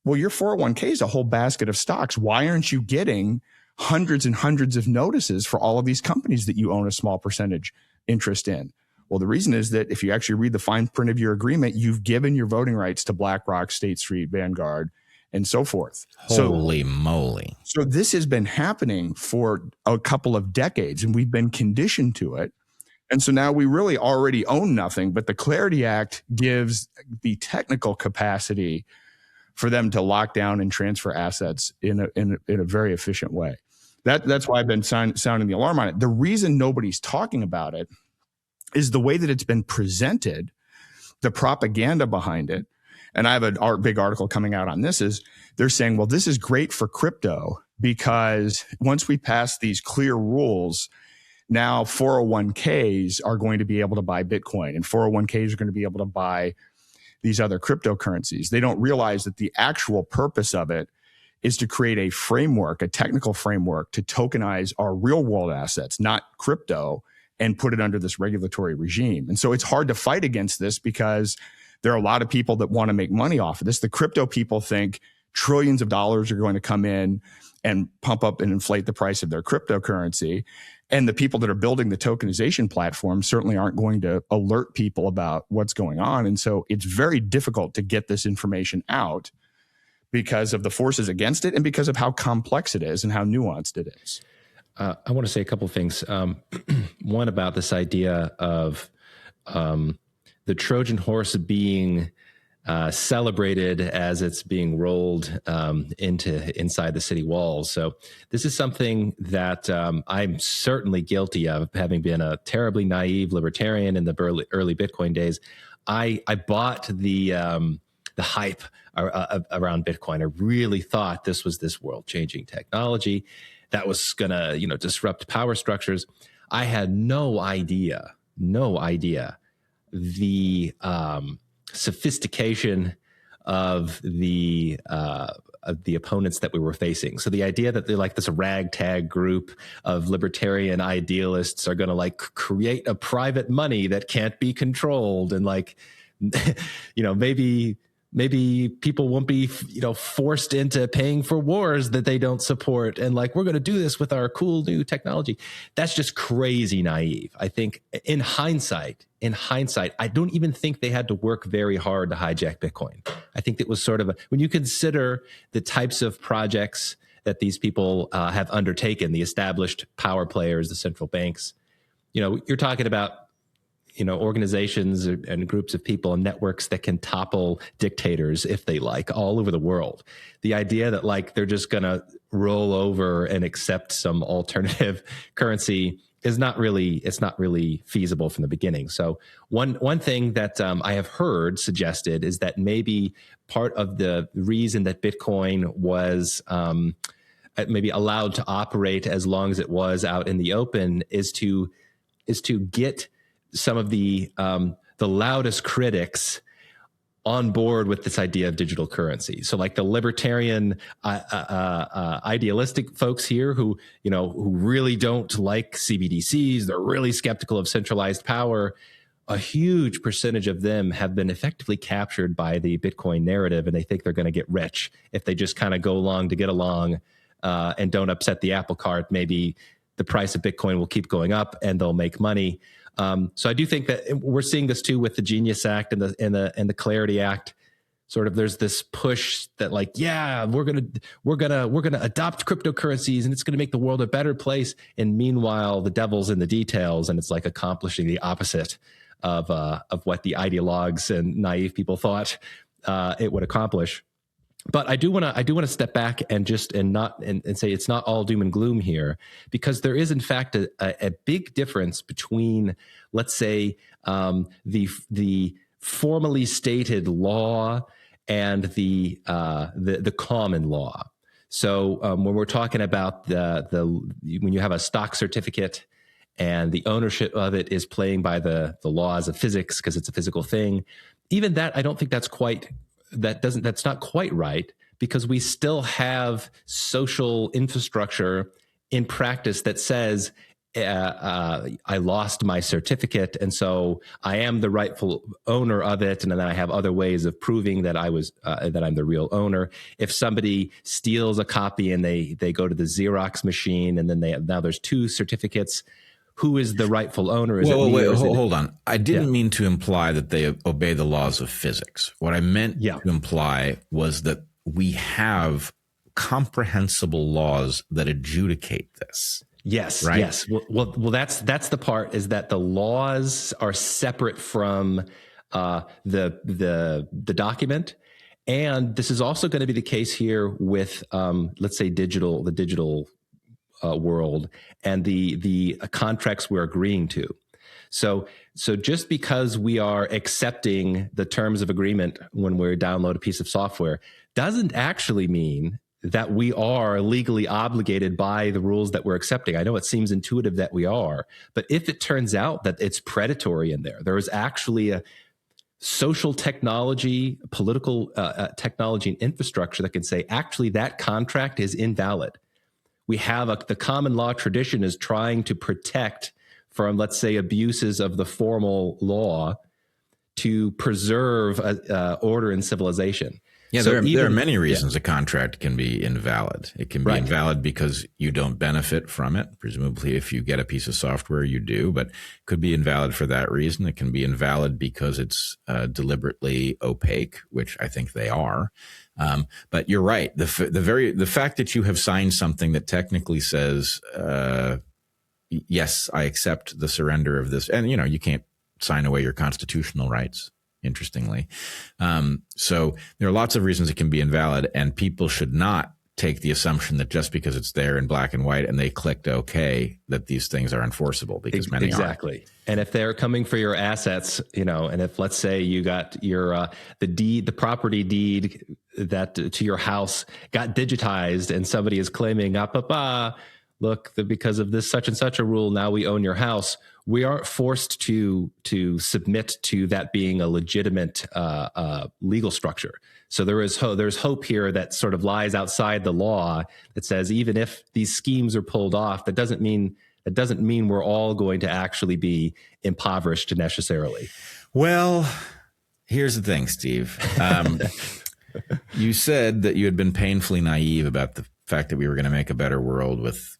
Well, your 401k is a whole basket of stocks. Why aren't you getting hundreds and hundreds of notices for all of these companies that you own a small percentage interest in. Well, the reason is that if you actually read the fine print of your agreement, you've given your voting rights to BlackRock, State Street, Vanguard, and so forth. Holy moly. So this has been happening for a couple of decades, and we've been conditioned to it. And so now we really already own nothing, but the Clarity Act gives the technical capacity for them to lock down and transfer assets in a very efficient way. That's why I've been sounding the alarm on it. The reason nobody's talking about it is the way that it's been presented, the propaganda behind it. And I have a big article coming out on this. Is they're saying, well, this is great for crypto because once we pass these clear rules, now 401ks are going to be able to buy Bitcoin, and 401ks are going to be able to buy these other cryptocurrencies. They don't realize that the actual purpose of it is to create a framework, a technical framework to tokenize our real world assets, not crypto, and put it under this regulatory regime. And so it's hard to fight against this because there are a lot of people that want to make money off of this. The crypto people think trillions of dollars are going to come in and pump up and inflate the price of their cryptocurrency. And the people that are building the tokenization platform certainly aren't going to alert people about what's going on. And so it's very difficult to get this information out because of the forces against it and because of how complex it is and how nuanced it is. I want to say a couple of things. One about this idea of the Trojan horse being celebrated as it's being rolled inside the city walls. So this is something that I'm certainly guilty of, having been a terribly naive libertarian in the early Bitcoin days. I bought the hype around Bitcoin. I really thought this was this world-changing technology that was going to, disrupt power structures. I had no idea the sophistication of the opponents that we were facing. So the idea that they're like this ragtag group of libertarian idealists are going to create a private money that can't be controlled, and maybe people won't be, forced into paying for wars that they don't support. And we're going to do this with our cool new technology. That's just crazy naive. I think in hindsight, I don't even think they had to work very hard to hijack Bitcoin. I think it was sort of when you consider the types of projects that these people have undertaken, the established power players, the central banks, you're talking about, organizations and groups of people and networks that can topple dictators if they like all over the world. The idea that they're just going to roll over and accept some alternative currency is not really feasible from the beginning. So one thing that I have heard suggested is that maybe part of the reason that Bitcoin was maybe allowed to operate as long as it was out in the open is to get some of the loudest critics on board with this idea of digital currency. So the libertarian idealistic folks here who really don't like CBDCs, they're really skeptical of centralized power. A huge percentage of them have been effectively captured by the Bitcoin narrative, and they think they're going to get rich if they just kind of go along to get along and don't upset the apple cart. Maybe the price of Bitcoin will keep going up and they'll make money. So I do think that we're seeing this too with the Genius Act and the Clarity Act. Sort of, there's this push that we're gonna adopt cryptocurrencies and it's gonna make the world a better place. And meanwhile, the devil's in the details, and it's accomplishing the opposite of what the ideologues and naive people thought it would accomplish. But I do want to step back and say it's not all doom and gloom here, because there is in fact a big difference between, let's say, the formally stated law and the common law. So when we're talking about when you have a stock certificate and the ownership of it is playing by the laws of physics because it's a physical thing, even that I don't think that's not quite right, because we still have social infrastructure in practice that says I lost my certificate, and so I am the rightful owner of it. And then I have other ways of proving that that I'm the real owner. If somebody steals a copy and they go to the Xerox machine, and then now there's two certificates, who is the rightful owner? Is Hold on. I didn't mean to imply that they obey the laws of physics. What I meant to imply was that we have comprehensible laws that adjudicate this. Yes, right? Yes. Well, that's the part, is that the laws are separate from the document, and this is also going to be the case here with let's say the digital world and the contracts we're agreeing to. So just because we are accepting the terms of agreement when we download a piece of software doesn't actually mean that we are legally obligated by the rules that we're accepting. I know it seems intuitive that we are, but if it turns out that it's predatory in there is actually a social technology, political technology and infrastructure that can say, actually, that contract is invalid. We have the common law tradition is trying to protect from, let's say, abuses of the formal law to preserve order and civilization. Yeah, so there are many reasons a contract can be invalid. It can be invalid because you don't benefit from it. Presumably, if you get a piece of software, you do, but it could be invalid for that reason. It can be invalid because it's deliberately opaque, which I think they are. But you're right. The fact that you have signed something that technically says, yes, I accept the surrender of this, and you can't sign away your constitutional rights. Interestingly. So there are lots of reasons it can be invalid, and people should not take the assumption that just because it's there in black and white and they clicked OK, that these things are enforceable, because many exactly. aren't. And if they're coming for your assets, and if, let's say, you got your the property deed that to your house got digitized, and somebody is claiming, look, because of this such and such a rule, now we own your house. We aren't forced to submit to that being a legitimate legal structure. So there's hope here that sort of lies outside the law that says, even if these schemes are pulled off, that doesn't mean we're all going to actually be impoverished necessarily. Well, here's the thing, Steve. You said that you had been painfully naive about the fact that we were going to make a better world with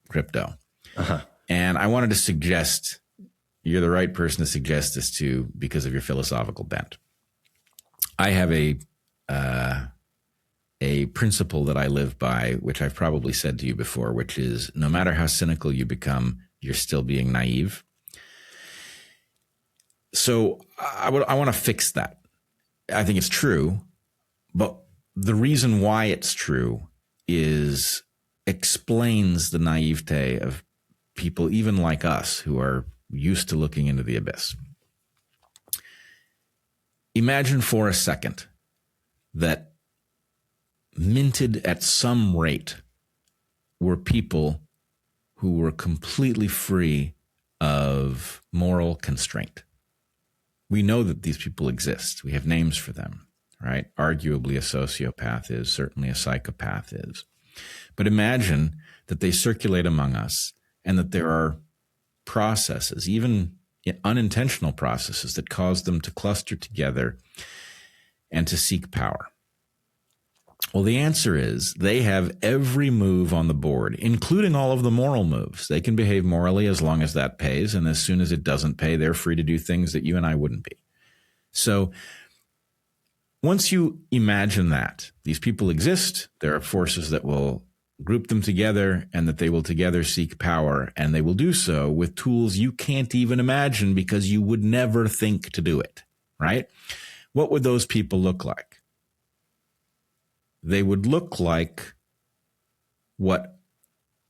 crypto. Uh-huh. And I wanted to suggest, you're the right person to suggest this to because of your philosophical bent. I have a principle that I live by, which I've probably said to you before, which is, no matter how cynical you become, you're still being naive. So I want to fix that. I think it's true, but the reason why it's true explains the naivete of people even like us who are used to looking into the abyss. Imagine for a second that minted at some rate were people who were completely free of moral constraint. We know that these people exist. We have names for them, right? Arguably a sociopath is, certainly a psychopath is. But imagine that they circulate among us, and that there are processes, even unintentional processes, that cause them to cluster together and to seek power. Well, the answer is they have every move on the board, including all of the moral moves. They can behave morally as long as that pays, and as soon as it doesn't pay, they're free to do things that you and I wouldn't be. So once you imagine that these people exist, there are forces that will group them together, and that they will together seek power, and they will do so with tools you can't even imagine because you would never think to do it, right? What would those people look like? They would look like what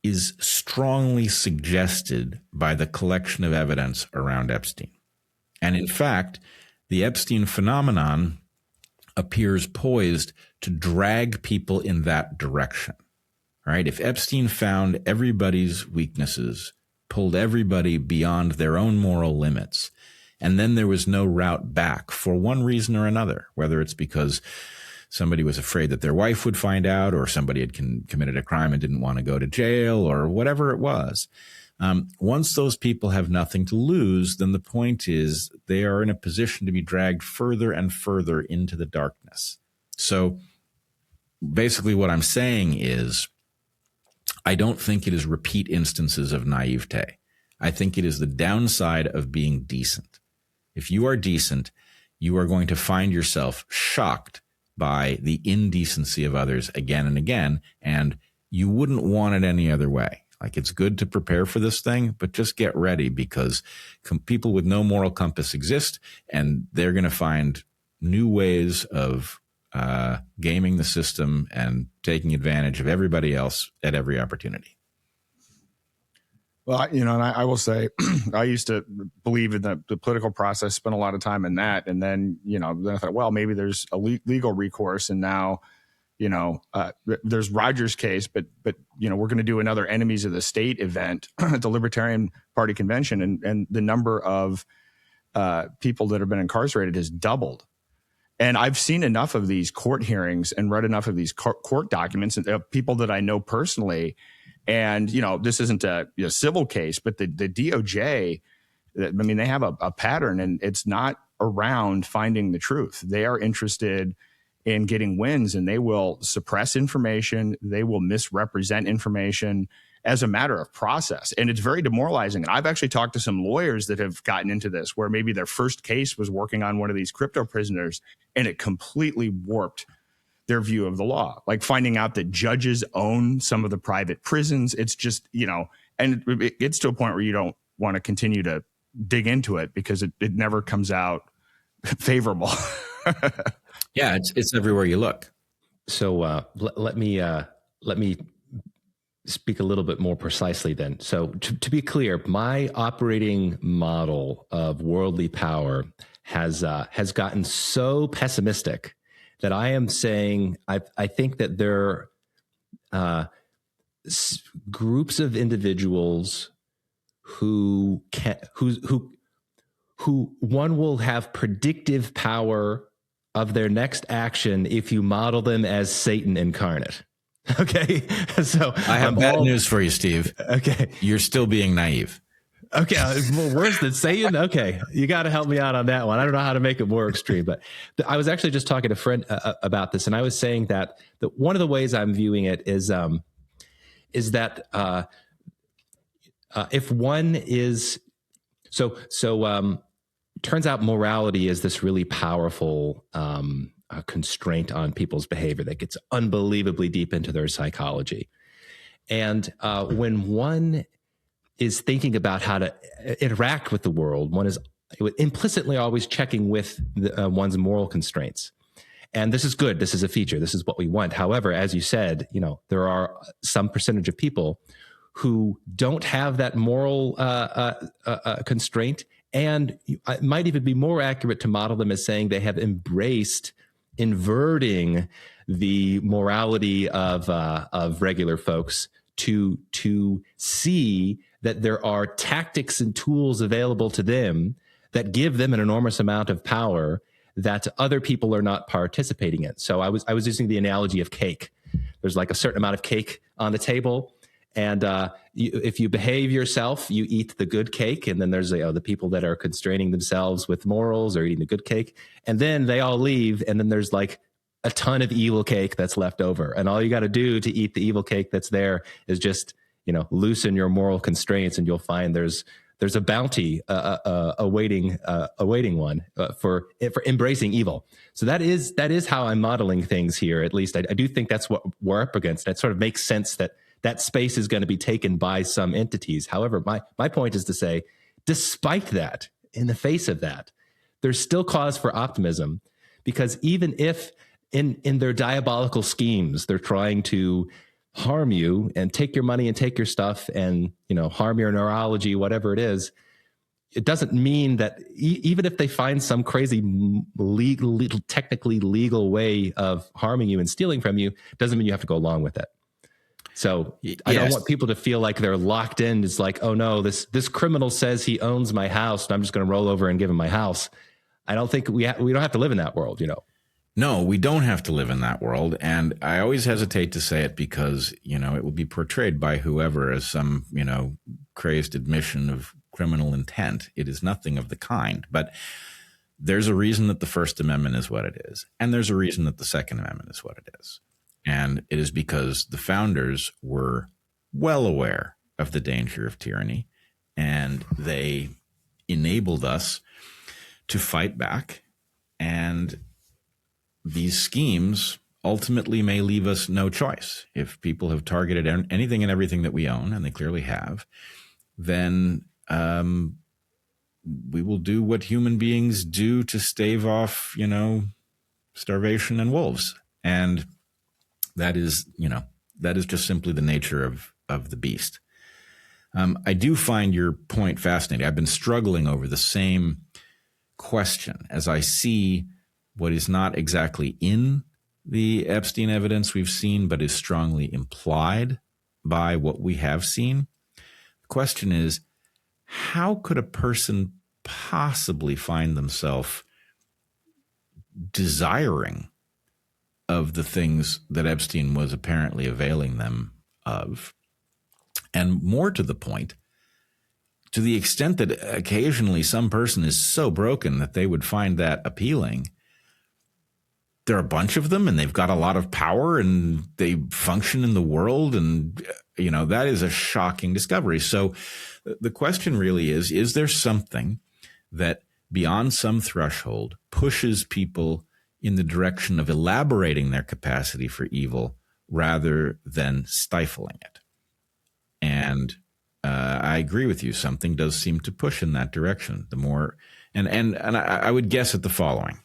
is strongly suggested by the collection of evidence around Epstein. And in fact, the Epstein phenomenon appears poised to drag people in that direction. Right? If Epstein found everybody's weaknesses, pulled everybody beyond their own moral limits, and then there was no route back for one reason or another, whether it's because somebody was afraid that their wife would find out, or somebody had committed a crime and didn't want to go to jail, or whatever it was. Once those people have nothing to lose, then the point is they are in a position to be dragged further and further into the darkness. So basically what I'm saying is, I don't think it is repeat instances of naivete. I think it is the downside of being decent. If you are decent, you are going to find yourself shocked by the indecency of others again and again, and you wouldn't want it any other way. Like, it's good to prepare for this thing, but just get ready, because people with no moral compass exist, and they're going to find new ways of gaming the system and taking advantage of everybody else at every opportunity. Well, and I will say, I used to believe in the political process, spent a lot of time in that. And then, then I thought, well, maybe there's a legal recourse. And now, there's Roger's case, but we're going to do another Enemies of the State event at the Libertarian Party convention. And the number of people that have been incarcerated has doubled. And I've seen enough of these court hearings and read enough of these court documents and people that I know personally. And, this isn't a civil case, but the DOJ, they have a pattern, and it's not around finding the truth. They are interested in getting wins, and they will suppress information. They will misrepresent information as a matter of process. And it's very demoralizing. And I've actually talked to some lawyers that have gotten into this, where maybe their first case was working on one of these crypto prisoners, and it completely warped their view of the law, like finding out that judges own some of the private prisons. It's just, and it gets to a point where you don't want to continue to dig into it, because it never comes out favorable. Yeah, it's everywhere you look. So let me speak a little bit more precisely then. So to be clear, my operating model of worldly power has gotten so pessimistic that I am saying I think that there are groups of individuals who one will have predictive power of their next action if you model them as Satan incarnate. Okay, so I have bad news for you, Steve. Okay, you're still being naive. Okay, well, worse than Satan? Okay, you got to help me out on that one. I don't know how to make it more extreme, but I was actually just talking to a friend about this, and I was saying that one of the ways I'm viewing it is that if one is turns out morality is this really powerful constraint on people's behavior that gets unbelievably deep into their psychology, and when one is thinking about how to interact with the world, one is implicitly always checking with one's moral constraints. And this is good. This is a feature. This is what we want. However, as you said, there are some percentage of people who don't have that moral constraint. And it might even be more accurate to model them as saying they have embraced inverting the morality of regular folks to see that there are tactics and tools available to them that give them an enormous amount of power that other people are not participating in. So I was using the analogy of cake. There's like a certain amount of cake on the table, and if you behave yourself, you eat the good cake, and then there's the people that are constraining themselves with morals or eating the good cake, and then they all leave, and then there's like a ton of evil cake that's left over, and all you got to do to eat the evil cake that's there is just loosen your moral constraints, and you'll find there's a bounty awaiting one for embracing evil. So that is how I'm modeling things here. At least I do think that's what we're up against. That sort of makes sense that space is going to be taken by some entities. However, my point is to say, despite that, in the face of that, there's still cause for optimism, because even if in their diabolical schemes they're trying to harm you and take your money and take your stuff and harm your neurology, whatever it is, it doesn't mean that even if they find some crazy technically legal way of harming you and stealing from you, doesn't mean you have to go along with it. So yes. I don't want people to feel like they're locked in. It's like, oh no, this criminal says he owns my house, and I'm just going to roll over and give him my house. I don't think we don't have to live in that world, No, we don't have to live in that world. And I always hesitate to say it because, it will be portrayed by whoever as some, crazed admission of criminal intent. It is nothing of the kind. But there's a reason that the First Amendment is what it is. And there's a reason that the Second Amendment is what it is. And it is because the founders were well aware of the danger of tyranny, and they enabled us to fight back. And these schemes ultimately may leave us no choice. If people have targeted anything and everything that we own, and they clearly have, then we will do what human beings do to stave off, starvation and wolves. And that is just simply the nature of the beast. I do find your point fascinating. I've been struggling over the same question as I see what is not exactly in the Epstein evidence we've seen, but is strongly implied by what we have seen. The question is, how could a person possibly find themselves desiring of the things that Epstein was apparently availing them of? And more to the point, to the extent that occasionally some person is so broken that they would find that appealing, there are a bunch of them and they've got a lot of power and they function in the world. And, that is a shocking discovery. So the question really is there something that beyond some threshold pushes people in the direction of elaborating their capacity for evil rather than stifling it? And I agree with you. Something does seem to push in that direction. The more, and I would guess at the following.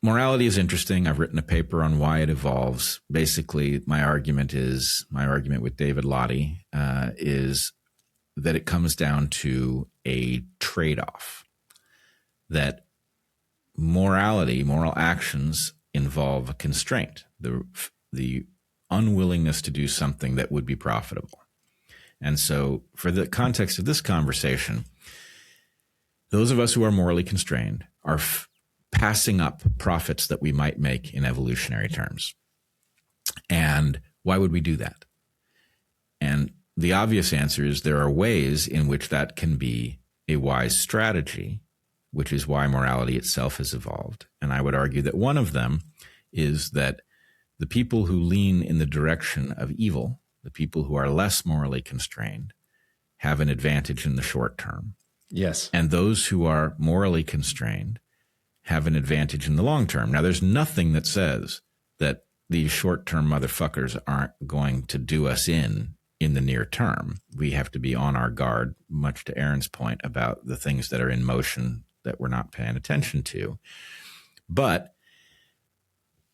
Morality is interesting. I've written a paper on why it evolves. Basically, my argument with David Lottie is that it comes down to a trade-off. That moral actions involve a constraint, the unwillingness to do something that would be profitable. And so for the context of this conversation, those of us who are morally constrained are passing up profits that we might make in evolutionary terms. And why would we do that? And the obvious answer is there are ways in which that can be a wise strategy, which is why morality itself has evolved. And I would argue that one of them is that the people who lean in the direction of evil, the people who are less morally constrained, have an advantage in the short term. Yes. And those who are morally constrained have an advantage in the long term. Now, there's nothing that says that these short-term motherfuckers aren't going to do us in the near term. We have to be on our guard, much to Aaron's point about the things that are in motion that we're not paying attention to. But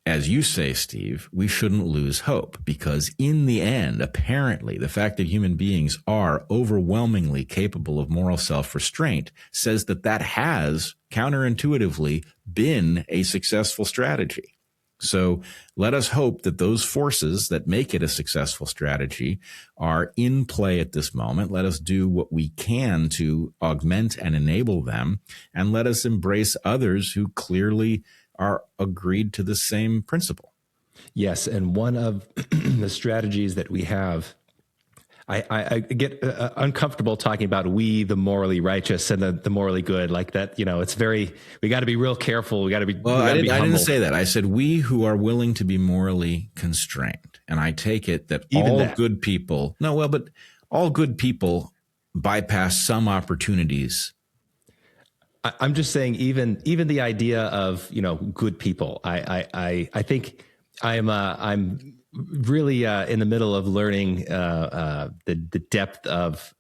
as you say, Steve, we shouldn't lose hope, because in the end, apparently, the fact that human beings are overwhelmingly capable of moral self-restraint says that has counterintuitively been a successful strategy. So let us hope that those forces that make it a successful strategy are in play at this moment. Let us do what we can to augment and enable them, and let us embrace others who clearly are agreed to the same principle. Yes, and one of the strategies that we have, I get uncomfortable talking about we, the morally righteous, and the morally good, like that. It's very, we got to be real careful. We got to be. Well, I didn't say that. I said we who are willing to be morally constrained, and I take it that good people. No, well, but all good people bypass some opportunities. I'm just saying, even the idea of good people. I think I'm really in the middle of learning the depth of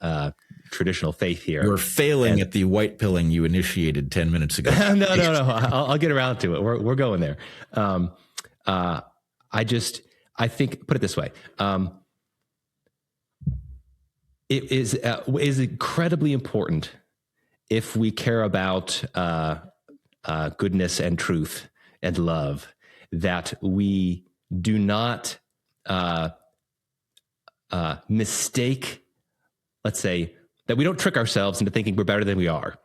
traditional faith here. You're failing at the white pilling you initiated 10 minutes ago. No. I'll get around to it. We're going there. I think, put it this way. It is incredibly important, if we care about goodness and truth and love, that we do not mistake, let's say, that we don't trick ourselves into thinking we're better than we are.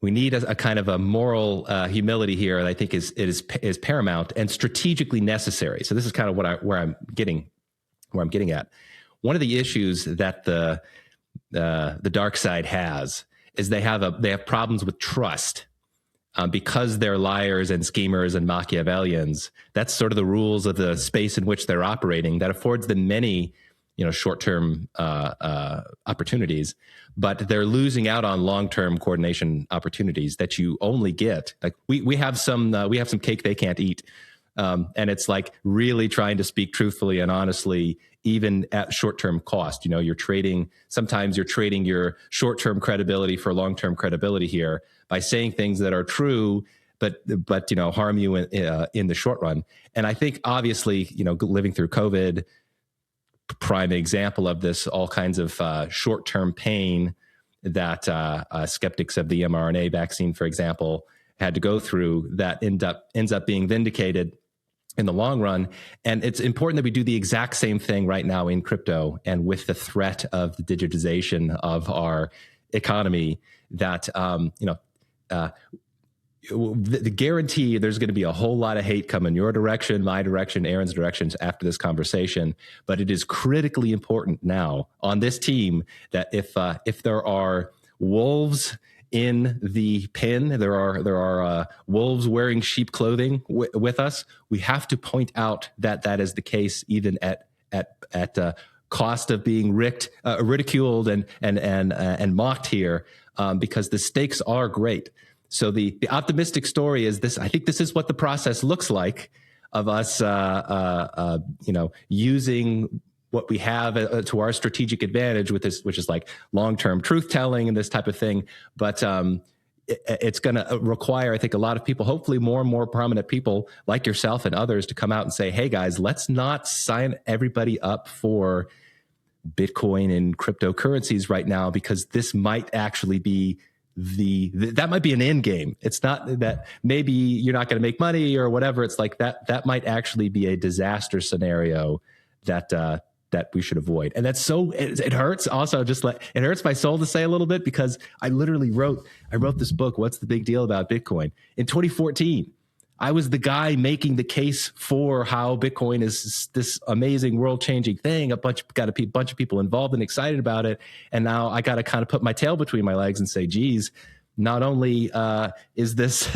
we need a kind of a moral humility here that I think is paramount and strategically necessary. So this is kind of where I'm getting at. One of the issues that the dark side has is they have problems with trust. Because they're liars and schemers and Machiavellians, that's sort of the rules of the space in which they're operating. That affords them many, short-term opportunities, but they're losing out on long-term coordination opportunities that you only get. Like we have some cake they can't eat, and it's like really trying to speak truthfully and honestly, even at short-term cost. Sometimes you're trading your short-term credibility for long-term credibility here by saying things that are true, but harm you in the short run. And I think obviously, living through COVID, prime example of this, all kinds of short-term pain that skeptics of the mRNA vaccine, for example, had to go through, that ends up being vindicated in the long run. And it's important that we do the exact same thing right now in crypto, and with the threat of the digitization of our economy, that the guarantee there's going to be a whole lot of hate coming your direction, my direction, Aaron's directions after this conversation. But it is critically important now on this team that if there are wolves in the pen, there are wolves wearing sheep clothing with us, we have to point out that is the case, even at cost of being ridiculed and mocked here, because the stakes are great. So the optimistic story is this. I think this is what the process looks like of us, using what we have to our strategic advantage with this, which is like long-term truth telling and this type of thing. But it's going to require, I think, a lot of people, hopefully more and more prominent people like yourself and others, to come out and say, hey guys, let's not sign everybody up for Bitcoin and cryptocurrencies right now, because this might actually be that might be an end game. It's not that maybe you're not going to make money or whatever. It's like that might actually be a disaster scenario that we should avoid. And that's it hurts. Also, it hurts my soul to say a little bit, because I literally wrote this book, What's the Big Deal About Bitcoin, in 2014. I was the guy making the case for how Bitcoin is this amazing world-changing thing. Got a bunch of people involved and excited about it. And now I got to kind of put my tail between my legs and say, geez, not only is this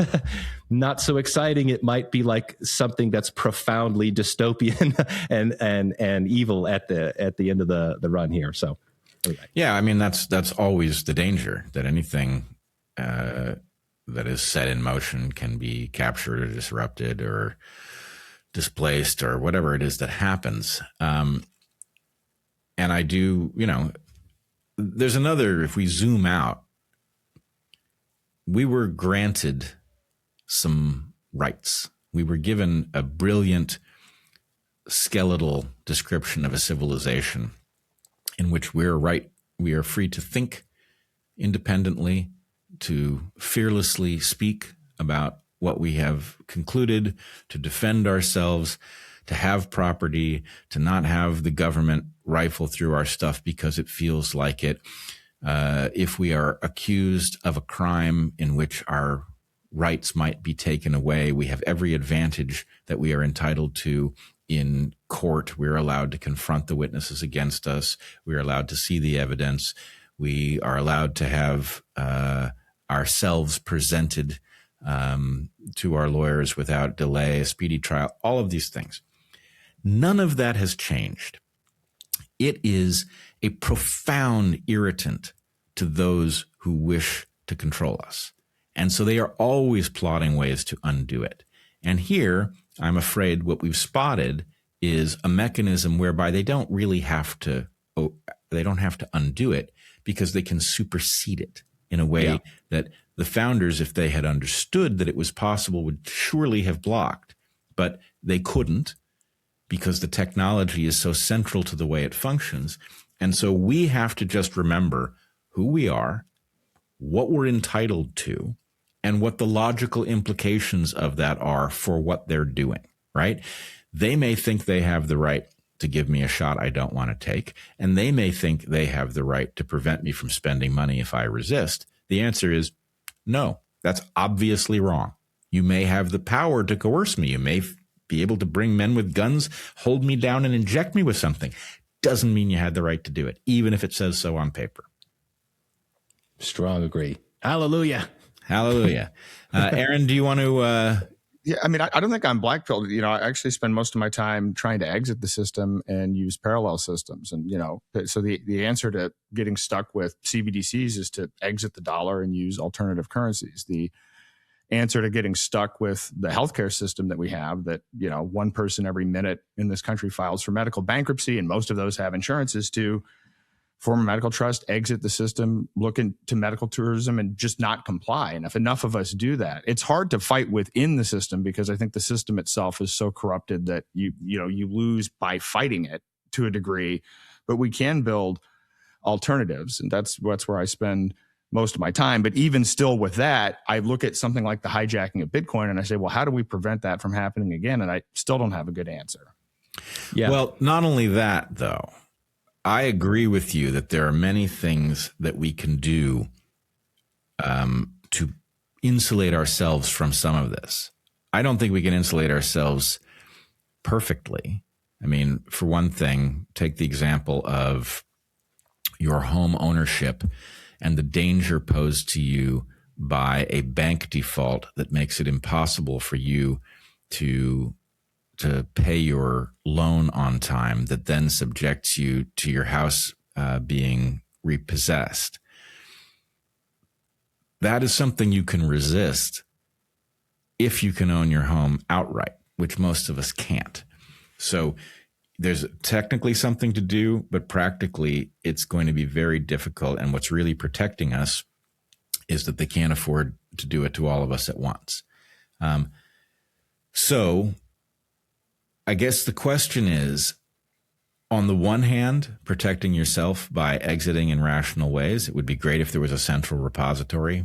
not so exciting, it might be like something that's profoundly dystopian and evil at the end of the run here. So, anyway. Yeah, I mean, that's always the danger, that anything that is set in motion can be captured or disrupted or displaced or whatever it is that happens. And I do, there's another, if we zoom out, we were granted some rights. We were given a brilliant skeletal description of a civilization in which we are free to think independently, to fearlessly speak about what we have concluded, to defend ourselves, to have property, to not have the government rifle through our stuff because it feels like it. If we are accused of a crime in which our rights might be taken away, we have every advantage that we are entitled to in court. We're allowed to confront the witnesses against us. We're allowed to see the evidence. We are allowed to have ourselves presented to our lawyers without delay, a speedy trial, all of these things. None of that has changed. It is a profound irritant to those who wish to control us. And so they are always plotting ways to undo it. And here, I'm afraid what we've spotted is a mechanism whereby they don't really have to, undo it, because they can supersede it in a way that the founders, if they had understood that it was possible, would surely have blocked. But they couldn't, because the technology is so central to the way it functions. And so we have to just remember who we are, what we're entitled to, and what the logical implications of that are for what they're doing, right? They may think they have the right to give me a shot I don't want to take, and they may think they have the right to prevent me from spending money if I resist. The answer is No, that's obviously wrong. You may have the power to coerce me. You may be able to bring men with guns, hold me down, and inject me with something. Doesn't mean you had the right to do it, even if it says so on paper. Strong agree. Hallelujah. Hallelujah. Aaron, do you want to... Yeah, I mean, I don't think I'm blackpilled. I actually spend most of my time trying to exit the system and use parallel systems. And, so the answer to getting stuck with CBDCs is to exit the dollar and use alternative currencies. The answer to getting stuck with the healthcare system that we have, that, one person every minute in this country files for medical bankruptcy, and most of those have insurances, to form a medical trust, exit the system, look into medical tourism, and just not comply. And if enough of us do that, it's hard to fight within the system, because I think the system itself is so corrupted that you lose by fighting it to a degree. But we can build alternatives, and that's where I spend most of my time. But even still with that, I look at something like the hijacking of Bitcoin and I say, well, how do we prevent that from happening again? And I still don't have a good answer. Yeah. Well, not only that, though, I agree with you that there are many things that we can do to insulate ourselves from some of this. I don't think we can insulate ourselves perfectly. I mean, for one thing, take the example of your home ownership and the danger posed to you by a bank default that makes it impossible for you to pay your loan on time, that then subjects you to your house being repossessed. That is something you can resist if you can own your home outright, which most of us can't. So there's technically something to do, but practically it's going to be very difficult. And what's really protecting us is that they can't afford to do it to all of us at once. So I guess the question is, on the one hand, protecting yourself by exiting in rational ways. It would be great if there was a central repository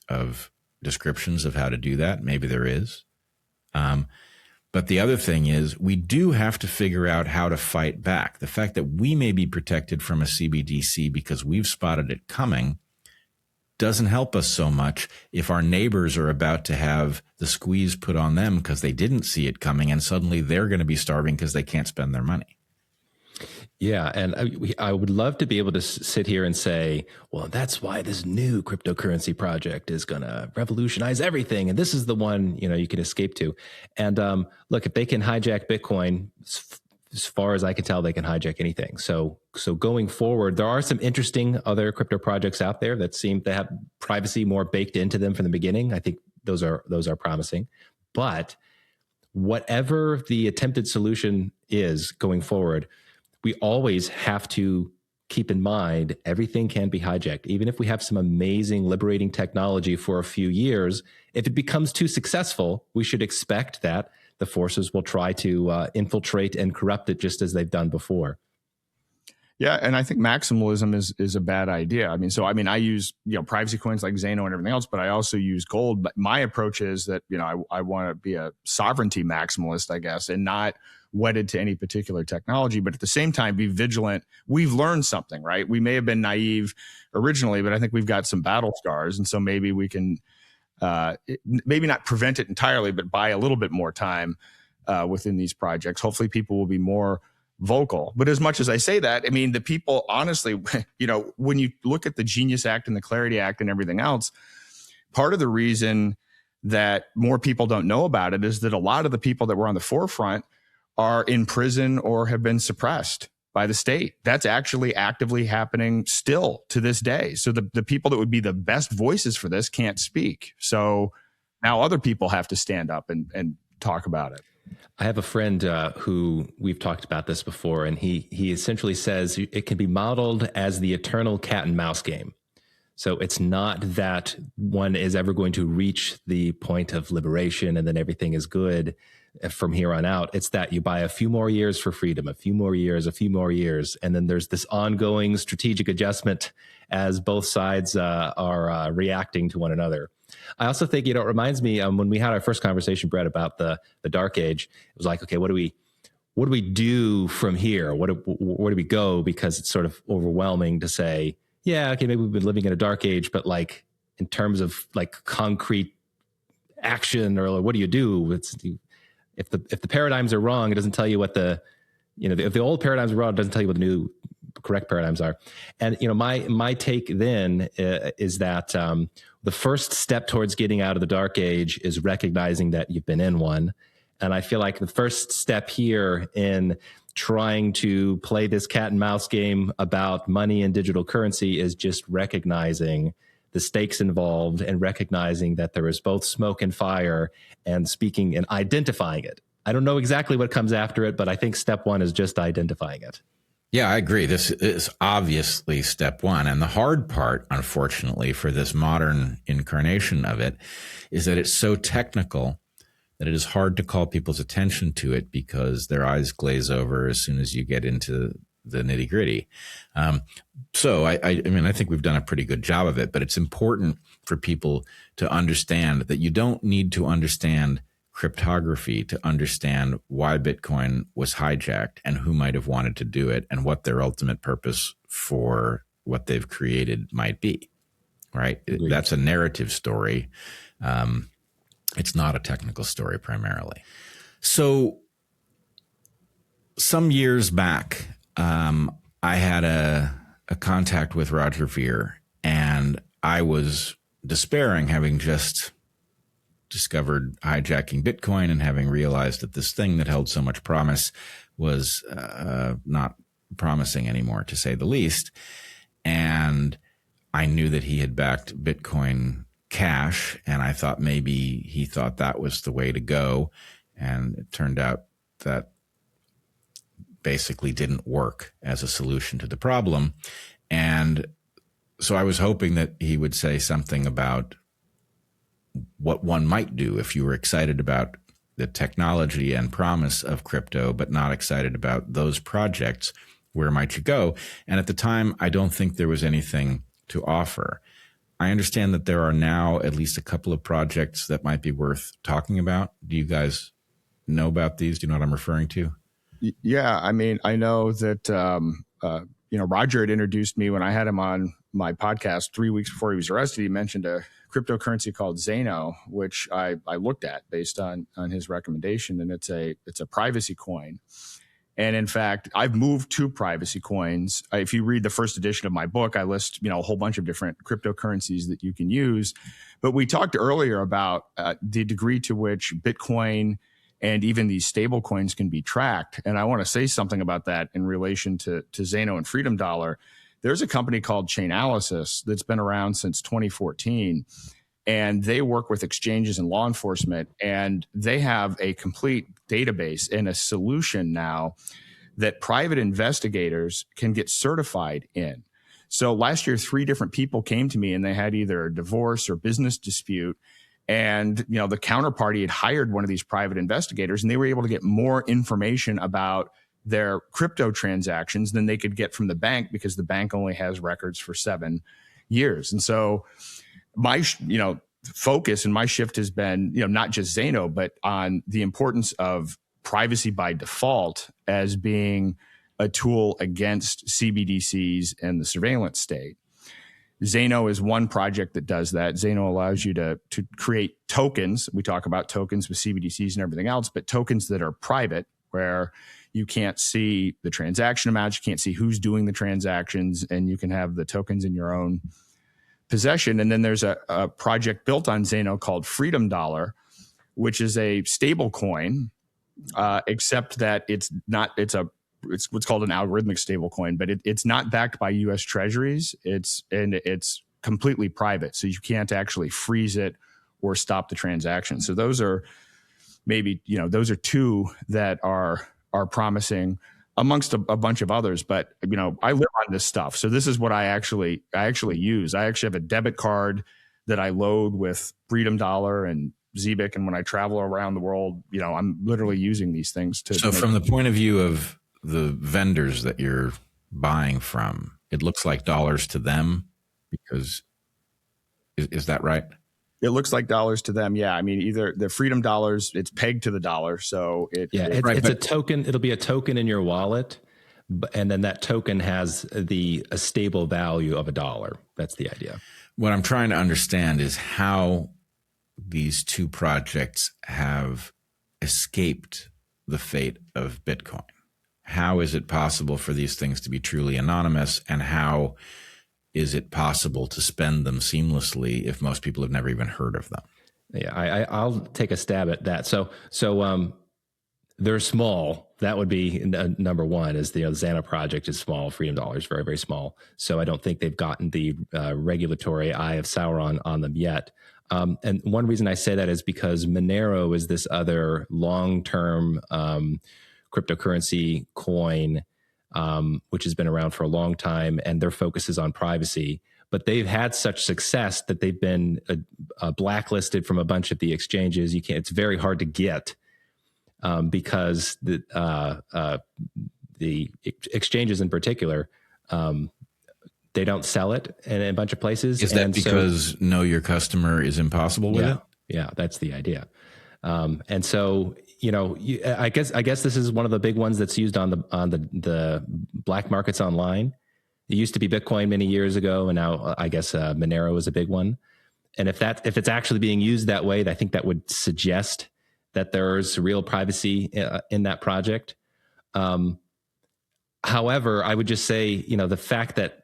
of descriptions of how to do that. Maybe there is. But the other thing is, we do have to figure out how to fight back. The fact that we may be protected from a CBDC because we've spotted it coming doesn't help us so much if our neighbors are about to have the squeeze put on them because they didn't see it coming, and suddenly they're going to be starving because they can't spend their money. Yeah. And I would love to be able to sit here and say, well, that's why this new cryptocurrency project is going to revolutionize everything. And this is the one, you can escape to. And look, if they can hijack Bitcoin, as far as I can tell, they can hijack anything. So going forward, there are some interesting other crypto projects out there that seem to have privacy more baked into them from the beginning. I think those are promising. But whatever the attempted solution is going forward, we always have to keep in mind everything can be hijacked. Even if we have some amazing liberating technology for a few years, if it becomes too successful, we should expect that the forces will try to infiltrate and corrupt it just as they've done before. Yeah, and I think maximalism is a bad idea. I use privacy coins like Xano and everything else, but I also use gold. But my approach is that I want to be a sovereignty maximalist, I guess, and not wedded to any particular technology, but at the same time be vigilant. We've learned something, right? We may have been naive originally, but I think we've got some battle scars, and so maybe we can maybe not prevent it entirely, but buy a little bit more time within these projects. Hopefully, people will be more vocal. But as much as I say that, the people, honestly, when you look at the Genius Act and the Clarity Act and everything else, part of the reason that more people don't know about it is that a lot of the people that were on the forefront are in prison or have been suppressed by the state. That's actually actively happening still to this day. So the people that would be the best voices for this can't speak. So now other people have to stand up and talk about it. I have a friend who we've talked about this before, and he essentially says it can be modeled as the eternal cat and mouse game. So it's not that one is ever going to reach the point of liberation and then everything is good from here on out. It's that you buy a few more years for freedom, a few more years, and then there's this ongoing strategic adjustment as both sides are reacting to one another. I also think, it reminds me when we had our first conversation, Bret, about the dark age. It was like, okay, what do we do from here? Where do we go? Because it's sort of overwhelming to say, yeah, okay, maybe we've been living in a dark age, but like in terms of like concrete action or what do you do? If the paradigms are wrong, it doesn't tell you what if the old paradigms are wrong, it doesn't tell you what the new correct paradigms are. And my take then is that the first step towards getting out of the dark age is recognizing that you've been in one. And I feel like the first step here in trying to play this cat and mouse game about money and digital currency is just recognizing the stakes involved and recognizing that there is both smoke and fire, and speaking and identifying it. I don't know exactly what comes after it, but I think step one is just identifying it. Yeah, I agree. This is obviously step one. And the hard part, unfortunately, for this modern incarnation of it is that it's so technical that it is hard to call people's attention to it because their eyes glaze over as soon as you get into the nitty gritty. So I mean, I think we've done a pretty good job of it, but it's important for people to understand that you don't need to understand cryptography to understand why Bitcoin was hijacked and who might have wanted to do it and what their ultimate purpose for what they've created might be, right? Agreed. That's a narrative story. It's not a technical story primarily. So some years back, I had a contact with Roger Ver, and I was despairing, having just discovered hijacking Bitcoin and having realized that this thing that held so much promise was not promising anymore, to say the least. And I knew that he had backed Bitcoin Cash, and I thought maybe he thought that was the way to go. And it turned out that basically didn't work as a solution to the problem. And so I was hoping that he would say something about what one might do if you were excited about the technology and promise of crypto, but not excited about those projects. Where might you go? And at the time, I don't think there was anything to offer. I understand that there are now at least a couple of projects that might be worth talking about. Do you guys know about these? Do you know what I'm referring to? Yeah, I mean, I know that Roger had introduced me when I had him on my podcast 3 weeks before he was arrested. He mentioned a cryptocurrency called Zano, which I looked at based on his recommendation, and it's a privacy coin. And in fact, I've moved to privacy coins. If you read the first edition of my book, I list a whole bunch of different cryptocurrencies that you can use. But we talked earlier about the degree to which Bitcoin and even these stable coins can be tracked. And I want to say something about that in relation to Zano and Freedom Dollar. There's a company called Chainalysis that's been around since 2014, and they work with exchanges and law enforcement, and they have a complete database and a solution now that private investigators can get certified in. So last year, 3 different people came to me, and they had either a divorce or business dispute. And, the counterparty had hired one of these private investigators, and they were able to get more information about their crypto transactions than they could get from the bank, because the bank only has records for 7 years. And so my, focus and my shift has been, not just Zano, but on the importance of privacy by default as being a tool against CBDCs and the surveillance state. Zano is one project that does that. Zano allows you to create tokens. We talk about tokens with CBDCs and everything else, but tokens that are private, where you can't see the transaction amounts, you can't see who's doing the transactions, and you can have the tokens in your own possession. And then there's a project built on Zano called Freedom Dollar, which is a stable coin, except that it's what's called an algorithmic stable coin, but it's not backed by US Treasuries. It's completely private. So you can't actually freeze it or stop the transaction. So those are maybe, those are 2 that are promising amongst a bunch of others. But, I live on this stuff. So this is what I actually use. I actually have a debit card that I load with Freedom Dollar and Zbic. And when I travel around the world, I'm literally using these things to. So from the point of view of the vendors that you're buying from, it looks like dollars to them, because is that right? It looks like dollars to them. Yeah. I mean, either the Freedom Dollars, it's pegged to the dollar. So it's a token. It'll be a token in your wallet, and then that token has a stable value of $1. That's the idea. What I'm trying to understand is how these two projects have escaped the fate of Bitcoin. How is it possible for these things to be truly anonymous, and how is it possible to spend them seamlessly if most people have never even heard of them? Yeah, I'll take a stab at that. So they're small. That would be number one. Is the Xano project is small. Freedom Dollar is very, very small. So I don't think they've gotten the regulatory eye of Sauron on them yet. And one reason I say that is because Monero is this other long-term cryptocurrency coin, which has been around for a long time, and their focus is on privacy. But they've had such success that they've been blacklisted from a bunch of the exchanges. It's very hard to get because the exchanges in particular, they don't sell it in a bunch of places. Is that because know your customer is impossible with it? Yeah, that's the idea. And so, I guess this is one of the big ones that's used on the black markets online. It used to be Bitcoin many years ago, and now I guess Monero is a big one. And if it's actually being used that way, I think that would suggest that there's real privacy in that project. However, I would just say, the fact that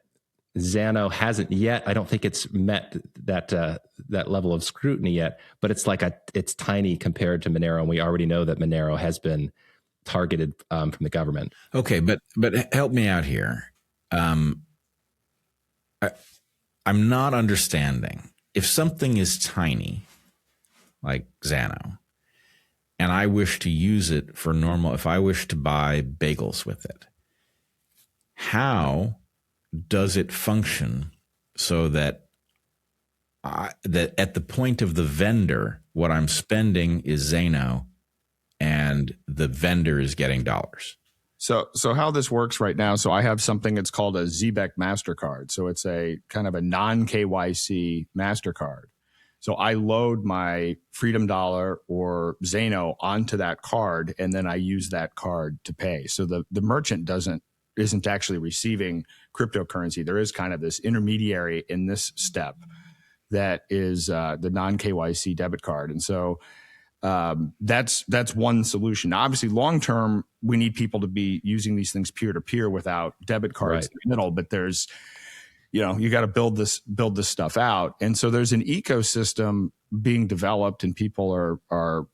Xano hasn't yet, I don't think it's met that level of scrutiny yet, but it's tiny compared to Monero. And we already know that Monero has been targeted from the government. Okay. But help me out here. I'm not understanding. If something is tiny, like Xano, and I wish to use it for if I wish to buy bagels with it, how does it function so that that at the point of the vendor, what I'm spending is Xano and the vendor is getting dollars? So how this works right now, so I have something that's called a Zbeck MasterCard. So it's a kind of a non-KYC MasterCard. So I load my Freedom Dollar or Xano onto that card, and then I use that card to pay. So the merchant isn't actually receiving cryptocurrency. There is kind of this intermediary in this step that is the non-KYC debit card. And so that's one solution. Now, obviously, long term, we need people to be using these things peer to peer without debit cards in the middle. But there's, you got to build this stuff out. And so there's an ecosystem being developed, and people are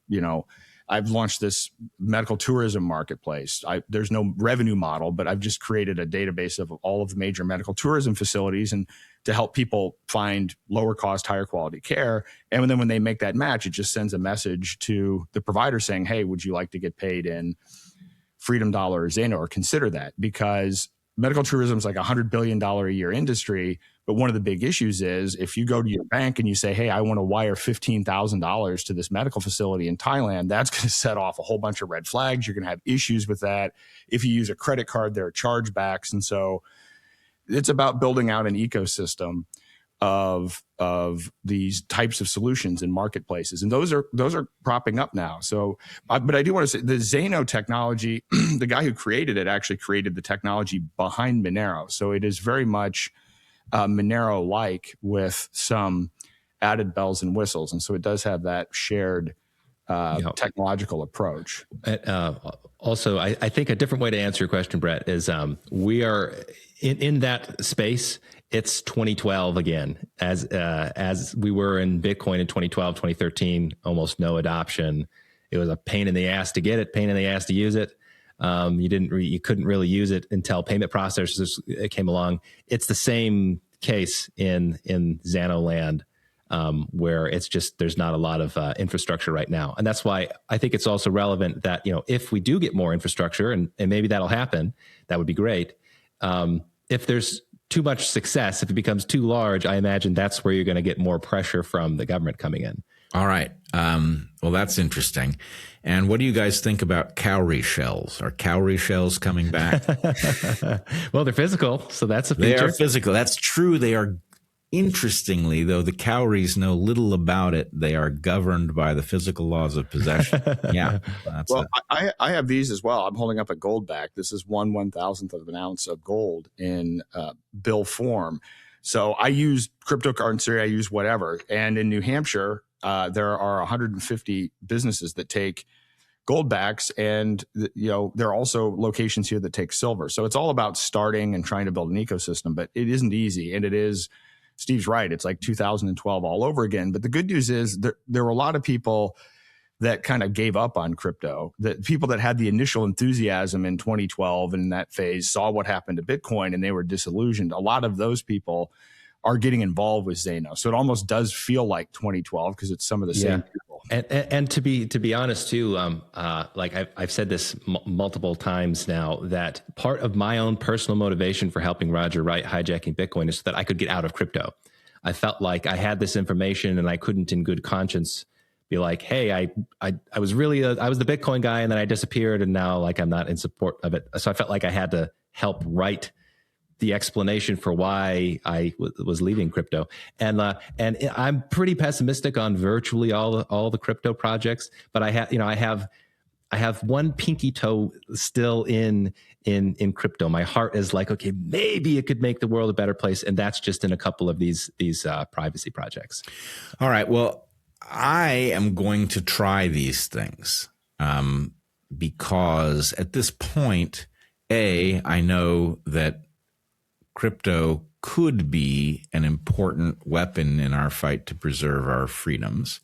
I've launched this medical tourism marketplace. There's no revenue model, but I've just created a database of all of the major medical tourism facilities and to help people find lower cost, higher quality care. And then when they make that match, it just sends a message to the provider saying, hey, would you like to get paid in Freedom Dollar or Xano, or consider that? Because medical tourism is like $100 billion a year industry. But one of the big issues is if you go to your bank and you say, hey, I want to wire $15,000 to this medical facility in Thailand, that's going to set off a whole bunch of red flags. You're going to have issues with that. If you use a credit card, there are chargebacks. And so it's about building out an ecosystem of these types of solutions in marketplaces. And those are propping up now. So, but I do want to say the Xano technology, the guy who created it actually created the technology behind Monero. So it is very much Monero-like with some added bells and whistles. And so it does have that shared technological approach. Also, I think a different way to answer your question, Bret, is we are in that space. It's 2012 again, as we were in Bitcoin in 2012, 2013, almost no adoption. It was a pain in the ass to get it, pain in the ass to use it. You couldn't really use it until payment processors came along. It's the same case in Xano land, where it's just there's not a lot of infrastructure right now, and that's why I think it's also relevant that if we do get more infrastructure, and maybe that'll happen, that would be great. If there's too much success, if it becomes too large, I imagine that's where you're going to get more pressure from the government coming in. All right. Well, that's interesting. And what do you guys think about cowrie shells? Are cowrie shells coming back? Well, they're physical, so that's a feature. They are physical. That's true. They are Interestingly, though, the cowries know little about it. They are governed by the physical laws of possession. Yeah. Well, I have these as well. I'm holding up a gold back. This is 1/1000th of an ounce of gold in bill form. So I use cryptocurrency, I use whatever. And in New Hampshire, there are 150 businesses that take gold backs, and there are also locations here that take silver. So it's all about starting and trying to build an ecosystem, but it isn't easy. And it is, Steve's right, it's like 2012 all over again. But the good news is there were a lot of people that kind of gave up on crypto. The people that had the initial enthusiasm in 2012 and in that phase saw what happened to Bitcoin and they were disillusioned. A lot of those people are getting involved with Zeno. So it almost does feel like 2012 because it's some of the same people. And to be honest too, like I've said this multiple times now, that part of my own personal motivation for helping Roger write Hijacking Bitcoin is so that I could get out of crypto. I felt like I had this information and I couldn't in good conscience be like, hey, I was really I was the Bitcoin guy and then I disappeared and now like I'm not in support of it. So I felt like I had to help write the explanation for why I was leaving crypto. And I'm pretty pessimistic on virtually all the crypto projects, but I have one pinky toe still in crypto. My heart is like, okay, maybe it could make the world a better place, and that's just in a couple of these privacy projects. All right. Well, I am going to try these things because at this point, I know that crypto could be an important weapon in our fight to preserve our freedoms.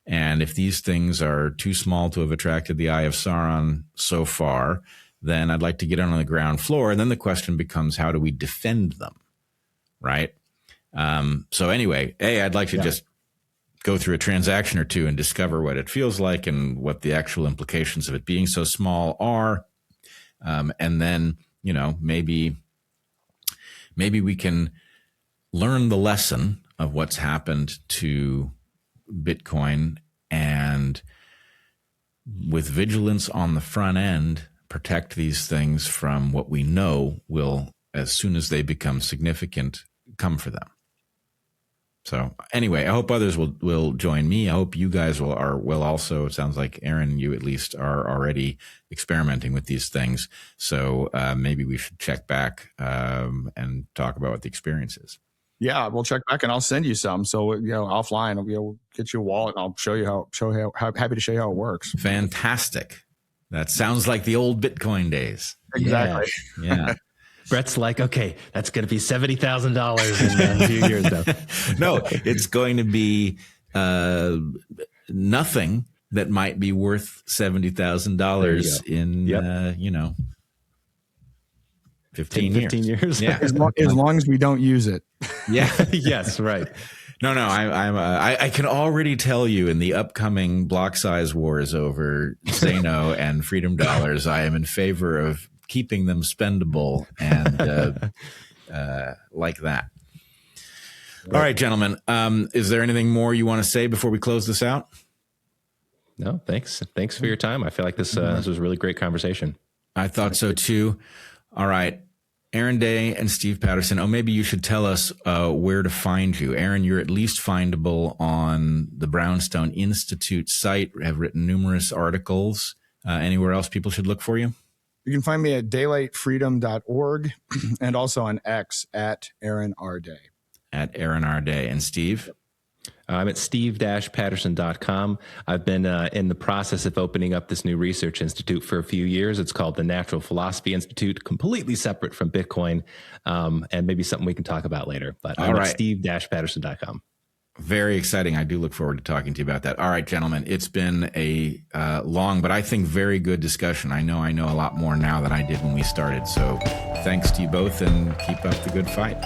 And if these things are too small to have attracted the eye of Sauron so far, then I'd like to get on the ground floor. And then the question becomes, how do we defend them? Right? So anyway, I'd like to just go through a transaction or two and discover what it feels like and what the actual implications of it being so small are. And then, maybe we can learn the lesson of what's happened to Bitcoin and with vigilance on the front end, protect these things from what we know will, as soon as they become significant, come for them. So anyway, I hope others will join me. I hope you guys will also. It sounds like, Aaron, you at least are already experimenting with these things. So maybe we should check back and talk about what the experience is. Yeah, we'll check back and I'll send you some. So, offline, we'll get you a wallet and I'll show you how happy to show you how it works. Fantastic. That sounds like the old Bitcoin days. Exactly. Yeah. Brett's like, okay, that's going to be $70,000 in a few years now. No, it's going to be nothing that might be worth $70,000 in 15 years. Yeah, as long as we don't use it. Yeah. Yes, right. No. I can already tell you in the upcoming block size wars over Zeno and Freedom Dollars, I am in favor of keeping them spendable and like that. Right. All right, gentlemen. Is there anything more you want to say before we close this out? No, thanks. Thanks for your time. I feel like this was a really great conversation. I thought so too. All right. Aaron Day and Steve Patterson. Oh, maybe you should tell us where to find you. Aaron, you're at least findable on the Brownstone Institute site. Have written numerous articles. Anywhere else people should look for you? You can find me at daylightfreedom.org and also on X at Aaron R. Day. At Aaron R. Day. And Steve? I'm at steve-patterson.com. I've been in the process of opening up this new research institute for a few years. It's called the Natural Philosophy Institute, completely separate from Bitcoin, and maybe something we can talk about later. But I'm at steve-patterson.com. Very exciting. I do look forward to talking to you about that. All right, gentlemen, it's been a long, but I think very good discussion. I know a lot more now than I did when we started. So thanks to you both and keep up the good fight.